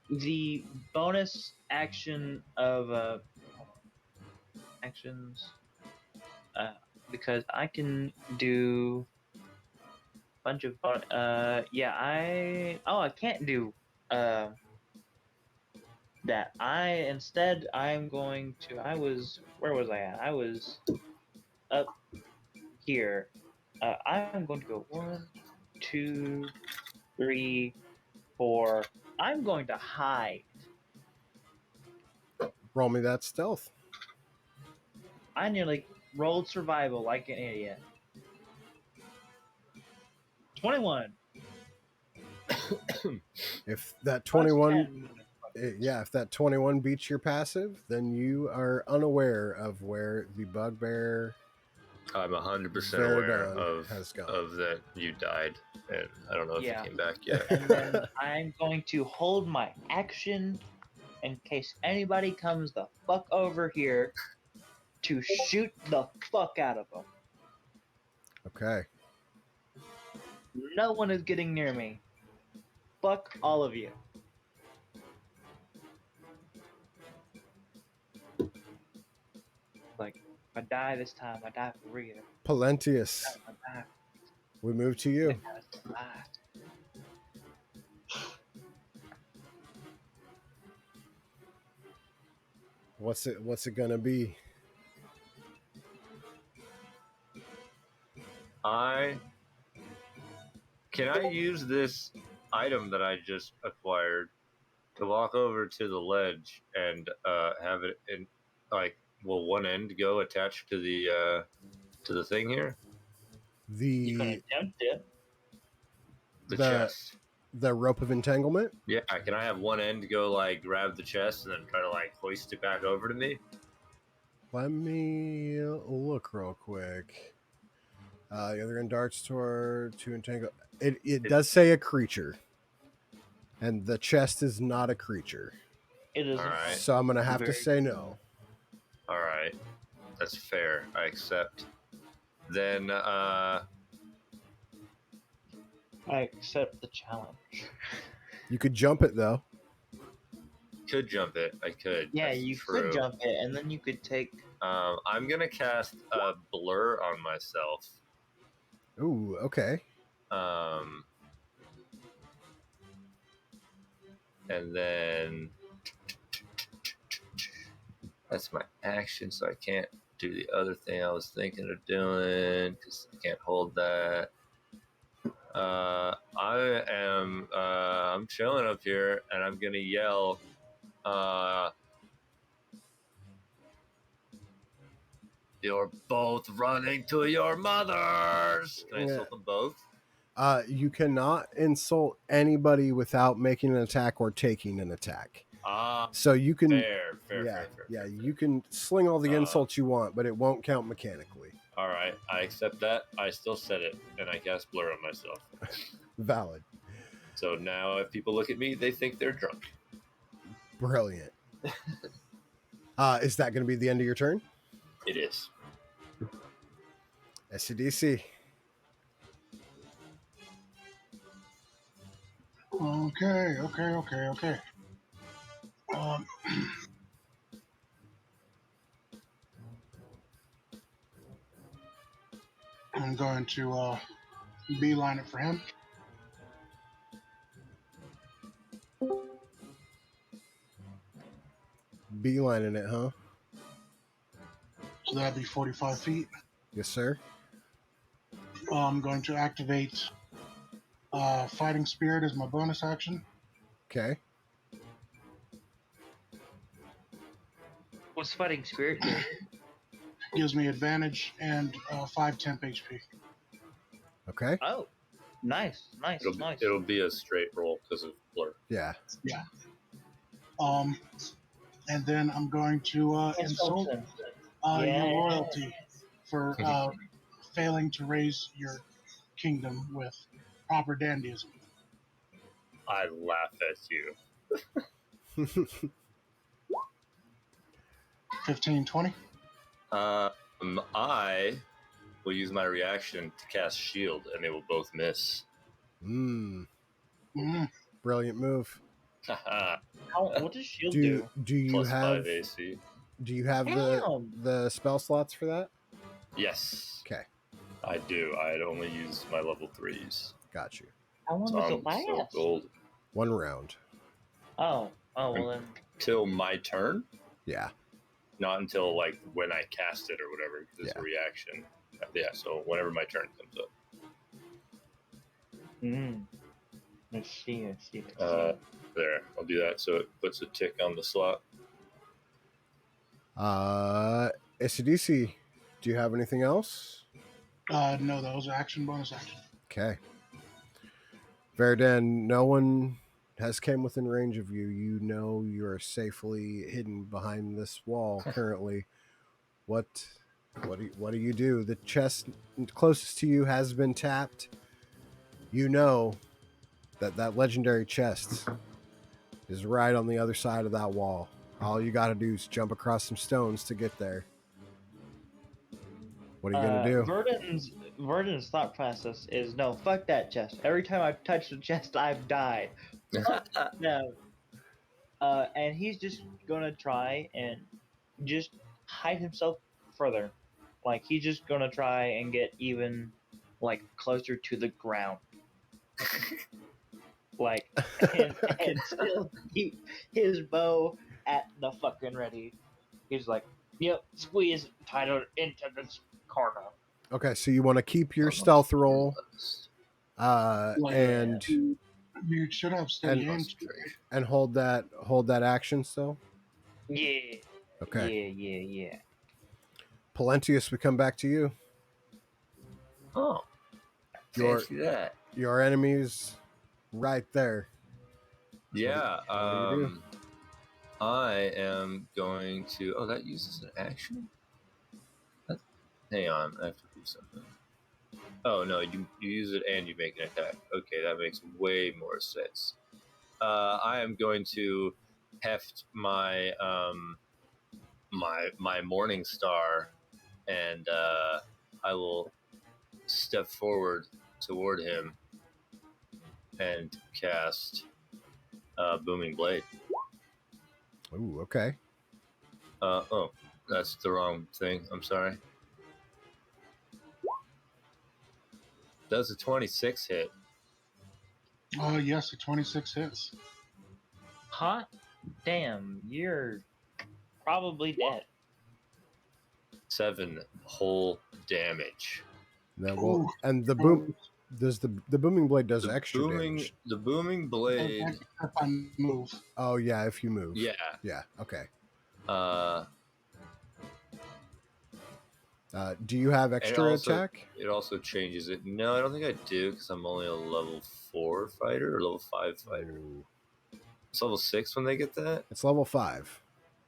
the bonus action of actions because I can do a bunch of I can't do that I'm going to. Where was I at? I was up here. I'm going to go 1, 2, 3, 4. I'm going to hide. Roll me that stealth. I nearly rolled survival like an idiot. 21. If that Plus 21, 10. yeah, if that 21 beats your passive, then you are unaware of where the bugbear I'm 100% aware Verdun has gone. of that you died, and I don't know if Yeah. you came back yet. And then I'm going to hold my action in case anybody comes the fuck over here to shoot the fuck out of them. Okay. No one is getting near me. Fuck all of you. Like, if I die this time, I die for real. Palentius, I die. we move to I you. gotta survive. What's it gonna be? Can I use this item that I just acquired to walk over to the ledge and have it in, like, will one end go attached to the thing here? You can The attempt it. The The- chest. the rope of entanglement? Yeah, can I have one end go like grab the chest and then try to like hoist it back over to me? Let me look real quick. The other end darts toward to entangle. It does say a creature, and the chest is not a creature. It is. All right. So I'm gonna have to Very say no. All right, that's fair. I accept. Then I accept the challenge. You could jump it though. could jump it. I could. Yeah, That's you true. could jump it, and then you could take. I'm gonna cast a blur on myself. Ooh, okay. And then that's my action, so I can't do the other thing I was thinking of doing because I can't hold that. I'm chilling up here, and I'm gonna yell, "You're both running to your mothers!" Can I insult them both? You cannot insult anybody without making an attack or taking an attack. So you can fair, yeah, you can sling all the insults you want, but it won't count mechanically. All right, I accept that. I still said it, and I cast blur on myself. Valid. So now, if people look at me, they think they're drunk. Brilliant. Is that going to be the end of your turn? It is. SCDC. Okay. I'm going to beeline it for him. Beelining it, huh? So that'd be 45 feet. Yes, sir. I'm going to activate Fighting Spirit as my bonus action. Okay. What's Fighting Spirit do? Gives me advantage and 5 temp HP. Okay. Oh, nice. It'll be a straight roll because of blur. Yeah. And then I'm going to insult your loyalty for failing to raise your kingdom with proper dandyism. I laugh at you. 15, 20. I will use my reaction to cast shield, and they will both miss. Brilliant move. What does shield do? Do you Plus have 5 AC? Do you have the spell slots for that? Yes. Okay. I do. I'd only use my level 3s. Got you. How long does it last? So gold. 1 round. Oh, well then. till my turn, Yeah. not until like when I cast it or whatever. Because it's a reaction. Yeah. So whenever my turn comes up. Let's see. There, I'll do that. So it puts a tick on the slot. ACDC, do you have anything else? No, that was action, bonus action. Okay. Verden, no one has came within range of you. You know you are safely hidden behind this wall currently. What do you do? The chest closest to you has been tapped. You know that legendary chest is right on the other side of that wall. All you got to do is jump across some stones to get there. What are you gonna do? Verdon's thought process is no, fuck that chest. Every time I've touched the chest, I've died. Fuck no. And he's just gonna try and just hide himself further. Like he's just gonna try and get even like closer to the ground. Like and still keep his bow at the fucking ready. He's like, yep, squeeze tighter into this corner. Okay, so you want to keep your stealth roll, and you should have steady aim and hold that action still. Yeah. Okay. Yeah. Palentius, we come back to you. Oh, fancy that. Your enemy's right there. Yeah. What do you do? I am going to. Oh, that uses an action. Hang on, I have to do something. Oh no, you use it and you make an attack. Okay, that makes way more sense. I am going to heft my my Morning Star, and I will step forward toward him and cast Booming Blade. Ooh, okay. Oh, that's the wrong thing. I'm sorry. Does a 26 hit? Yes, a 26 hits. Hot damn, you're probably dead. 7 whole damage. Now, well, and the boom does the booming blade does extra damage. The booming blade. If I move. Oh yeah, if you move. Yeah. Okay. Do you have extra attack? It also changes it. No, I don't think I do because I'm only a level 4 fighter or level 5 fighter. Ooh. It's level 6 when they get that? It's level 5.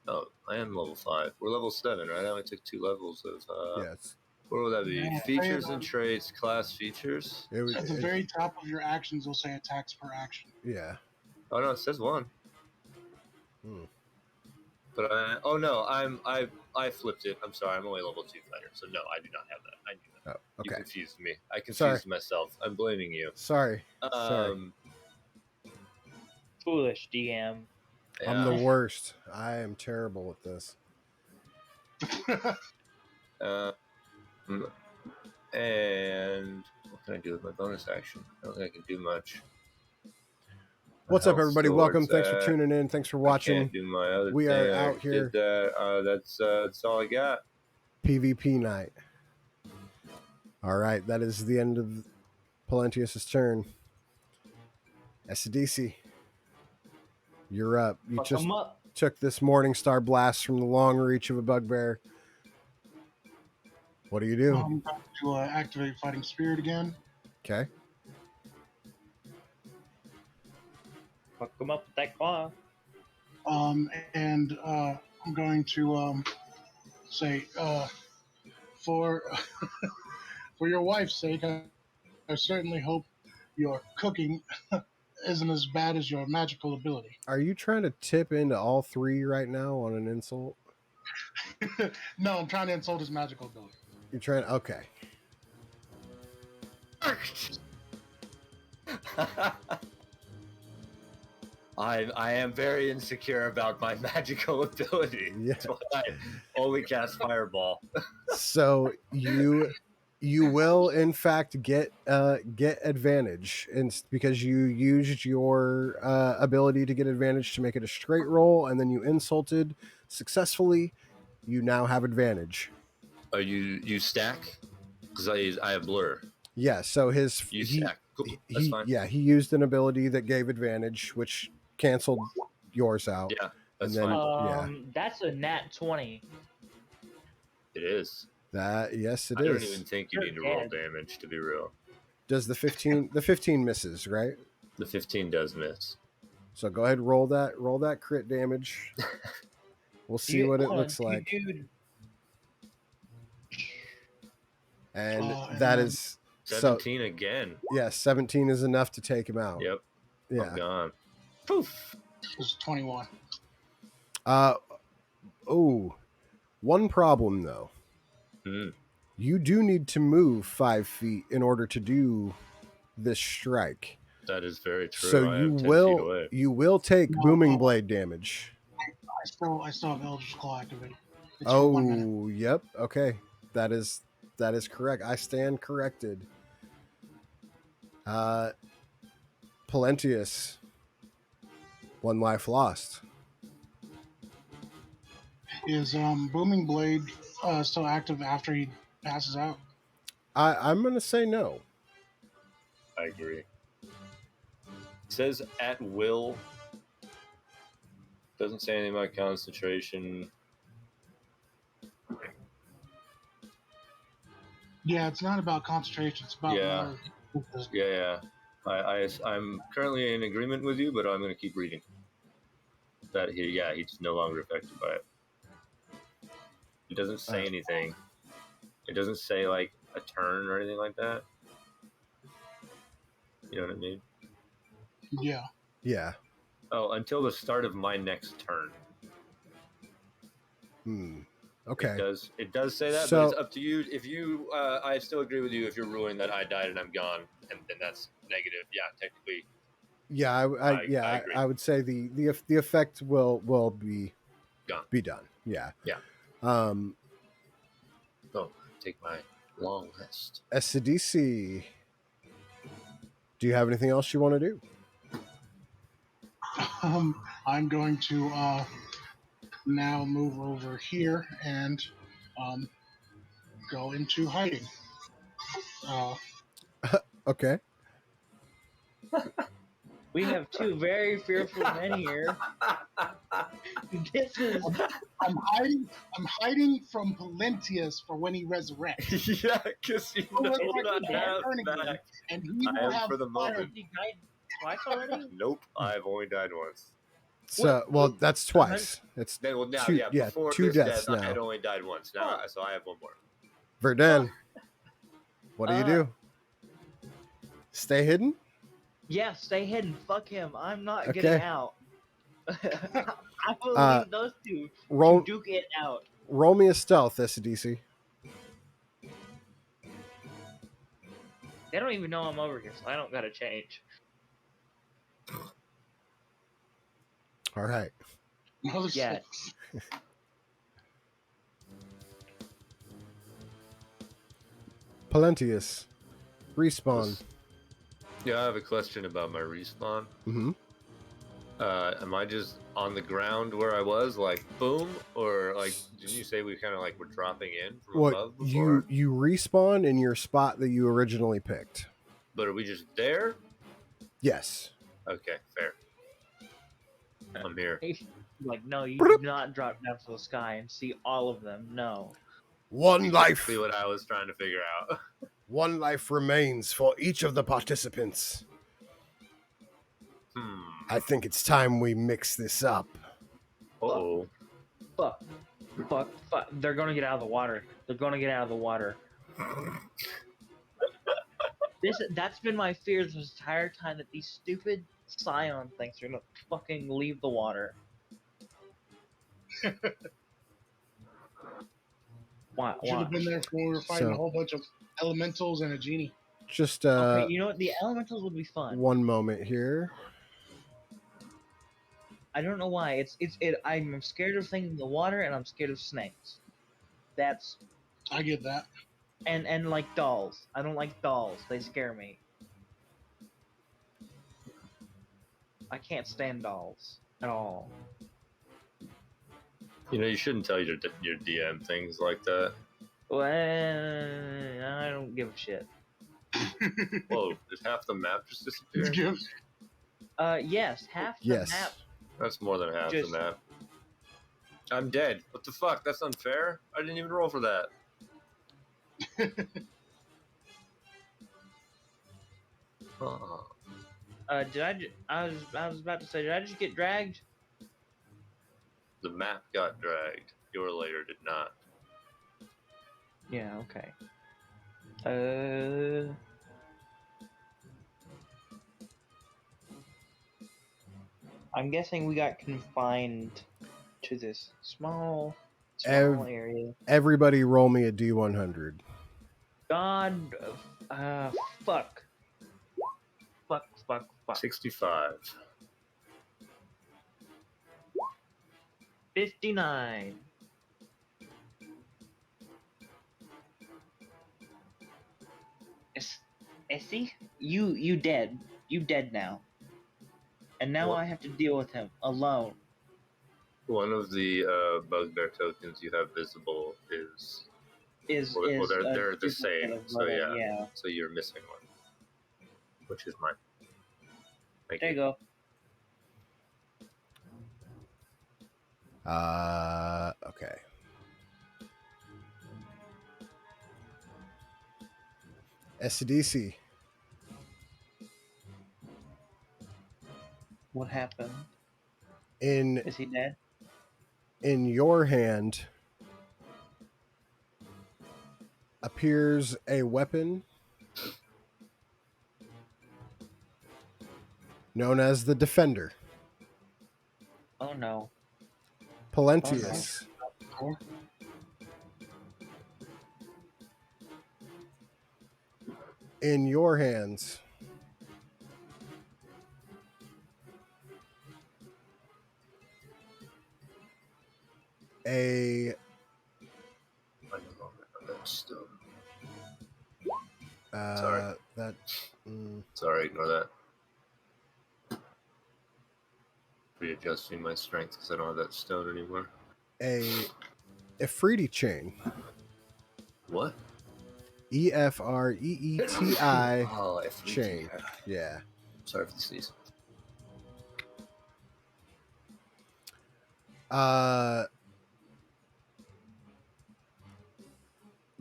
Oh, I am level 5. We're level 7, right? I only took 2 levels of... yes. What would that be? Features and traits, class features? At the very top of your actions, will say attacks per action. Yeah. Oh, no, it says 1. But I flipped it. I'm sorry, I'm only level 2 fighter, so no, I do not have that. I knew that. Oh, okay. You confused me. I confused myself. I'm blaming you. Sorry. Foolish DM. Yeah. I'm the worst. I am terrible at this. And what can I do with my bonus action? I don't think I can do much. What's up, everybody? Welcome. Thanks for tuning in. Thanks for watching. I can't do my other we thing. are out here. That's all I got. PvP night. All right, that is the end of Palentius' turn. SDC, you're up. You just took this Morning Star blast from the long reach of a bugbear. What do you do? I'm going to activate Fighting Spirit again. Okay. Fuck him up with that claw. And I'm going to say, for for your wife's sake, I certainly hope your cooking isn't as bad as your magical ability. Are you trying to tip into all 3 right now on an insult? No, I'm trying to insult his magical ability. You're trying. Okay. I am very insecure about my magical ability. Yeah. That's why I only cast Fireball. So you You will, in fact, get advantage, because you used your ability to get advantage to make it a straight roll, and then you insulted successfully. You now have advantage. Are you stack? Because I have blur. Yeah. So You stack. Cool. That's fine. he used an ability that gave advantage, which canceled yours out. Yeah, that's And then, fine. That's a nat 20. It is. Yes, it I is. don't even think you You're need to roll dead. damage, to be real. Does the 15 misses, right? The 15 does miss. So go ahead, roll that crit damage. We'll see what it looks like. Dude, And And that then- is 17 again. Yeah, 17 is enough to take him out. Yep. Yeah. I'm gone. Poof. It's 21. One problem though. Mm. You do need to move 5 feet in order to do this strike. That is very true. So I am 10 feet away. you will take No, booming blade damage. I still have Eldritch Claw activated. It's for 1 minute. Oh, yep. Okay. That is correct. I stand corrected. Palentius, 1 life lost. Is Booming Blade still active after he passes out? I'm going to say no. I agree. It says at will. Doesn't say anything about concentration. Yeah, it's not about concentration. It's about Yeah. Yeah. I'm currently in agreement with you, but I'm going to keep reading. That he's no longer affected by it. It doesn't say anything. It doesn't say like a turn or anything like that. You know what I mean? Yeah. Yeah. Oh, until the start of my next turn. Okay. It does say that, So- but it's up to you. If you, I still agree with you. If you're ruling that I died and I'm gone, and then that's negative. Yeah, technically. Yeah, I agree. I would say the effect will be Gone. be done. Yeah. Yeah. Oh, Take my long rest. SCDC. Do you have anything else you want to do? I'm going to now move over here and go into hiding. Okay. we have 2 very fearful men here. This is I'm hiding from Palentius for when he resurrects. Yeah, because you know that. And he I will am have for the fire. moment. he died twice already. Nope, I've only died once. So, well, that's twice. It's Well, now, two, before 2 this deaths death, I now. had only died once. Now, so I have one more. Verdun. What do you do? Stay hidden? Yeah, stay hidden. Fuck him. I'm not Okay. getting out. I will leave those 2 Roll to duke it out. roll me a stealth, SCDC. They don't even know I'm over here, so I don't gotta change. All right. Yeah. Palentius. Respawn. Yeah, I have a question about my respawn. Mm-hmm. Am I just on the ground where I was, like boom, or like didn't you say we kind of like were dropping in from above before? You respawn in your spot that you originally picked. But are we just there? Yes. Okay, fair. I'm here. Like, no, you do not drop down to the sky and see all of them. No. One life. See what I was trying to figure out. One life remains for each of the participants. I think it's time we mix this up. Uh-oh. Fuck. They're gonna get out of the water. They're gonna get out of the water. That's been my fear this entire time, that these stupid Scion things are gonna fucking leave the water. Why? Should have been there when we were fighting a whole bunch of elementals and a genie. Just okay, you know what? The elementals would be fun. One moment here. I don't know why. I'm scared of things in the water, and I'm scared of snakes. I get that. And like dolls. I don't like dolls. They scare me. I can't stand dolls at all. You know, you shouldn't tell your DM things like that. Well, I don't give a shit. Whoa, did half the map just disappear? Gifts. Yes, half the Yes. map. That's more than half Just- the map. I'm dead. What the fuck? That's unfair. I didn't even roll for that. Oh. Did I was about to say, did I just get dragged? The map got dragged. Your layer did not. Yeah. Okay. I'm guessing we got confined to this small area. Everybody roll me a D100. God, fuck. 65. 59. Essie, you dead. You dead now. And now What? I have to deal with him alone. One of the bugbear tokens you have visible is well, they're the same. So yeah. So you're missing one, which is mine. Thank There you go. Okay. SDC. What happened? Is he dead? In your hand appears a weapon known as the Defender. Oh no. Polentius. Oh, In your hands a Sorry. Sorry, ignore that. Readjusting my strength because I don't have that stone anymore. a Efreeti chain. What? EFREETI Oh, Efreeti. chain. Yeah. Sorry for the sneeze.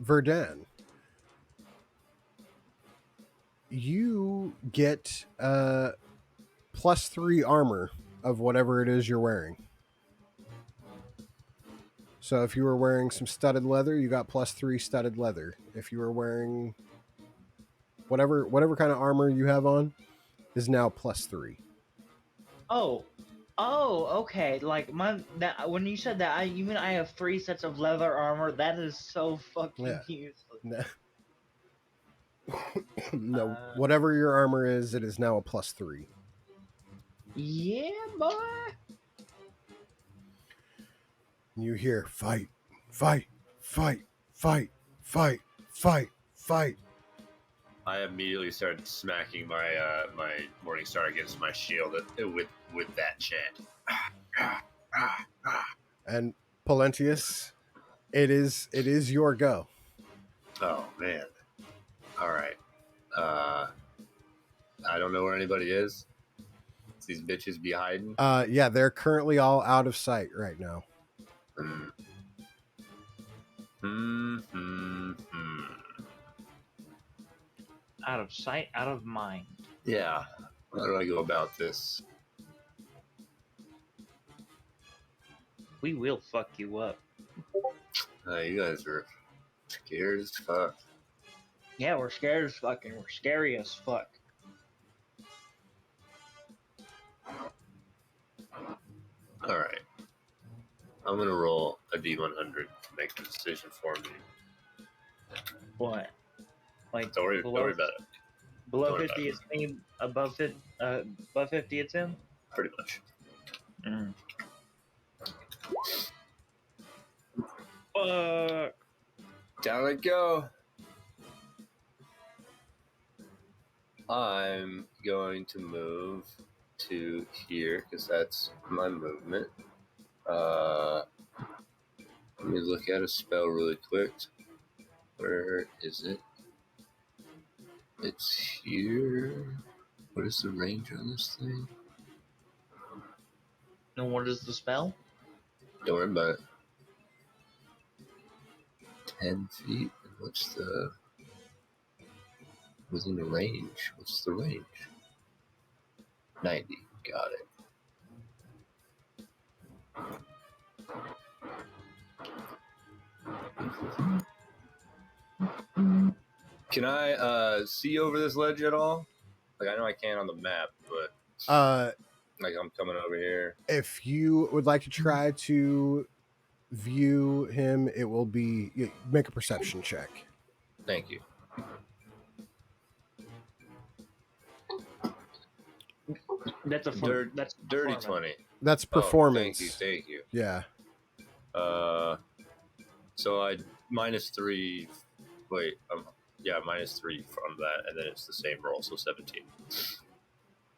Verdan, you get +3 armor of whatever it is you're wearing. So if you were wearing some studded leather, you got +3 studded leather. If you were wearing whatever kind of armor you have on is now +3. Oh, okay. Like when you said that, you mean I have 3 sets of leather armor? That is so fucking useless. No, whatever your armor is, it is now a +3. Yeah, boy. You hear fight, fight, fight, fight, fight, fight, fight. I immediately started smacking my my Morning Star against my shield with that chant. And Polentius, it is your go. Oh man! All right. I don't know where anybody is. It's these bitches be hiding. Yeah, they're currently all out of sight right now. Out of sight, out of mind. Yeah. How do I go about this? We will fuck you up. You guys are scared as fuck. Yeah, we're scared as fuck, and we're scary as fuck. All right. I'm gonna roll a D100 to make the decision for me. What? Like Don't worry about it. Below 50 it's me. Above 50 it's him. Pretty much. Fuck. Down I go. I'm going to move to here because that's my movement. Let me look at a spell really quick. Where is it? It's here. What is the range on this thing? And what is the spell? Don't worry about it. 10 feet. And what's the within the range? What's the range? 90. Got it. Can I see over this ledge at all? Like I know I can on the map, but like I'm coming over here. If you would like to try to view him, it will be make a perception check. Thank you. That's a that's dirty 20. That's performance. Oh, thank you. Yeah. So I -3. Wait, yeah, -3 from that, and then it's the same roll, so 17.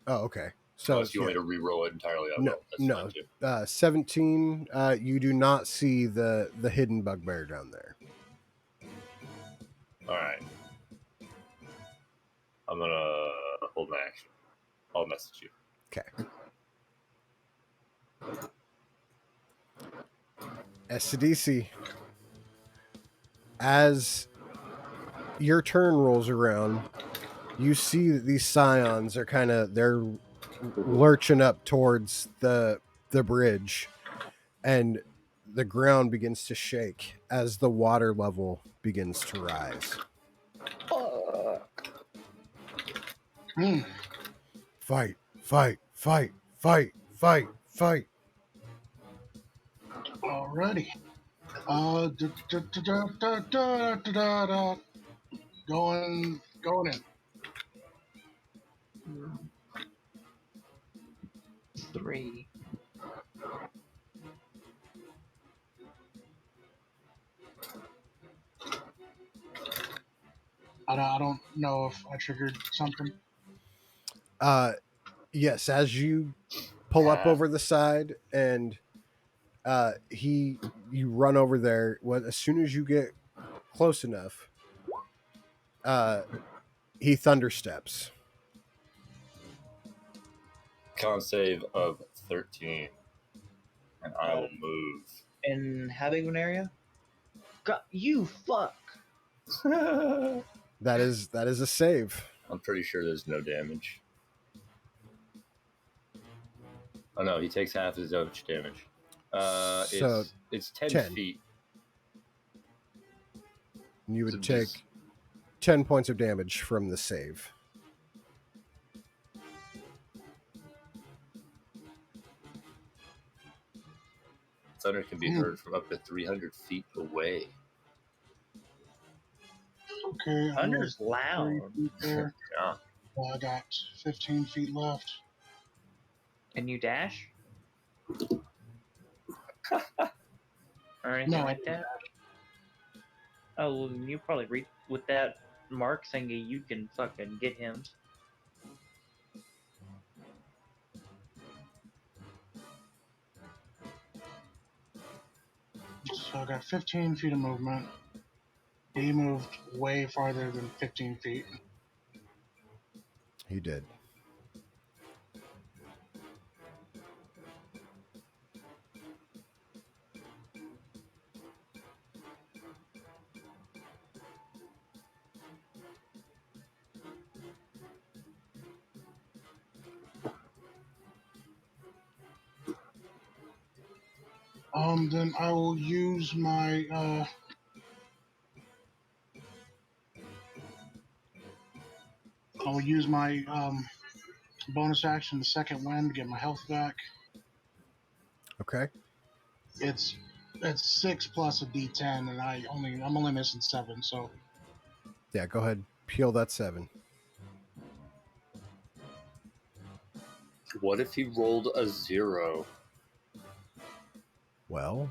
Oh, okay. So if you want me to re-roll it entirely, I no, will. That's no. fine too. 17. You do not see the hidden bugbear down there. All right. I'm gonna hold my action. I'll message you. Okay. SCDC. As your turn rolls around, you see that these scions are they're lurching up towards the bridge, and the ground begins to shake as the water level begins to rise. Fight, fight, fight, fight, fight, fight. Alrighty. Going in. 3. I don't know if I triggered something. Yes, as you pull up over the side and you run over there. As soon as you get close enough, he thundersteps. Con save of 13, and I will move. And how big of an area? God, you fuck. That is a save. I'm pretty sure there's no damage. Oh no, he takes half his damage. So it's 10 feet. You would take 10 points of damage from the save. Thunder can be heard from up to 300 feet away. Okay. Thunder's loud. There. Yeah. Well, I got 15 feet left. Can you dash? Or anything like that? Oh, well, you probably read with that mark thingy, you can fucking get him. So I got 15 feet of movement. He moved way farther than 15 feet. He did. Then I will use my bonus action, the second wind, to get my health back. Okay. It's 6 plus a D10, and I'm only missing 7. So yeah, go ahead, peel that 7. What if he rolled a 0? Well,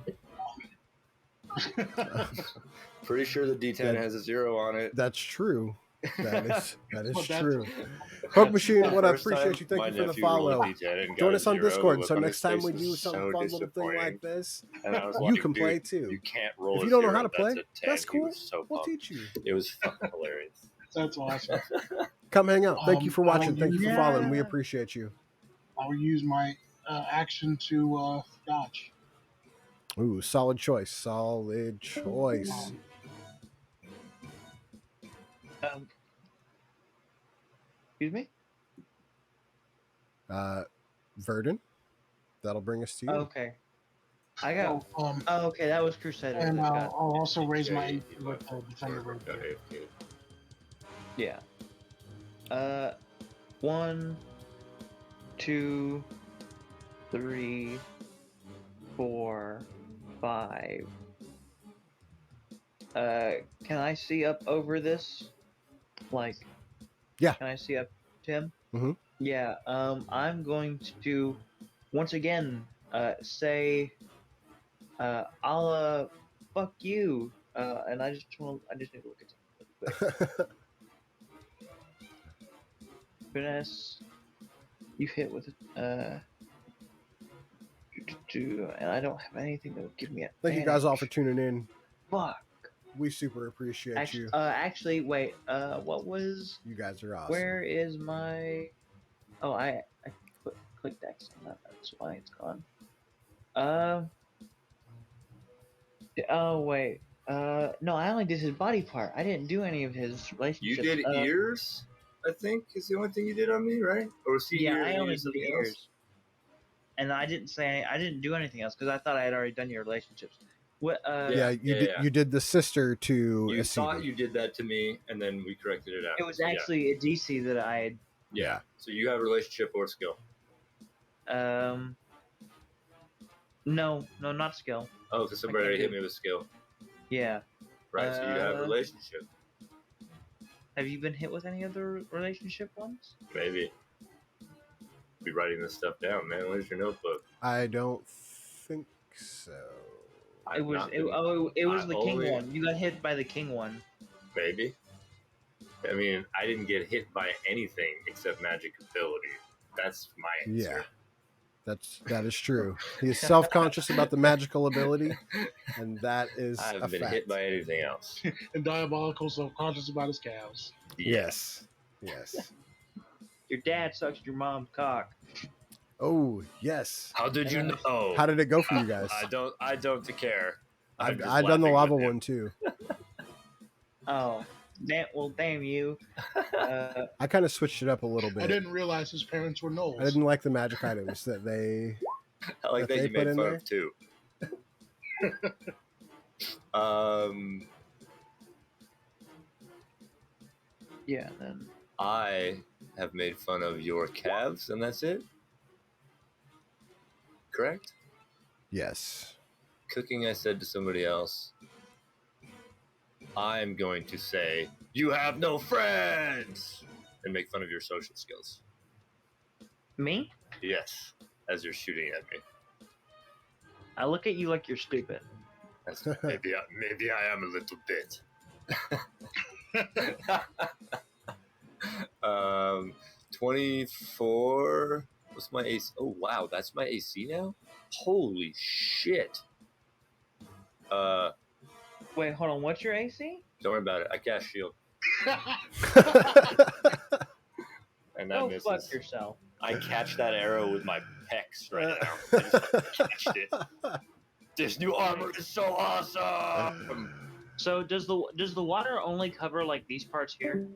pretty sure the D10 has a 0 on it. That's true. That is But that's- true. Poke Machine, The what I first appreciate time you. Thank my you for the nephew rolled a follow. D10 and Join got a us on 0, the Discord, look so on next his time face we was do some so fun little thing disappointing. like this, And I was you like, can dude, play too. you can't roll If a you don't know 0, how to play, that's a 10. that's He cool. was so We'll pumped. teach you. It was fucking hilarious. That's awesome. Come hang out. Thank you for watching. I'll Thank you for use- following. We appreciate you. I'll use my action to dodge. Ooh, solid choice. Solid choice. Excuse me. Verdon, that'll bring us to you. Okay. I got. Oh, Oh, okay, that was Crusaders. and that I'll got. also raise my Yeah, AC he with left. the defender Or rapier. got AFK. Yeah. 1, 2, 3, 4, 5. Can I see up over this? Like. Yeah. Can I see up, Tim? Mhm. Yeah. I'm going to once again say I'll fuck you. And I just need to look at something really quick. Finesse. You hit with and I don't have anything that would give me a Thank you guys all for tuning in. Fuck. We super appreciate you. Actually, wait. What was? You guys are awesome. Where is my? Oh, I clicked X on that. That's why it's gone. Oh wait. No, I only did his body part. I didn't do any of his You relationships. did ears, I think, is the only thing you did on me, right? Or was he Yeah, ears I and you only did did something ears. else? And I didn't do anything else because I thought I had already done your relationships. What? You did the sister to You a thought CD. you did that to me, and then we corrected it out. It was So, actually a DC that I had. yeah. So you have a relationship or skill. No, not skill. Oh, because somebody can't already hit do- me with skill. Yeah. Right, so you have a relationship. Have you been hit with any other relationship ones? Maybe. Be writing this stuff down, man. Where's your notebook? I don't think so. It was the king only- one. You got hit by the king one. Maybe. I mean, I didn't get hit by anything except magic ability. That's my answer. Yeah. That is true. He is self-conscious about the magical ability, and that is I a haven't been fact. hit by anything else. And diabolical, self-conscious about his calves. Yes. Your dad sucks your mom's cock. Oh, yes. How did you know? How did it go for you guys? I don't care. I've I'm just done the laughing lava with him. one too. Oh, damn you. I kind of switched it up a little bit. I didn't realize his parents were Knowles. I didn't like the magic items that they. I like that they you put made in fun there. of too. Yeah, then. I have made fun of your calves, and that's it? Correct? Yes. Cooking, I said to somebody else, I'm going to say, you have no friends! And make fun of your social skills. Me? Yes, as you're shooting at me. I look at you like you're stupid. That's, maybe I am a little bit. 24. What's my AC? Oh wow, that's my AC now. Holy shit! Wait, hold on. What's your AC? Don't worry about it. I cast shield, and that Go misses. fuck yourself. I catch that arrow with my pecs right now. I just catched it. This new armor is so awesome. So does the water only cover like these parts here?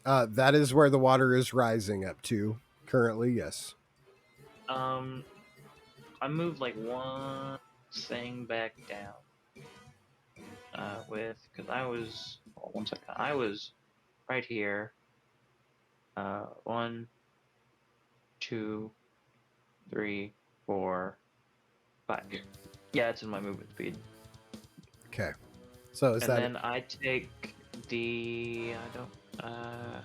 That is where the water is rising up to currently. Yes. I moved like one thing back down. Because I was one second. I was right here. 1, 2, 3, 4, 5. Yeah, it's in my movement speed. Okay. So is and that? then I take the. I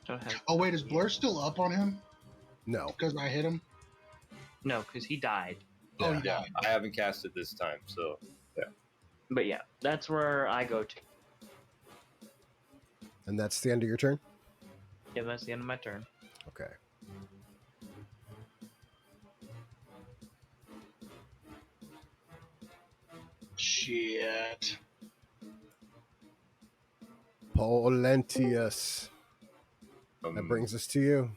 don't have. Oh wait, is Blur still up on him? No. Because I hit him. No, because he died. Oh Yeah. yeah. I haven't cast it this time, so yeah. But yeah, that's where I go to. And that's the end of your turn? Yeah, that's the end of my turn. Okay. Shit. Polentius. That brings us to you.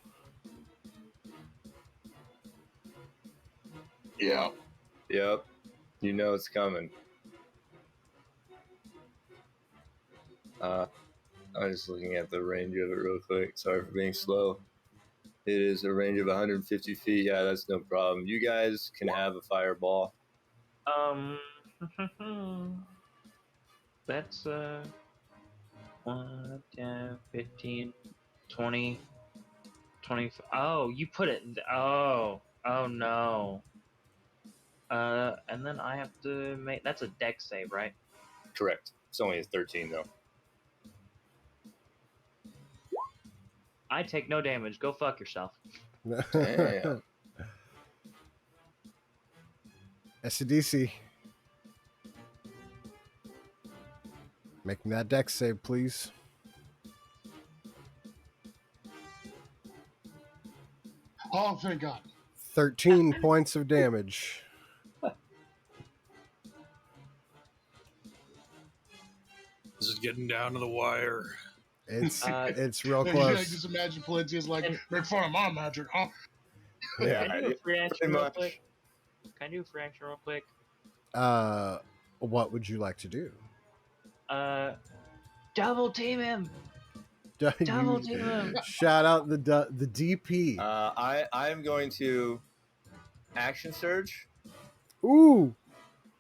Yeah. Yep. You know it's coming. I'm just looking at the range of it real quick. Sorry for being slow. It is a range of 150 feet. Yeah, that's no problem. You guys can have a fireball. That's 1, 10, 15, 20, 20. Oh, you put it. Oh no. And then I have to make. That's a dex save, right? Correct. It's only a 13 though. I take no damage. Go fuck yourself. Damn. SCDC. Make me that dex save, please. Oh, thank God. 13 points of damage. This is getting down to the wire. It's real I close. just imagine Palencia's like, And- make fun of my magic, huh? Yeah. Can I do a free action Pretty real much. quick? Can I do a free action real quick? What would you like to do? Double team him. Double team him. Shout out the DP. I am going to action surge, Ooh.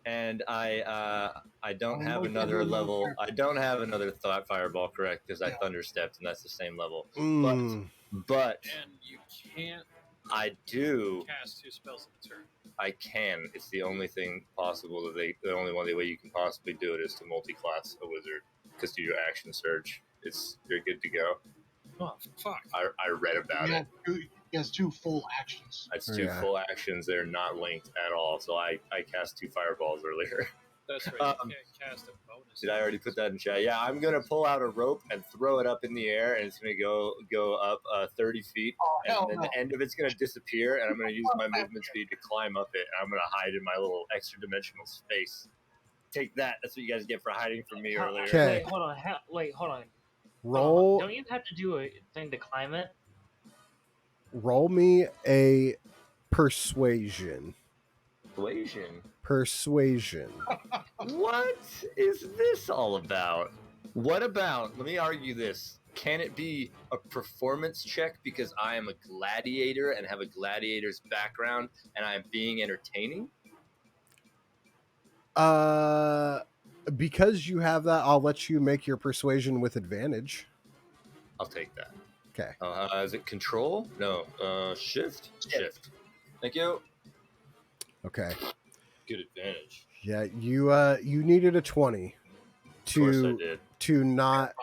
and I don't Oh, have no, another no, no, level. no. I don't have another thought fireball, correct? Because I Yeah. thunderstepped, and that's the same level. Mm. But And you can't I do. cast 2 spells in a turn. I can. It's the only thing possible that the only one way you can possibly do it is to multi-class a wizard. Because to your action surge, you're good to go. Oh, fuck. I read about it. He has 2 full actions. It's 2 full actions. They're not linked at all. So I cast 2 fireballs earlier. That's right. You can't cast a bonus. Did I already put that in chat? Yeah, I'm gonna pull out a rope and throw it up in the air, and it's gonna go up 30 feet, and then the end of it's gonna disappear, and I'm gonna use my movement speed to climb up it, and I'm gonna hide in my little extra dimensional space. Take that. That's what you guys get for hiding from me earlier. Okay. Wait, hold on. Hold on. Roll. Don't you have to do a thing to climb it? Roll me a persuasion. Persuasion. What is this all about? What about, let me argue this. Can it be a performance check because I am a gladiator and have a gladiator's background and I am being entertaining? Because you have that, I'll let you make your persuasion with advantage. I'll take that. Okay. Is it control? No. Shift? Shift. Thank you. Okay. Good advantage. Yeah, you needed a 20 Of course I did. to not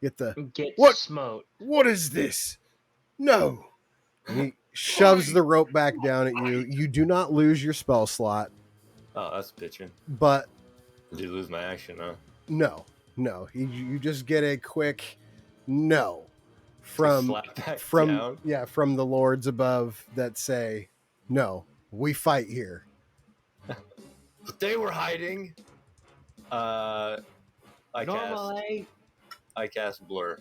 get the Get smoked. What is this? No. And he shoves the rope back down at you. You do not lose your spell slot, Oh, that's bitching. but Did you lose my action, huh? no. You just get a quick no from down? from the lords above that say, "No, we fight here." But they were hiding. I cast blur.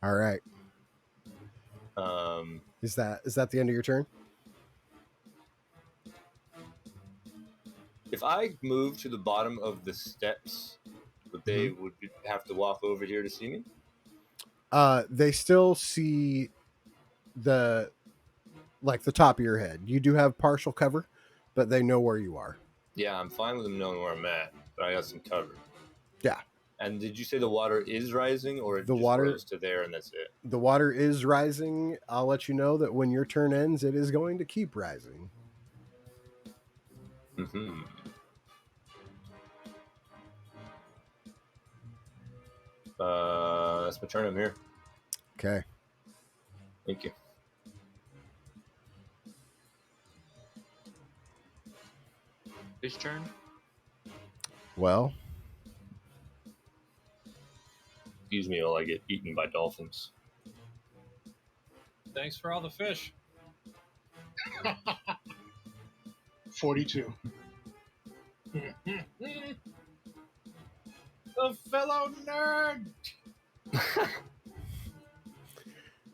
All right. Is that the end of your turn? If I move to the bottom of the steps, they would have to walk over here to see me? They still see the top of your head. You do have partial cover, but they know where you are. Yeah, I'm fine with them knowing where I'm at, but I got some cover. Yeah. And did you say the water is rising, or The just water rose to there and that's it? The water is rising. I'll let you know that when your turn ends, it is going to keep rising. Mm-hmm. That's my turn. I'm here. Okay. Thank you. Whose turn? Well, Excuse me while I get eaten by dolphins. Thanks for all the fish. 42. A fellow nerd.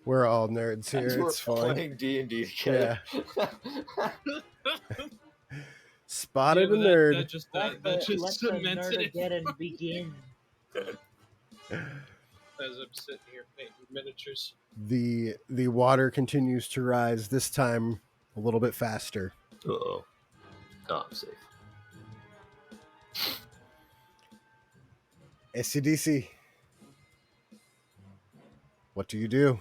We're all nerds here. We're It's fun. playing D&D together. Spotted Yeah, a but nerd. that just Let the cemented it Nerdageddon begin. as I'm sitting here painting miniatures. The water continues to rise. This time a little bit faster. Uh-oh. Oh, I'm safe. SCDC. What do you do?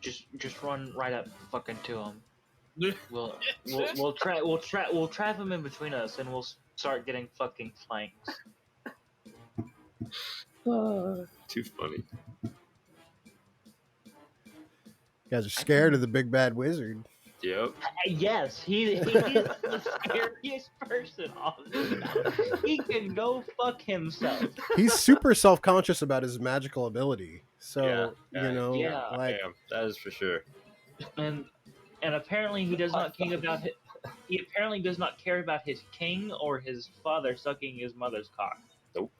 Just run right up fucking to him. We'll trap him in between us, and we'll start getting fucking flanks. Too funny. You guys are scared of the big bad wizard. Yep. Yes, he's the scariest person on this map. He can go fuck himself. He's super self-conscious about his magical ability. So, Yeah, you know, yeah. like Damn, that is for sure. And apparently he does not care about he apparently does not care about his king or his father sucking his mother's cock. Nope.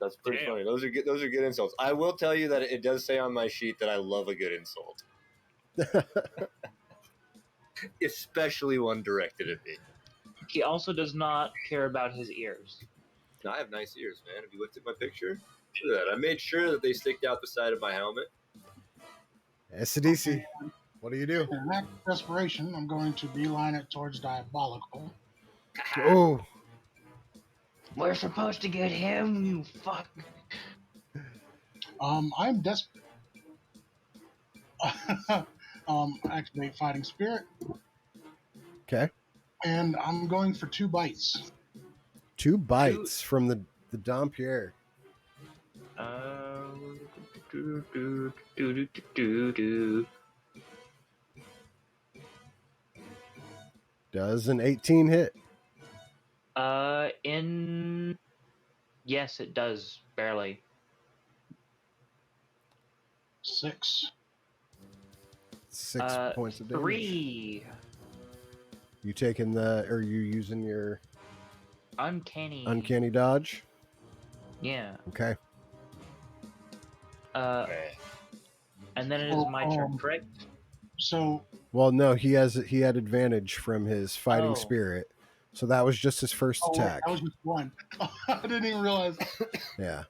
That's pretty Damn. funny. Those are good insults. I will tell you that it does say on my sheet that I love a good insult, Especially one directed at me. He also does not care about his ears. No, I have nice ears, man. Have you looked at my picture? Look at that. I made sure that they sticked out the side of my helmet. SCDC. What do you do? In an act of desperation, I'm going to beeline it towards Diabolical. Oh, We're supposed to get him, you fuck. I'm desperate. Activate Fighting Spirit, okay. and I'm going for 2 bites. 2 bites from the Dampierre. Does an 18 hit? Yes, it does barely. 6. 6 points of damage. 3 You taking are you using your uncanny dodge? Yeah. Okay. And then it is my turn, correct? So, well, no, he had advantage from his fighting Oh. spirit. So that was just his first attack. That was just 1. I didn't even realize. Yeah.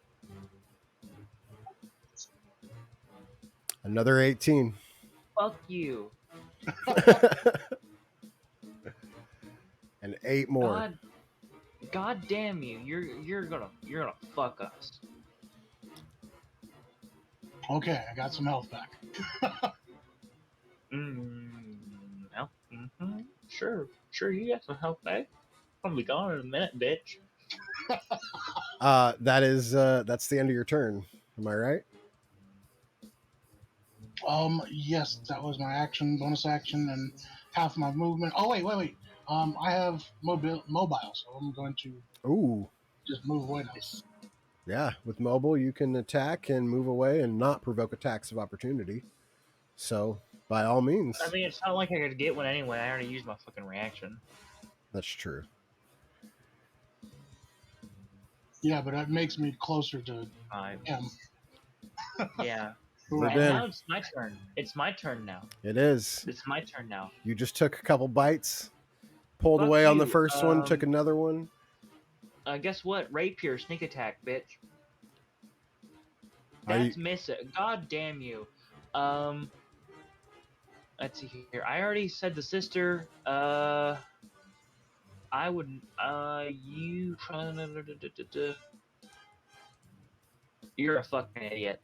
Another 18. Fuck you. And 8 more. God damn you! You're gonna fuck us. Okay, I got some health back. No. Mm-hmm. Sure. You got some health back. I'll be gone in a minute, bitch. That's the end of your turn. Am I right? Yes, that was my action, bonus action, and half my movement. Oh wait. I have mobile, so I'm going to Ooh. just move away now. Yeah, with mobile you can attack and move away and not provoke attacks of opportunity. So, by all means. I mean, it's not like I could get one anyway. I already used my fucking reaction. That's true. Yeah, but that makes me closer to him. Yeah. Move And in. now it's my turn. It's my turn now. It is. It's my turn now. You just took a couple bites, pulled Fuck away on the you, first one, took another one. Guess what? Rapier, sneak attack, bitch. That's miss it. God damn you. Let's see here. I already said the sister. I would. You. You're a fucking idiot.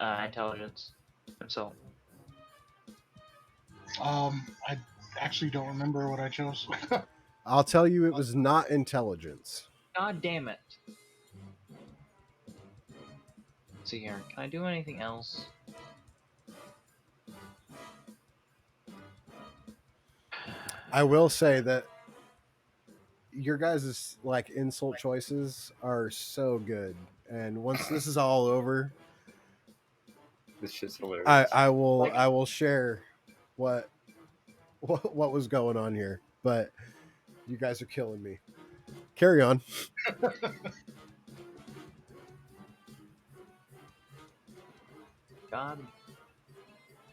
Intelligence. So. I actually don't remember what I chose. I'll tell you, it was not intelligence. God damn it. Let's see here. Can I do anything else? I will say that your guys' like insult choices are so good, and once this is all over, This shit's hilarious. I will share what what was going on here. But you guys are killing me. Carry on. God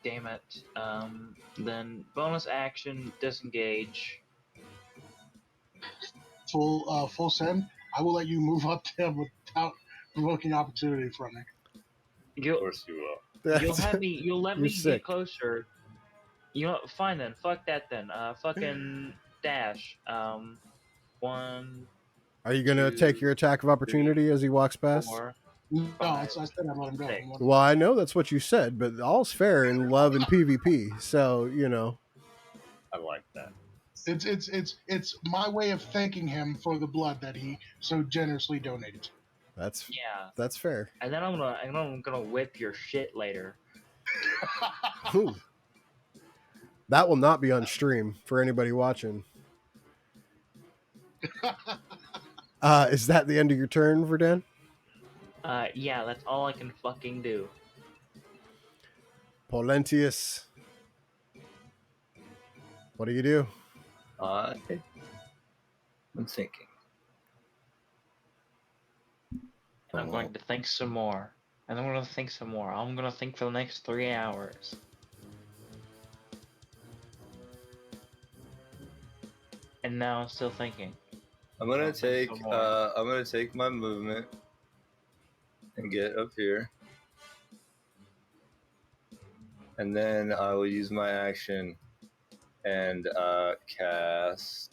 damn it. Then bonus action, disengage. Full send. I will let you move up to him without provoking opportunity from me. Of You'll course you will. you'll have me. You'll let You're me sick. get closer. You know, what, fine then. Fuck that then. Fucking dash. 1, Are you gonna take 2, your attack of opportunity as he walks past? 4, No, 5. I said I'd let him go. Six. Well, I know that's what you said, but all's fair in love and PvP. So you know I like that. It's my way of thanking him for the blood that he so generously donated to. Yeah. that's fair. And then I'm gonna whip your shit later. Ooh. That will not be on stream for anybody watching. Is that the end of your turn, Verdan? Yeah, that's all I can fucking do. Polentius. What do you do? I'm thinking. And I'm going to think some more. And I'm gonna think some more. I'm gonna think for the next 3 hours. And now I'm still thinking. I'm gonna I'll think take some more. I'm gonna take my movement and get up here. And then I will use my action and cast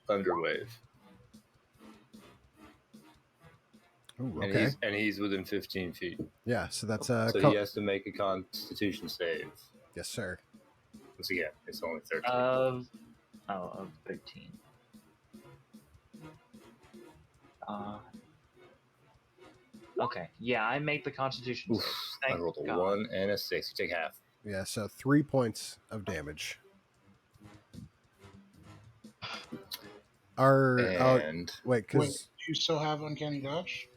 Thunderwave. Ooh, And okay. he's within 15 feet. Yeah, so that's So he has to make a Constitution save. yes, sir. Once again, it's only 13. Of 13. Okay. Yeah, I make the Constitution Oof, save. I Thank rolled a God. 1 and a 6. You take half. Yeah, so 3 points of damage. And wait, Wait, because do you still have uncanny dodge?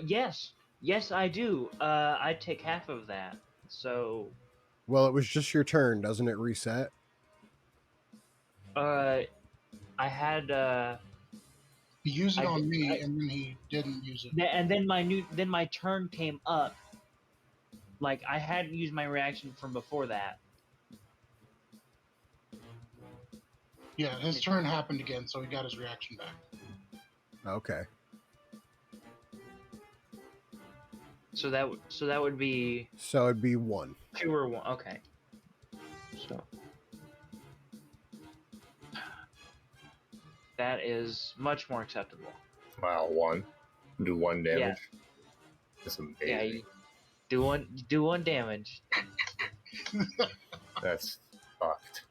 Yes. Yes, I do. I take half of that. So, well, it was just your turn, doesn't it reset? I had, He used it I on did, me, and then he didn't use it. and then my turn came up. Like, I hadn't used my reaction from before that. Yeah, his turn happened again, so he got his reaction back. Okay. So that would be So it'd be 1. 2 or 1. Okay. So that is much more acceptable. wow, 1. Do 1 damage. Yeah. That's amazing. Yeah, you do one damage. That's fucked.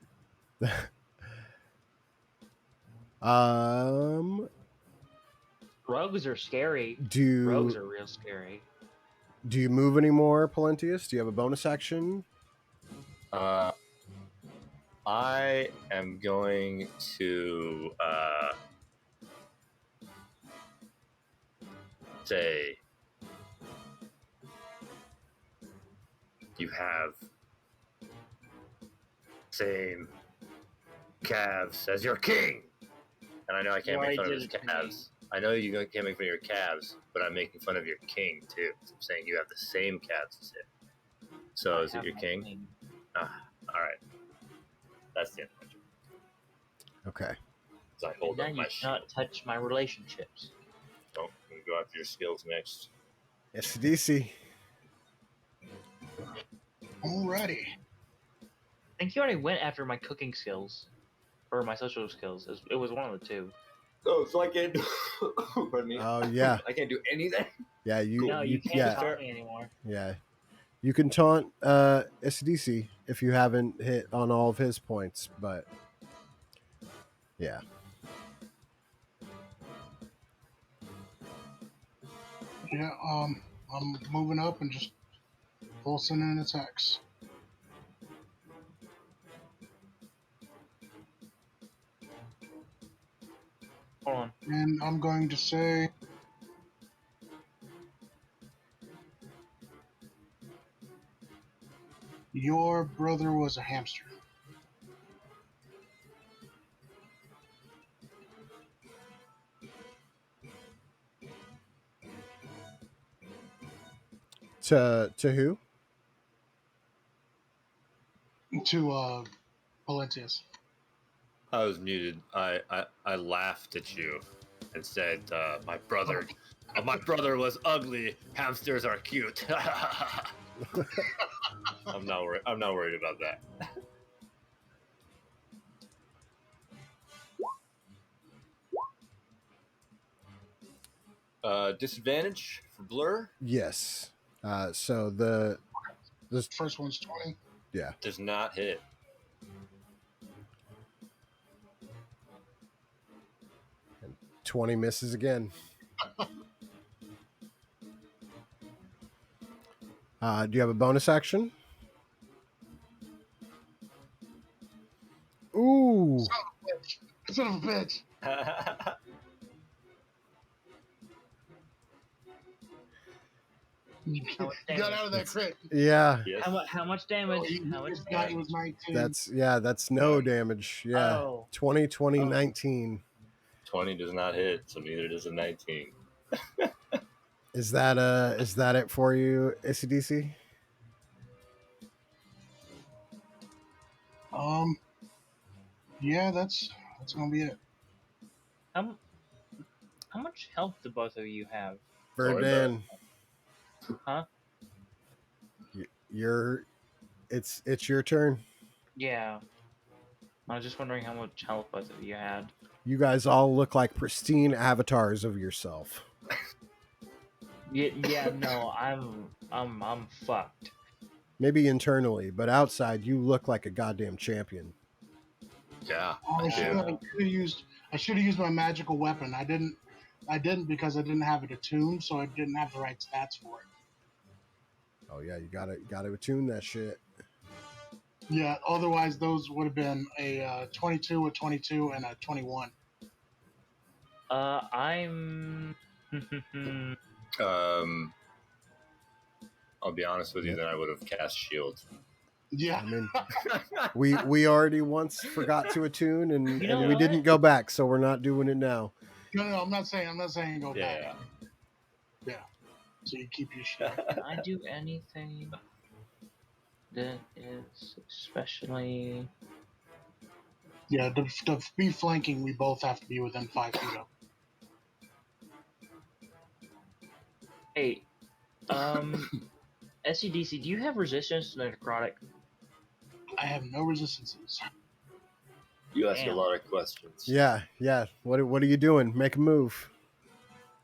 Rogues are scary. Do Rogues are real scary. Do you move anymore, Polentius? Do you have a bonus action? I am going to say you have same calves as your king. And I know I can't Why make fun of did his it to calves. I know you can't make fun of your calves, but I'm making fun of your king too. So I'm saying you have the same calves as him. So I is it have your my king? king. Ah, all right. That's the end of my turn. Okay. So I hold Now up you my cannot shield. touch my relationships. Oh, I'm gonna go after your skills next. It's DC. Alrighty. I think you already went after my cooking skills. Or my social skills. It was one of the two. Oh, so I can't do. Pardon me. Oh yeah. I can't do anything. Yeah, No, you can't yeah, taunt me anymore. yeah. You can taunt SDC if you haven't hit on all of his points, but yeah. Yeah, I'm moving up and just Pulsing and attacks. Hold on. And I'm going to say your brother was a hamster. To who? To Valentius. I was muted. I laughed at you and said, my brother was ugly. Hamsters are cute. I'm not worried. I'm not worried about that. Disadvantage for blur Yes. So the First one's 20. yeah. does not hit. 20 misses again. Do you have a bonus action? Ooh. Son of a bitch. You How much got damage? out of that crit. Yeah. Yes. How much damage? How much It damage? was 19. That's no damage. Yeah. Oh. 20, 20, Oh. 19. 20 does not hit, so neither does a 19. Is that it for you, ACDC? Yeah, that's gonna be it. How much health do both of you have? Don't worry about Verdan, Huh? it's your turn. Yeah. I was just wondering how much health both of you had. You guys all look like pristine avatars of yourself. Yeah, no, I'm fucked. Maybe internally, but outside you look like a goddamn champion. Yeah, I I should do. have used my magical weapon. I didn't because I didn't have it attuned, so I didn't have the right stats for it. Oh yeah, you gotta attune that shit. Yeah, otherwise those would have been a 22, a 22, and a 21. I'm. Um, I'll be honest with you. Yep. Then I would have cast shield. Yeah, I mean, we already once forgot to attune and You know we what? didn't go back, so we're not doing it now. no, I'm not saying go back. Yeah. Yeah, so you keep your shit. Can I do anything that is especially? Yeah, to be flanking, we both have to be within 5 feet of. Hey, SCDC, do you have resistance to necrotic? I have no resistances. You ask Damn. a lot of questions. Yeah. What are you doing? Make a move.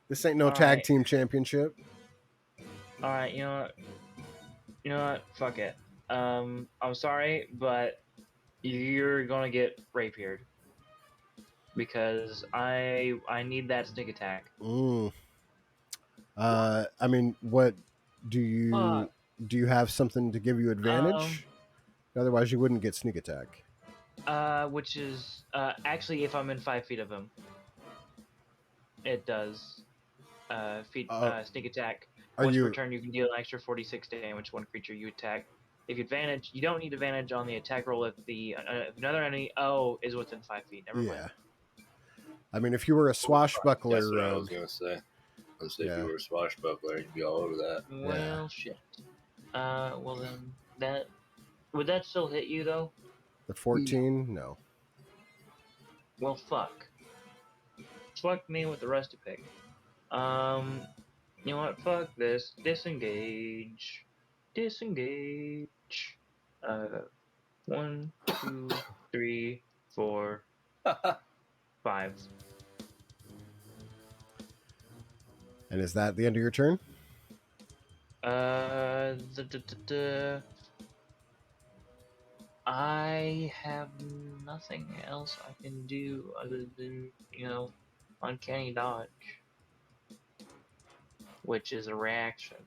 This ain't no All tag right. team championship. All right, you know what? Fuck it. I'm sorry, but you're gonna get rapiered because I need that sneak attack. Mm. I mean, what do Fuck. you have something to give you advantage? Otherwise, you wouldn't get sneak attack. Which is actually if I'm in 5 feet of him, it does. Sneak attack. Are Once per you? turn, you can deal an extra 46 damage to one creature you attack. If you advantage, you don't need advantage on the attack roll if if another enemy is within 5 feet. Never Yeah. mind. I mean, if you were a That's swashbuckler, what I was gonna say. I was say if yeah. you were a swashbuckler, you'd be all over that. Well, shit. Well then, that would that still hit you though? The 14, no. Well, fuck. Fuck me with the rusty pick. You know what? Fuck this. Disengage. Disengage. 1, 2, 3, 4, 5. And is that the end of your turn? I have nothing else I can do other than, uncanny dodge, which is a reaction.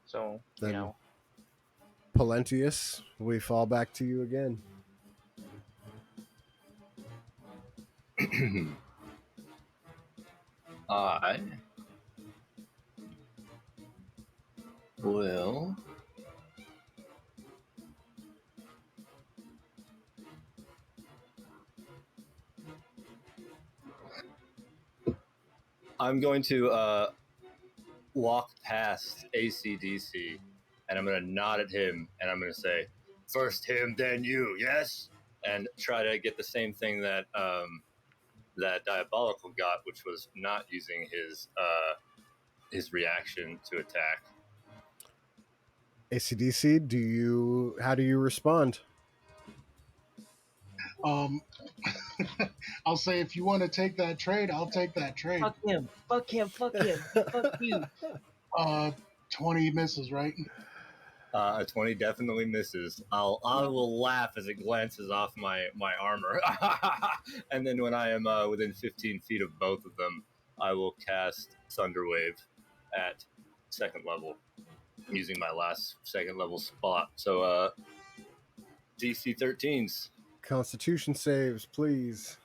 So, Then Palentius, we fall back to you again. I will. I'm going to walk past ACDC, and I'm going to nod at him, and I'm going to say, "First him, then you." Yes, and try to get the same thing that that Diabolical got, which was not using his reaction to attack. ACDC, how do you respond? I'll say if you want to take that trade, I'll take that trade. Fuck him. Fuck him. Fuck him. Fuck you. 20 misses, right? A 20 definitely misses. I will laugh as it glances off my armor, and then when I am within 15 feet of both of them, I will cast Thunderwave at second level, using my last second level spot. So DC 13s. Constitution saves, please.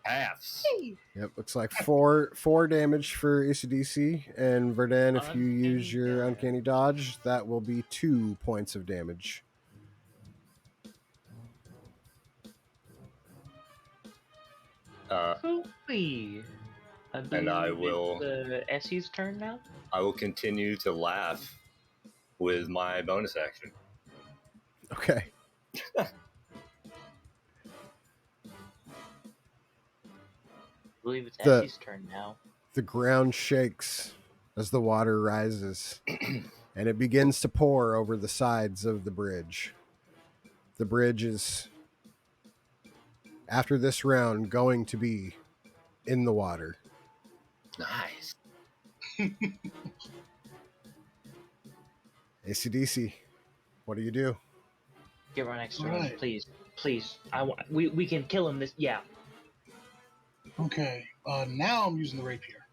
Halves. Yep, looks like four damage for ACDC, and Verdun, if you use your uncanny dodge, that will be 2 points of damage. Hooey. And I will. The Essie's turn now. I will continue to laugh with my bonus action. Okay. I believe it's Essie's turn now. The ground shakes as the water rises, and it begins to pour over the sides of the bridge. The bridge is, after this round, going to be in the water. Nice. ACDC, what do you do? Give our next turn, Right. please. Please. We can kill him this. Yeah. Okay. Now I'm using the rapier.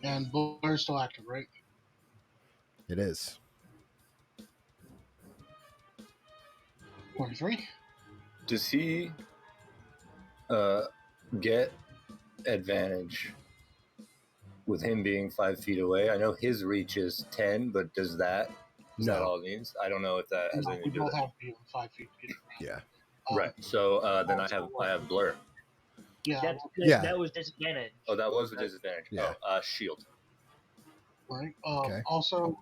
And Blair's still active, right? It is. 43. Does he get advantage with him being 5 feet away? I know his reach is 10, but is that all it means? I don't know if that has anything to do with both it. have to be 5 feet to get Yeah. Right. So then I have blur. Yeah. That's good. Yeah. That was disadvantage. Oh, that was a disadvantage. Yeah. Oh, shield. Right. Okay. Also,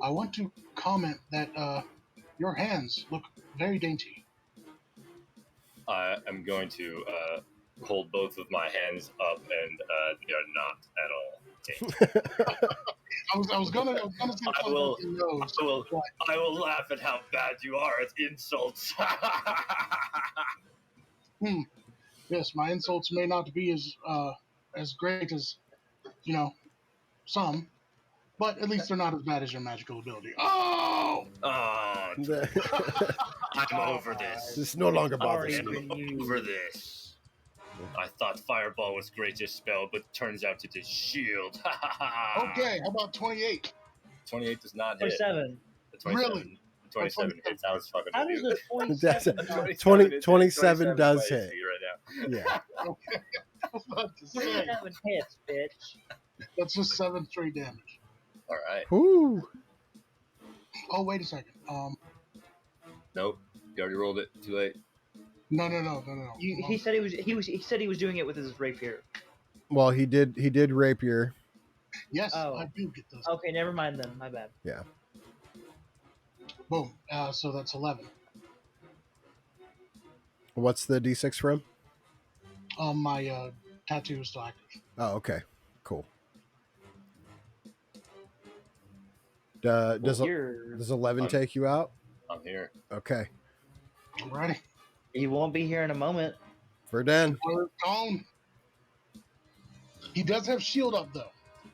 I want to comment that your hands look very dainty. I am going to hold both of my hands up, and they are not at all dainty. I was gonna say I will laugh at how bad you are at insults. Yes, my insults may not be as great as some, but at least they're not as bad as your magical ability. Oh! I'm over this. This no longer bothers Sorry, me. when Over this. I thought Fireball was greatest spell, but turns out it is Shield. Okay, how about 28? 28 does not hit. 27. The 27, Really? 27 hits. I was fucking How with does you. the 27 27 does hit. Right now. Yeah. Okay. I was about to say, 27 hits, bitch. that's just 7 straight damage. All right. Woo. Oh, wait a second. Nope. You already rolled it. Too late. No. He said he said he was doing it with his rapier. Well, he did rapier. Yes, Oh. I do get those. Okay, never mind then. My bad. Yeah. Boom. So that's 11. What's the D6 from? My tattoo is still active. Oh, okay. Cool. Does 11 take you out? I'm here. Okay. Alrighty. He won't be here in a moment. Verdun. Gone. He does have shield up though.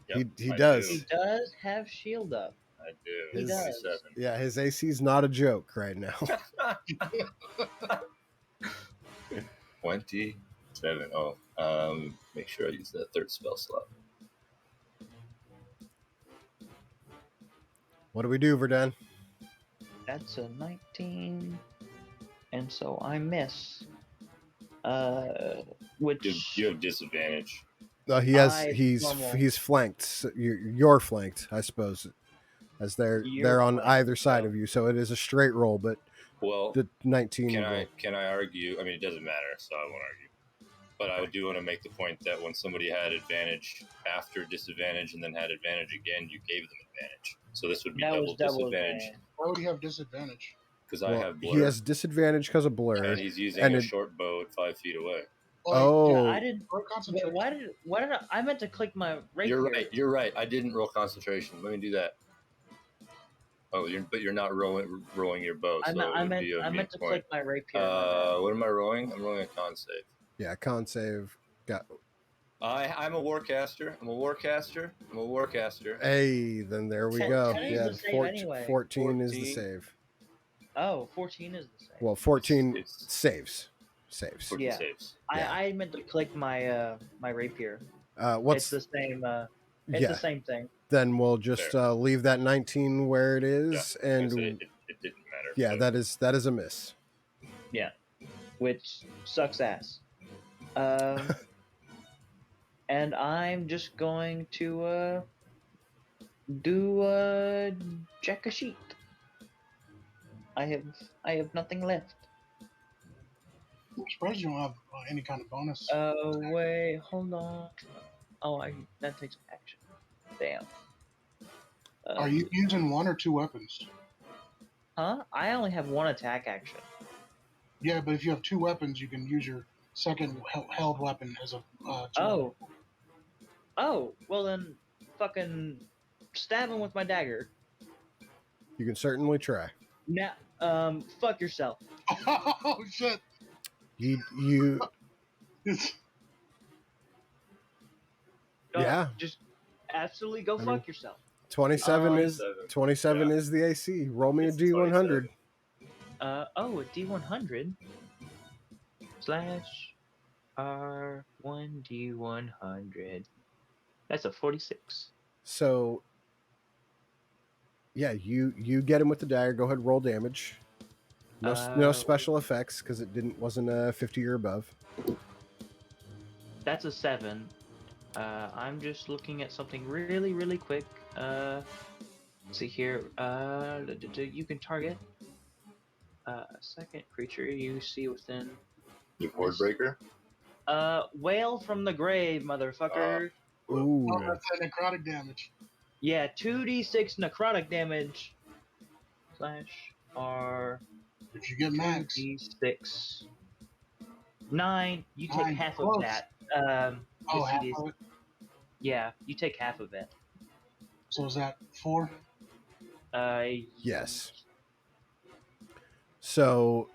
Yep, He I does. do. He does have shield up. I do. He It's does. 27. Yeah, his AC's not a joke right now. 27. Oh, Make sure I use that third spell slot. What do we do, Verdun? That's a 19, and so I miss. Which You have disadvantage. He has. I normal. He's flanked. So you're flanked, I suppose, as they're You're on flanked, either side so- of you. So it is a straight roll, but Well, the 19 can will. I argue? I mean, it doesn't matter, so I won't argue. But I do want to make the point that when somebody had advantage after disadvantage and then had advantage again, you gave them advantage. So this would be That double was double disadvantage advantage. Why would he have disadvantage? because I have blur. He has disadvantage because of blur. and he's using and a it- short bow at 5 feet away. Oh, Yeah, I didn't. Or concentration. Why did I meant to click my rapier? You're right. I didn't roll concentration. Let me do that. Oh, but you're not rolling your bow, so it would be a I mean meant to point. click my rapier. my bad. What am I rolling? I'm rolling a con save. yeah, con save. Got. I'm a warcaster. I'm a warcaster. Hey, then there we 10 go. 10 is Yeah, the save anyway. 14 is the 14. save. Oh, 14 is the same. Well, 14 It's saves. 14 Yeah. saves. Yeah. I meant to click my my rapier. What's It's the same. It's yeah? the same thing. Then we'll just leave that 19 where it is, Yeah, and it didn't matter. yeah, but that is a miss. Yeah, which sucks ass. And I'm just going to do check a sheet. I have nothing left. I'm surprised you don't have any kind of bonus. Wait, hold on. Oh, that takes action. Damn. Are you using one or two weapons? Huh? I only have one attack action. Yeah, but if you have two weapons, you can use your second held weapon as a. Oh. Oh, well then, fucking stab him with my dagger. You can certainly try. Now, fuck yourself. Oh shit! You yeah. Just absolutely go fuck yourself. 27 is 27, is the AC. Roll me It's a D100. A D100 slash R1D100. That's a 46. So yeah, you get him with the dagger. Go ahead, and roll damage. No special effects because it wasn't a 50 or above. That's a 7. I'm just looking at something really, really quick. Let's see here. You can target a second creature you see within. You board breaker. Whale from the grave, motherfucker. Ooh. Oh, that's that necrotic damage. Yeah, 2d6 necrotic damage. Slash R. If you get max. 2d6. 9. You take 9, half close. of that. Oh, it's half CDs. of it. Yeah, you take half of it. So is that 4? Yes. So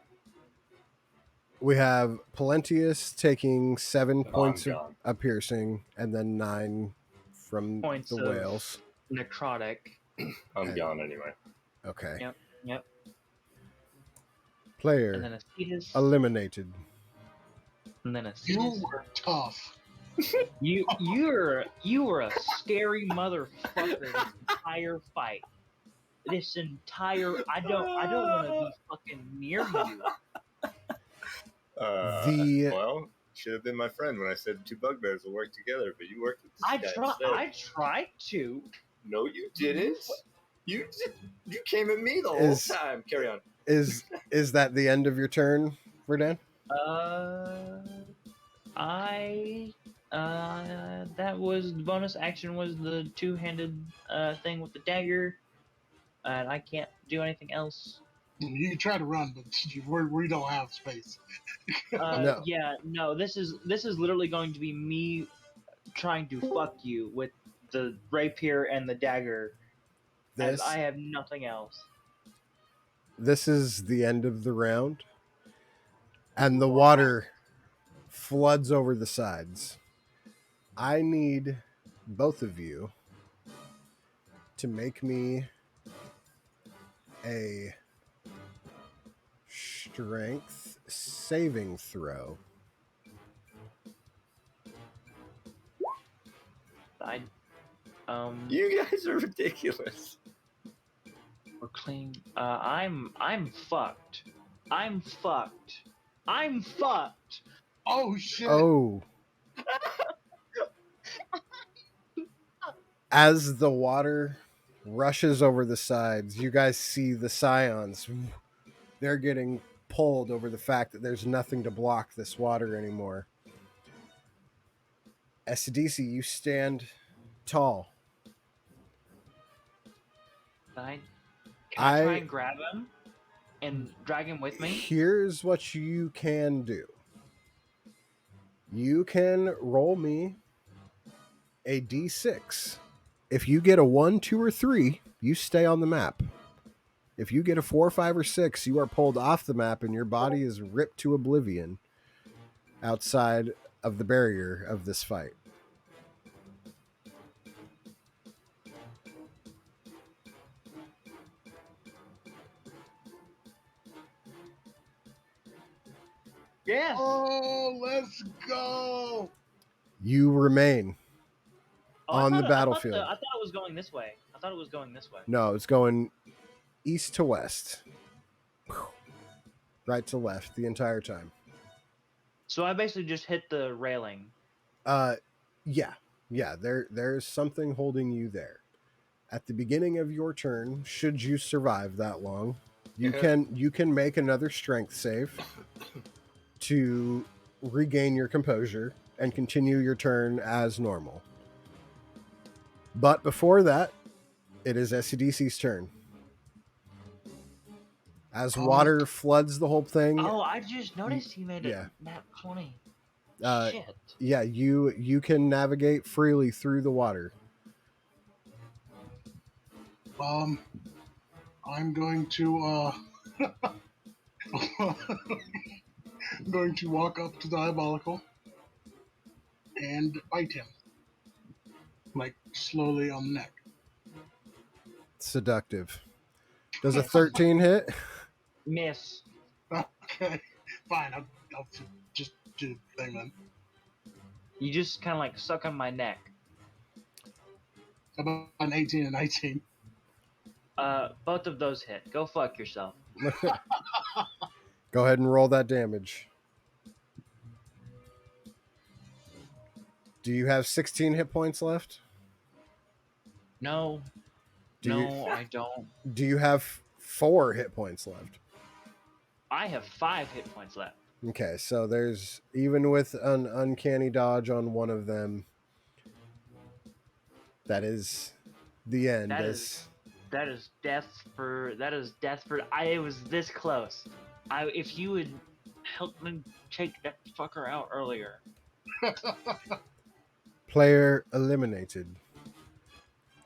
we have Palentius taking 7 points of piercing and then 9 from Points the of whales. necrotic. I'm gone anyway. Okay. Yep. Player And then a Cetus. eliminated. And then a You Cetus. were tough. You were a scary motherfucker this entire fight. This entire I don't want to be fucking near you. Well, should have been my friend when I said two bugbears will work together, but you worked with this guy instead. I tried to. No, you didn't. You came at me the whole time. Carry on. Is that the end of your turn, Verdan? That was the bonus action was the two-handed thing with the dagger, and I can't do anything else. You can try to run, but we don't have space. No. Yeah, no. This is literally going to be me trying to fuck you with the rapier and the dagger, as I have nothing else. This is the end of the round, and the water floods over the sides. I need both of you to make me a strength saving throw. You guys are ridiculous. We're clean. I'm fucked. I'm fucked. I'm fucked. Oh shit! Oh. As the water rushes over the sides, you guys see the scions. They're getting pulled over the fact that there's nothing to block this water anymore. SDC, you stand tall. Can I try and grab him and drag him with me? Here's what you can do. You can roll me a d6. If you get a 1, 2, or 3, you stay on the map. If you get a 4, 5, or 6, you are pulled off the map and your body is ripped to oblivion outside of the barrier of this fight. Yes. Oh, let's go! You remain on the battlefield. I thought it was going this way. No, it's going east to west. Right to left the entire time. So I basically just hit the railing. Yeah. There's something holding you there. At the beginning of your turn, should you survive that long, you can make another strength save to regain your composure and continue your turn as normal. But before that, it is SCDC's turn. As water floods the whole thing. Oh, I just noticed he made a nat 20. Shit. Yeah, you can navigate freely through the water. I'm going to I'm going to walk up to Diabolical and bite him, like slowly on the neck. Seductive. Does a 13 hit? Miss. Okay, fine. I'll just do the thing then. You just kind of like suck on my neck. About an 18 and 19. Both of those hit. Go fuck yourself. Go ahead and roll that damage. Do you have 16 hit points left? No. I don't. Do you have 4 hit points left? I have 5 hit points left. Okay, so there's, even with an uncanny dodge on one of them, that is the end. That is death for. I was this close. If you would help me take that fucker out earlier. Player eliminated.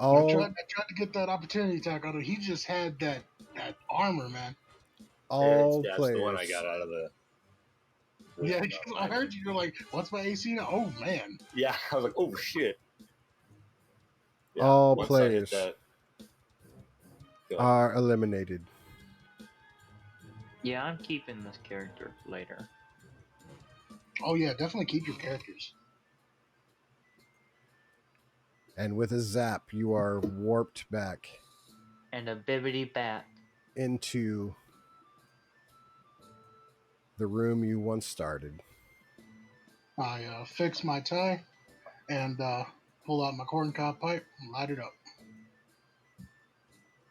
I tried to get that opportunity attack on him. He just had that armor, man. All that's players. the one I got out of the. Yeah, I heard you. You're like, "What's my AC now?" Oh man. Yeah, I was like, "Oh shit!" Yeah, all players are eliminated. Yeah, I'm keeping this character later. Oh yeah, definitely keep your characters. And with a zap, you are warped back. And a bibbity bat. Into the room you once started. I fix my tie and pull out my corncob pipe and light it up.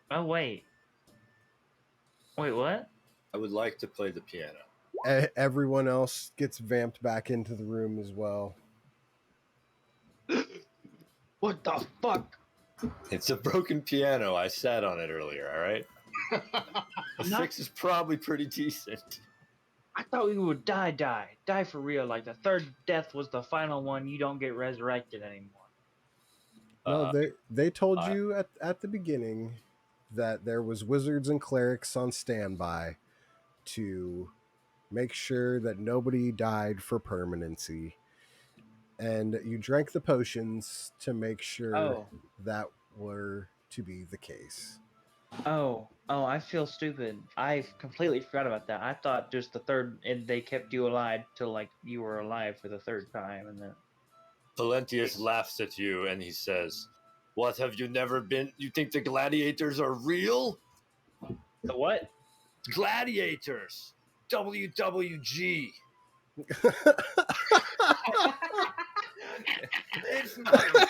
Oh, wait. Wait, what? I would like to play the piano. Everyone else gets vamped back into the room as well. What the fuck? It's a broken piano. I sat on it earlier, all right? The 6 is probably pretty decent. I thought we would die for real. Like the third death was the final one. You don't get resurrected anymore. No, they told you at the beginning that there was wizards and clerics on standby to make sure that nobody died for permanency. And you drank the potions to make sure that were to be the case. Oh, I feel stupid. I completely forgot about that. I thought just the third, and they kept you alive till like you were alive for the third time, and then. Valentius laughs at you and he says, "What, have you never been? You think the gladiators are real? The what? Gladiators! WWG! It's not real!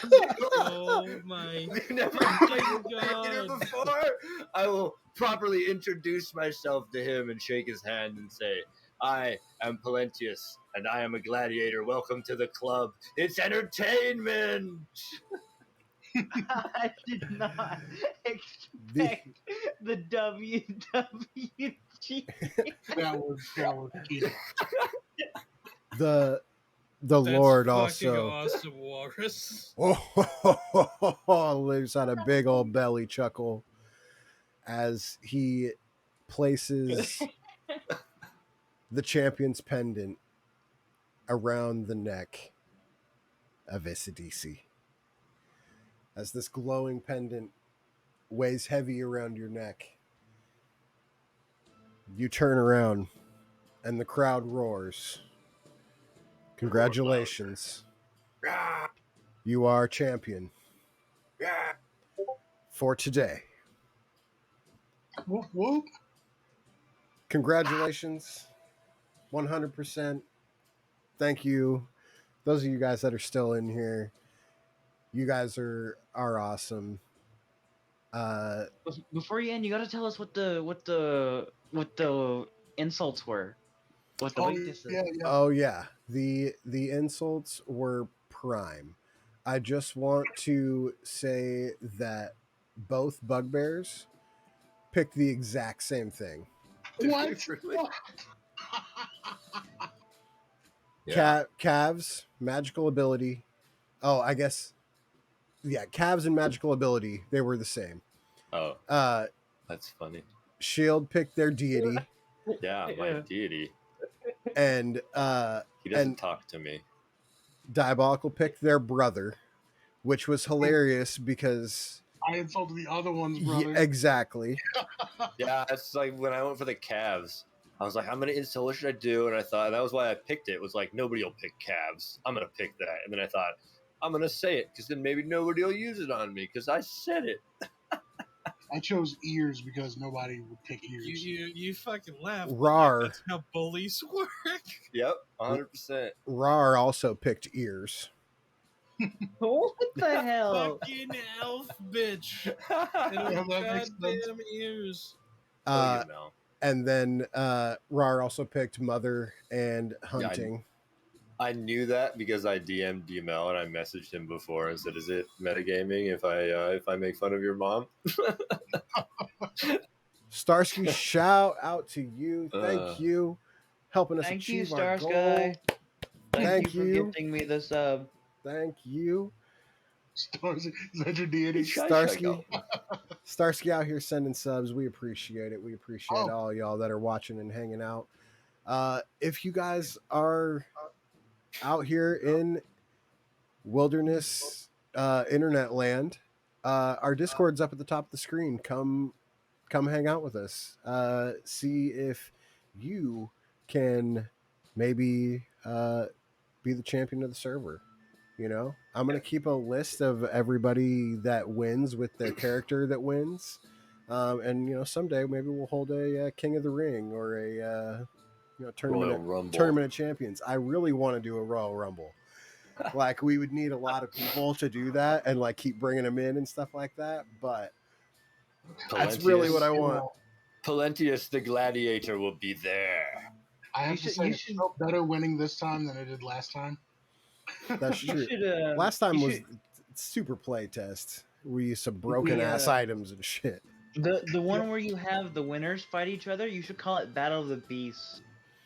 Oh my Have you never played fucking Gladiator God. before?" I will properly introduce myself to him and shake his hand and say, "I am Palentius, and I am a gladiator. Welcome to the club. It's entertainment!" I did not the expect the WWG. That was cute. the That's Lord fucking also awesome, Walrus. lives on a big old belly chuckle as he places the champion's pendant around the neck of ACDC. As this glowing pendant weighs heavy around your neck, you turn around and the crowd roars. Congratulations. You are champion for today. Whoop whoop. Congratulations. 100%. Thank you. Those of you guys that are still in here, you guys are awesome. Before you end, you gotta tell us what the insults were. What the Oh weaknesses. yeah, yeah. Oh yeah, the insults were prime. I just want to say that both bugbears picked the exact same thing. What? Really? Calves, magical ability. Oh, I guess yeah, calves and magical ability, they were the same. Oh, Uh that's funny. Shield picked their deity, Yeah, my deity. and He doesn't and talk to me. Diabolical picked their brother, which was hilarious because I insulted the other one's brother. exactly. Yeah, it's like when I went for the calves. I was like, I'm gonna insult. What should I do? And I thought that was why I picked it. It was like nobody will pick calves. I'm gonna pick that. And then I thought I'm gonna say it because then maybe nobody will use it on me because I said it. I chose ears because nobody would pick ears. You fucking laugh. Rar. That's how bullies work. Yep, 100%. Rar also picked ears. What the hell? Fucking elf bitch. And Yeah, her that makes sense. goddamn ears. Well, you know. And then Rar also picked mother and hunting. I knew that because I DM'd DML and I messaged him before and said, "Is it metagaming if I make fun of your mom?" Starsky, shout out to you. Thank you. Helping us Thank you, achieve our Stars goal. Guy. Thank you for you. gifting me the sub. Thank you. Stars, is that your deity? Starsky out here sending subs. We appreciate it. We appreciate Oh. all y'all that are watching and hanging out. If you guys are out here in wilderness internet land, our Discord's up at the top of the screen. Come hang out with us. See if you can maybe be the champion of the server. You know, I'm gonna keep a list of everybody that wins with their character that wins, and you know, someday maybe we'll hold a King of the Ring or a tournament of champions. I really want to do a Royal Rumble. Like, we would need a lot of people to do that and like keep bringing them in and stuff like that. But that's really what I want. Palentius the gladiator will be there. I have to say, it felt better winning this time than it did last time. That's true. Last time was super play test. We used some broken ass items and shit. The one where you have the winners fight each other, you should call it Battle of the Beasts,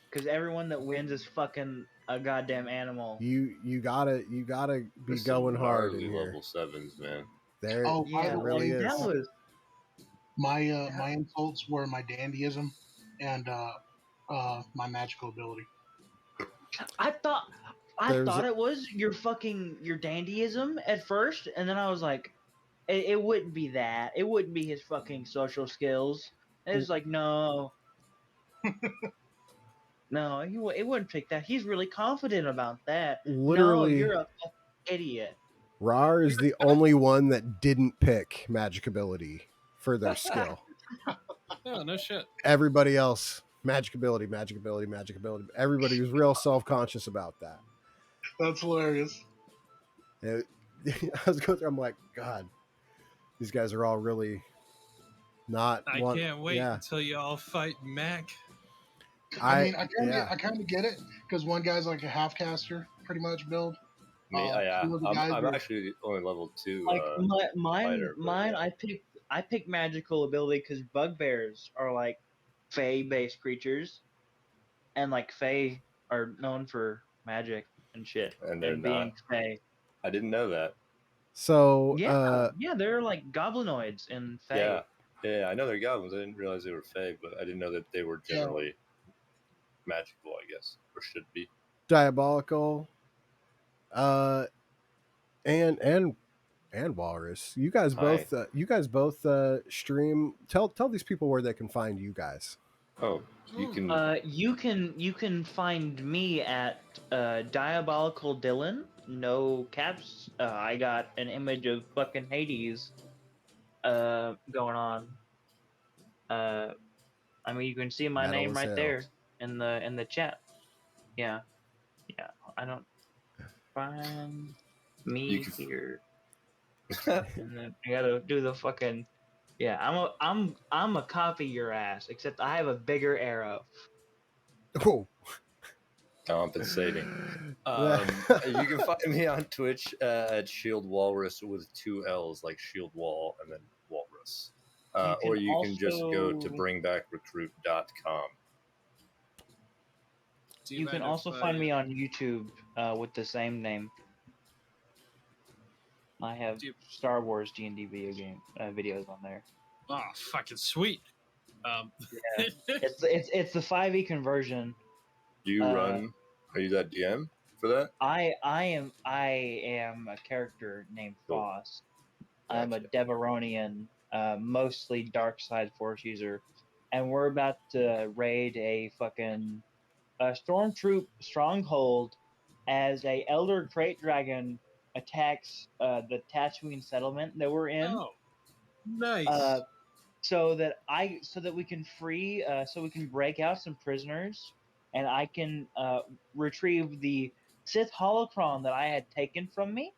because everyone that wins is fucking a goddamn animal. You gotta be going hard in here. Level 7s, man. There, yeah, it really is. That was my insults were my dandyism and my magical ability. I thought it was your dandyism at first, and then I was like, it wouldn't be that. It wouldn't be his fucking social skills. And it's like, no. No, it wouldn't take that. He's really confident about that. Literally, no, idiot. Rar is the only one that didn't pick magic ability for their skill. Oh, no shit. Everybody else, magic ability, magic ability, magic ability. Everybody was real self-conscious about that. That's hilarious. I was going through, I'm like, God, these guys are all really not I one. can't wait Yeah. until you all fight Mac. I mean, I yeah. kind of get it because one guy's like a half caster, pretty much build. Me, yeah, Two of the guys I'm are actually only level 2 Like fighter. But mine. yeah. I picked magical ability because bugbears are like fey based creatures, and like fey are known for magic and shit And they're and being not. fey. I didn't know that. So, Yeah, they're like goblinoids in Yeah, fey. yeah, I know they're goblins. I didn't realize they were fey, but I didn't know that they were yeah. generally magical. I guess, or should be. diabolical, uh, and walrus. You guys Hi. both stream. Tell these people where they can find you guys. Oh, you can. You can find me at Diabolical Dylan. No caps. I got an image of fucking Hades going on. I mean, you can see my Metal name as right hell. there in the chat. Yeah, yeah. I don't find You me can. here, and then I gotta do the fucking. Yeah, I'm a copy your ass, except I have a bigger arrow. Oh, Compensating. That- You can find me on Twitch at Shield Walrus with 2 L's, like Shield Wall and then Walrus. You Or can you can just go to also bringbackrecruit.com. Do you can mind if also find me on YouTube with the same name. I have Do you- Star Wars D&D video game videos on there. Oh, fucking sweet. Yeah, it's the 5e conversion. Do you run? Are you that DM for that? I am a character named Cool. Foss. I'm a Gotcha. Deveronian, mostly dark side force user, and we're about to raid a fucking stormtroop stronghold as a elder crate dragon attacks the Tatooine settlement that we're in. Oh, nice. So that we can free so we can break out some prisoners, and I can retrieve the Sith holocron that I had taken from me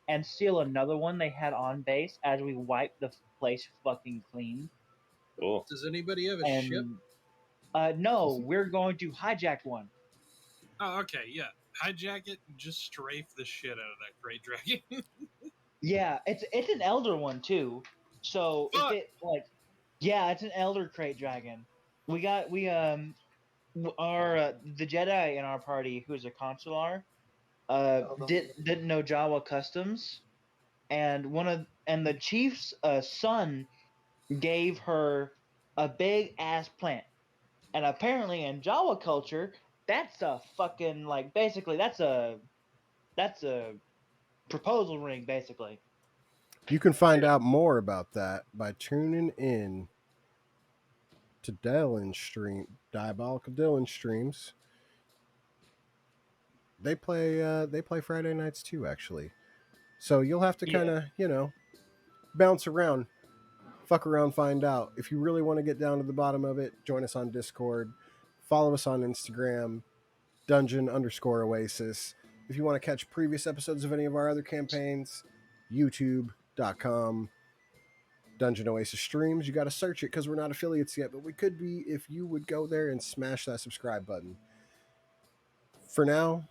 and steal another one they had on base as we wipe the place fucking clean. Cool. Does anybody have a ship? And no, we're going to hijack one. Oh, okay, yeah. Hijack it and just strafe the shit out of that great dragon. Yeah, it's an elder one too. So if Fuck! it like, yeah, it's an elder crate dragon. We our the Jedi in our party who's a consular didn't know Jawa customs, and the chief's son gave her a big ass plant, and apparently in Jawa culture that's a fucking like basically that's a proposal ring basically. you can find out more about that by tuning in to Diabolical Dylan streams. They play Friday nights too, actually. So you'll have to kind of bounce around, fuck around, find out. If you really want to get down to the bottom of it, join us on Discord. Follow us on Instagram, dungeon_oasis. If you want to catch previous episodes of any of our other campaigns, youtube.com, Dungeon Oasis streams. You got to search it because we're not affiliates yet, but we could be if you would go there and smash that subscribe button. For now,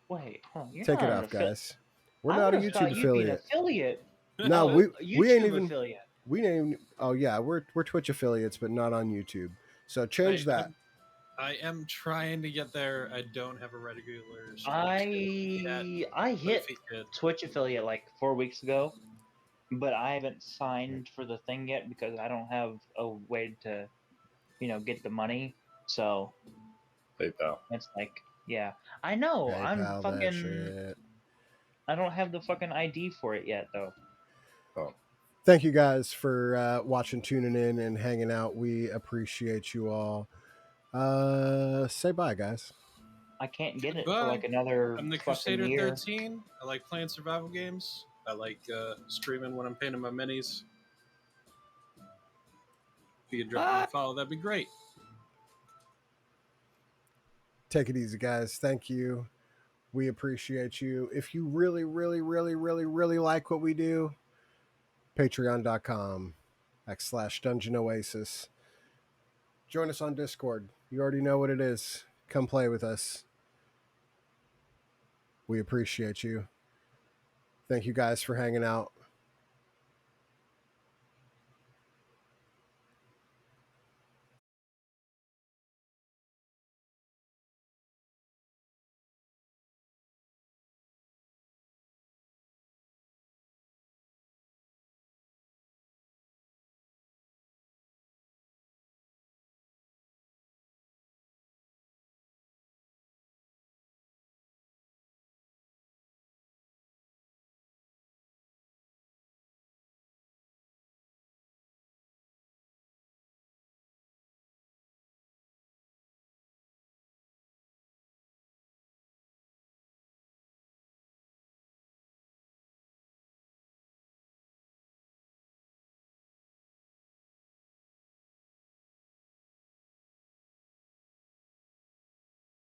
Wait, you're take not it an off, affiliate. guys. We're I not a would have YouTube thought you'd be an affiliate. affiliate. No, Oh, we ain't YouTube even. affiliate. We ain't. Oh yeah, we're Twitch affiliates, but not on YouTube. So change that. I am trying to get there. I don't have a regular stream yet. I But hit if he did, Twitch affiliate like 4 weeks ago, but I haven't signed for the thing yet because I don't have a way to, get the money. So PayPal. it's like, yeah, I know. I'm PayPal that fucking. shit. I don't have the fucking ID for it yet, though. Oh, Thank you guys for watching, tuning in, and hanging out. We appreciate you all. Say bye, guys. I can't get it Goodbye. for like another I'm the fucking Crusader year. 13. I like playing survival games. I like streaming when I'm painting my minis. If you could drop me a follow, that'd be great. Take it easy, guys. Thank you. We appreciate you. If you really, really, really, really, really like what we do, patreon.com/Dungeon Oasis. Join us on Discord. You already know what it is. Come play with us. We appreciate you. Thank you guys for hanging out.